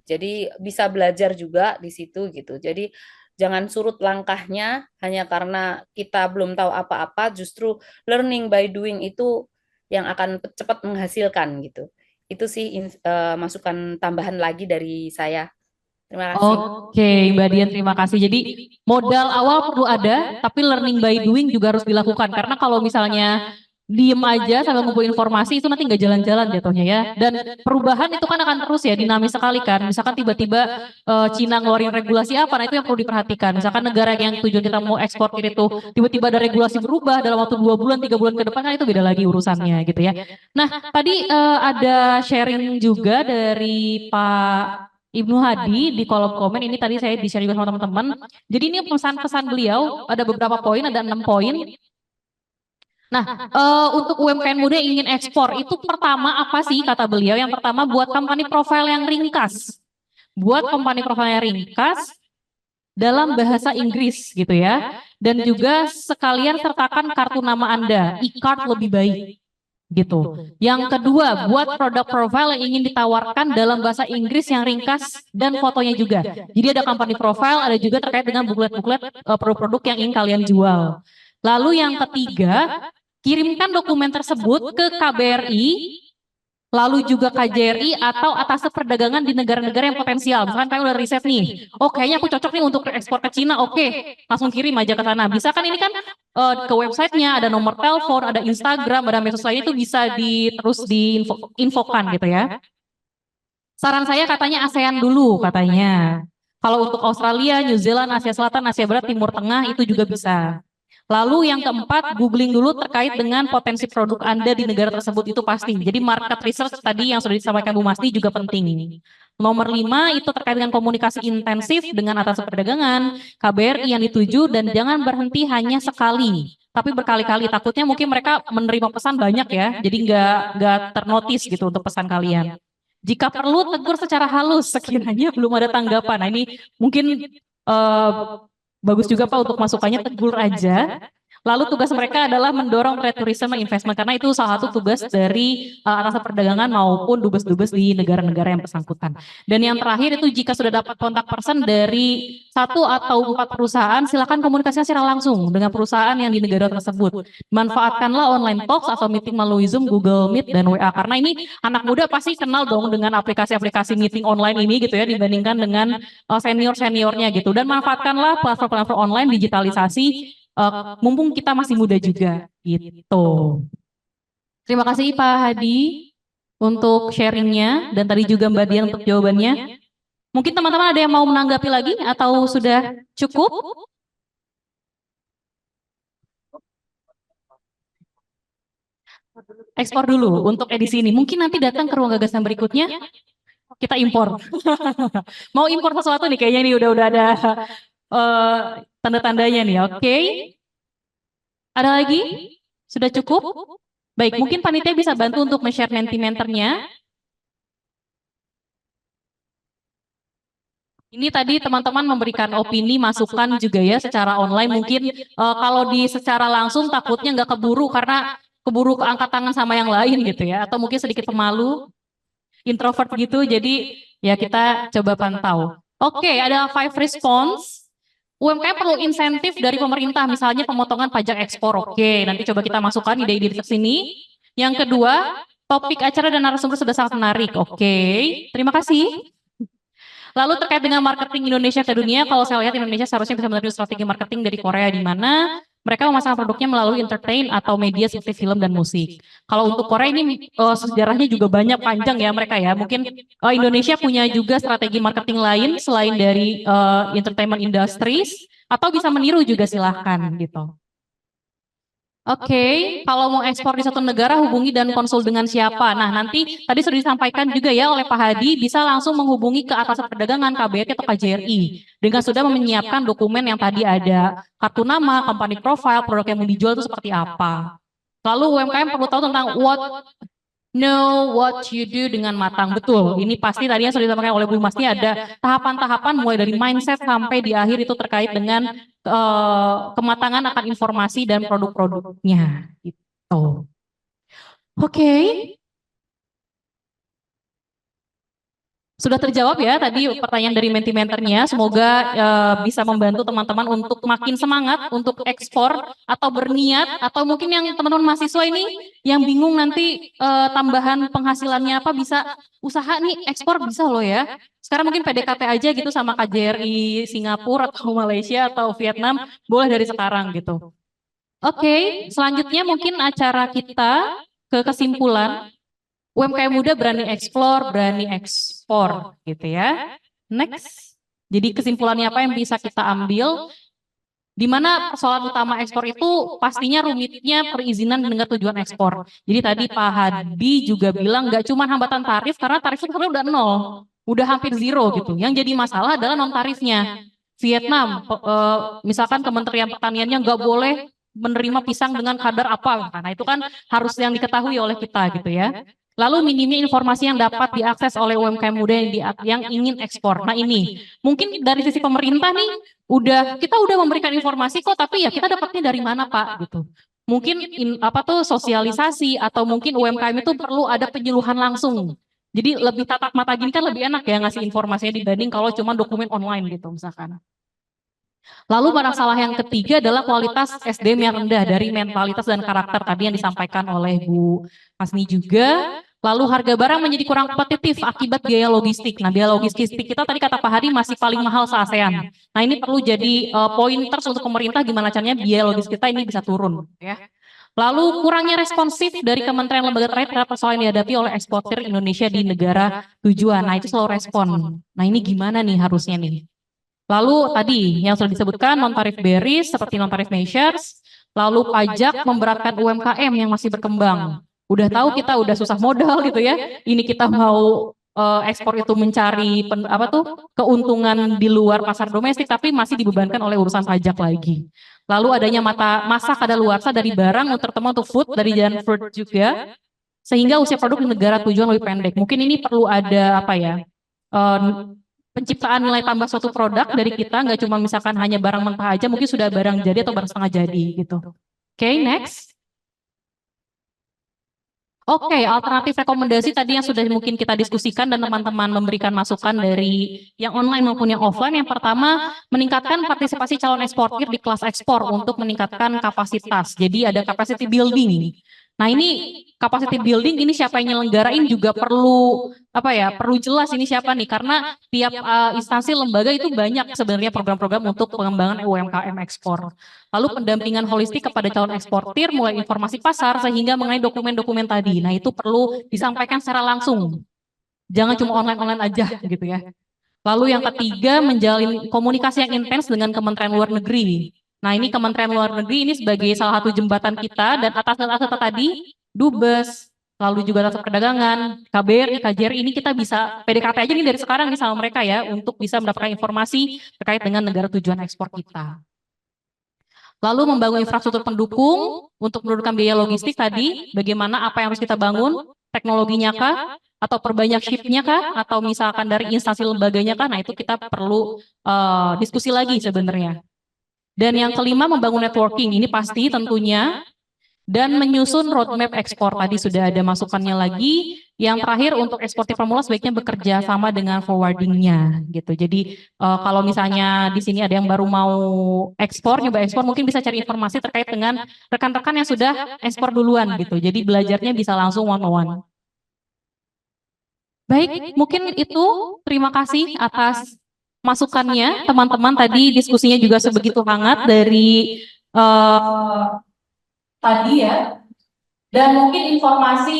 S4: Jadi bisa belajar juga di situ gitu. Jadi jangan surut langkahnya hanya karena kita belum tahu apa-apa. Justru learning by doing itu yang akan cepat menghasilkan gitu. Itu sih masukan tambahan lagi dari saya. Terima kasih.
S7: Oke, Mbak Dian, terima kasih. Jadi modal awal perlu ada, tapi learning by doing juga harus dilakukan. Karena kalau misalnya diem aja sambil ngumpulin informasi itu nanti nggak jalan-jalan jatuhnya ya. Dan perubahan itu kan akan terus ya, dinamis sekali kan. Misalkan tiba-tiba Cina ngeluarin regulasi apa, nah itu yang perlu diperhatikan. Misalkan negara yang tujuan kita mau ekspor itu tiba-tiba ada regulasi berubah dalam waktu 2 bulan, 3 bulan ke depan kan itu beda lagi urusannya gitu ya. Nah tadi ada sharing juga dari Pak Ibnu Hadi di kolom komen ini tadi saya di-share juga sama teman-teman. Jadi ini pesan-pesan beliau ada beberapa poin, ada 6 poin. Nah, untuk UMKM muda yang ingin ekspor itu pertama apa sih kata beliau? Yang pertama buat company profile yang ringkas. Buat company profile yang ringkas dalam bahasa Inggris gitu ya. Dan juga sekalian sertakan kartu nama Anda, e-card lebih baik. Gitu. Yang kedua, buat produk profile yang ingin ditawarkan dalam bahasa Inggris yang ringkas dan fotonya juga. Jadi ada company profile, ada juga terkait dengan buklet-buklet produk-produk yang ingin kalian jual. Lalu yang ketiga, kirimkan dokumen tersebut ke KBRI, lalu juga KJRI atau atas perdagangan di negara-negara yang potensial. Misalkan kalian udah riset nih, oh kayaknya aku cocok nih untuk ekspor ke Cina, oke, langsung kirim aja ke sana. Bisa kan ini kan ke websitenya, ada nomor telepon, ada Instagram, ada medsos lain itu bisa terus diinfokan gitu ya. Saran saya katanya ASEAN dulu katanya. Kalau untuk Australia, New Zealand, Asia Selatan, Asia Barat, Timur Tengah itu juga bisa. Lalu yang keempat, googling dulu terkait dengan potensi produk Anda di negara tersebut itu pasti. Jadi market research tadi yang sudah disampaikan Bu Masni juga penting. Nomor 5 itu terkait dengan komunikasi intensif dengan atas perdagangan, KBRI yang dituju dan jangan berhenti hanya sekali, tapi berkali-kali. Takutnya mungkin mereka menerima pesan banyak ya, jadi nggak ternotis gitu untuk pesan kalian. Jika perlu tegur secara halus sekiranya belum ada tanggapan. Nah ini mungkin Bagus juga Pak untuk masukannya, tegur aja. Lalu tugas mereka adalah mendorong trade tourism investment karena itu salah satu tugas dari atasan perdagangan maupun dubes-dubes di negara-negara yang bersangkutan. Dan yang terakhir itu jika sudah dapat kontak person dari 1 atau 4 perusahaan, silakan komunikasikan secara langsung dengan perusahaan yang di negara tersebut. Manfaatkanlah online talks atau meeting melalui Zoom, Google Meet, dan WA. Karena ini anak muda pasti kenal dong dengan aplikasi-aplikasi meeting online ini gitu ya dibandingkan dengan senior-seniornya gitu. Dan manfaatkanlah platform-platform online digitalisasi mumpung kita masih muda juga gitu. Terima kasih Pak Hadi untuk sharingnya dan tadi juga Mbak Dian untuk jawabannya. Mungkin teman-teman ada yang mau menanggapi lagi atau sudah cukup? Ekspor dulu untuk edisi ini. Mungkin nanti datang ke ruang gagasan berikutnya kita impor. Mau impor sesuatu nih kayaknya nih udah ada tanda-tandanya nih. Oke. Ada lagi? Sudah cukup? Baik, mungkin panitia bisa bantu untuk men-share Mentimenternya. Ini tadi teman-teman memberikan opini, masukan juga ya secara online. Mungkin kalau di secara langsung takutnya nggak keburu karena keburu keangkat tangan sama yang lain gitu ya. Atau mungkin sedikit pemalu, introvert gitu. Jadi ya kita coba pantau. Oke, ada 5 response. UMKM perlu insentif dari pemerintah, misalnya pemotongan pajak ekspor. Oke, nanti coba kita masukkan ide-ide di sini. Yang kedua, topik acara dan narasumber sudah sangat menarik. Oke, terima kasih. Lalu terkait dengan marketing Indonesia ke dunia, kalau saya lihat Indonesia seharusnya bisa menerima strategi marketing dari Korea di mana mereka memasarkan produknya melalui entertain atau media seperti film dan musik. Kalau untuk Korea ini sejarahnya juga banyak panjang ya mereka ya. Mungkin Indonesia punya juga strategi marketing lain selain dari entertainment industries atau bisa meniru juga silahkan gitu. Oke, kalau mau ekspor di satu negara hubungi dan konsul dengan siapa. Nah nanti tadi sudah disampaikan juga ya oleh Pak Hadi bisa langsung menghubungi ke atasan perdagangan KBRI atau KJRI dengan sudah menyiapkan dokumen yang tadi ada kartu nama, company profile, produk yang mau dijual itu seperti apa. Lalu UMKM perlu tahu tentang know what you do dengan matang. Betul, ini pasti tadinya sudah disampaikan oleh Bu Masni ada tahapan-tahapan mulai dari mindset sampai di akhir itu terkait dengan kematangan akan informasi dan produk-produknya gitu. Oke. Sudah terjawab ya tadi pertanyaan dari Mentimenternya. Semoga bisa membantu teman-teman untuk makin semangat untuk ekspor atau berniat atau mungkin yang teman-teman mahasiswa ini yang bingung nanti tambahan penghasilannya apa bisa usaha nih ekspor bisa loh ya. Sekarang mungkin PDKT aja gitu sama KJRI Singapura atau Malaysia atau Vietnam boleh dari sekarang gitu. Oke, selanjutnya mungkin acara kita ke kesimpulan. UMKM muda berani eksplor, berani ekspor gitu ya. Next. Jadi kesimpulannya apa yang bisa kita ambil? Di mana persoalan utama ekspor itu pastinya rumitnya perizinan dengan tujuan ekspor. Jadi tadi Pak Hadi juga bilang nggak cuma hambatan tarif karena tarif itu udah 0, udah hampir zero gitu. Yang jadi masalah adalah non tarifnya. Vietnam, misalkan Kementerian Pertaniannya nggak boleh menerima pisang dengan kadar apa, nah itu kan harus yang diketahui oleh kita gitu ya. Lalu minimnya informasi yang dapat diakses oleh UMKM muda yang ingin ekspor. Nah ini, mungkin dari sisi pemerintah nih, kita udah memberikan informasi kok, tapi ya kita dapatnya dari mana Pak gitu. Mungkin sosialisasi atau mungkin UMKM itu perlu ada penyuluhan langsung. Jadi lebih tatap mata gini kan lebih enak ya ngasih informasinya dibanding kalau cuma dokumen online gitu misalkan. Lalu masalah yang ketiga adalah kualitas SDM yang rendah dari mentalitas dan karakter tadi yang disampaikan oleh Bu Masni juga. Lalu harga barang menjadi kurang kompetitif akibat biaya logistik. Nah biaya logistik kita tadi kata Pak Hadi masih paling mahal se-ASEAN. Nah ini perlu jadi pointers untuk pemerintah gimana caranya biaya logistik kita ini bisa turun. Ya. Lalu kurangnya responsif dari kementerian lembaga terkait terhadap persoalan yang dihadapi oleh eksportir Indonesia di negara tujuan. Nah itu slow respon. Nah ini gimana nih harusnya nih. Lalu tadi yang sudah disebutkan non-tarif barriers seperti non-tarif measures, lalu pajak memberatkan UMKM yang masih berkembang. Udah tahu kita udah susah modal gitu ya, ini kita mau ekspor itu mencari keuntungan di luar pasar domestik tapi masih dibebankan oleh urusan pajak lagi. Lalu adanya masa kadaluarsa dari barang terutama untuk food dari jalan fruit juga, sehingga usia produk di negara tujuan lebih pendek. Mungkin ini perlu ada penciptaan nilai tambah suatu produk dari kita, nggak cuma misalkan hanya barang mentah aja, mungkin sudah barang jadi atau barang setengah jadi gitu. Oke, next. Oke, alternatif rekomendasi tadi yang sudah mungkin kita diskusikan dan teman-teman memberikan masukan dari yang online maupun yang offline. Yang pertama, meningkatkan partisipasi calon eksportir di kelas ekspor untuk meningkatkan kapasitas. Jadi ada capacity building. Nah, ini capacity building ini siapa yang nyelenggarain juga perlu perlu jelas ini siapa nih, karena tiap instansi lembaga itu banyak sebenarnya program-program untuk pengembangan UMKM ekspor. Lalu pendampingan holistik kepada calon eksportir mulai informasi pasar sehingga mengenai dokumen-dokumen tadi. Nah, itu perlu disampaikan secara langsung. Jangan cuma online-online aja gitu ya. Lalu yang ketiga, menjalin komunikasi yang intens dengan Kementerian Luar Negeri. Nah, ini Kementerian Luar Negeri ini sebagai salah satu jembatan kita, dan atas tadi, Dubes, lalu juga Atas Perdagangan, KBRI, KJRI, ini kita bisa PDKT aja nih dari sekarang nih sama mereka ya, untuk bisa mendapatkan informasi terkait dengan negara tujuan ekspor kita. Lalu membangun infrastruktur pendukung untuk menurunkan biaya logistik tadi, bagaimana apa yang harus kita bangun, teknologinya kah, atau perbanyak shift-nya kah, atau misalkan dari instansi lembaganya kah, nah itu kita perlu diskusi lagi sebenarnya. Dan yang kelima, membangun networking, ini pasti tentunya, dan menyusun roadmap ekspor, tadi sudah ada masukannya lagi. Yang terakhir, untuk eksportir pemula sebaiknya bekerja sama dengan forwardingnya gitu. Jadi kalau misalnya di sini ada yang baru mau ekspor, nyoba ekspor, mungkin bisa cari informasi terkait dengan rekan-rekan yang sudah ekspor duluan gitu. Jadi belajarnya bisa langsung one-on-one. Baik, mungkin itu. Terima kasih atas masukannya teman-teman. Tadi diskusinya juga sebegitu hangat dari tadi ya. Dan mungkin informasi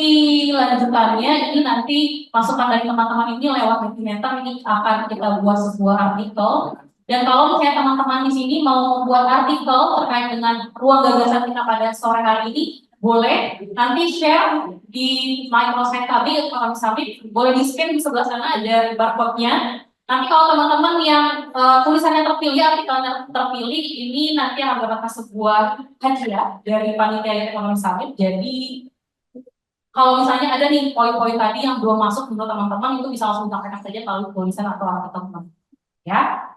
S7: lanjutannya ini nanti masukan dari teman-teman ini lewat Mentimeter, ini akan kita buat sebuah artikel. Dan kalau misalnya teman-teman di sini mau membuat artikel terkait dengan ruang gagasan kita pada sore hari ini, boleh nanti share di microsite kami atau Summit, boleh di scan di sebelah sana ada barcode-nya. Nanti kalau teman-teman yang tulisannya terpilih, artikelnya terpilih, ini nanti akan mendapatkan sebuah hadiah dari panitia Ekonomi Summit. Jadi kalau misalnya ada nih poin-poin tadi yang belum masuk menurut teman-teman, itu bisa langsung sampaikan saja melalui tulisan atau artikel teman-teman. Ya.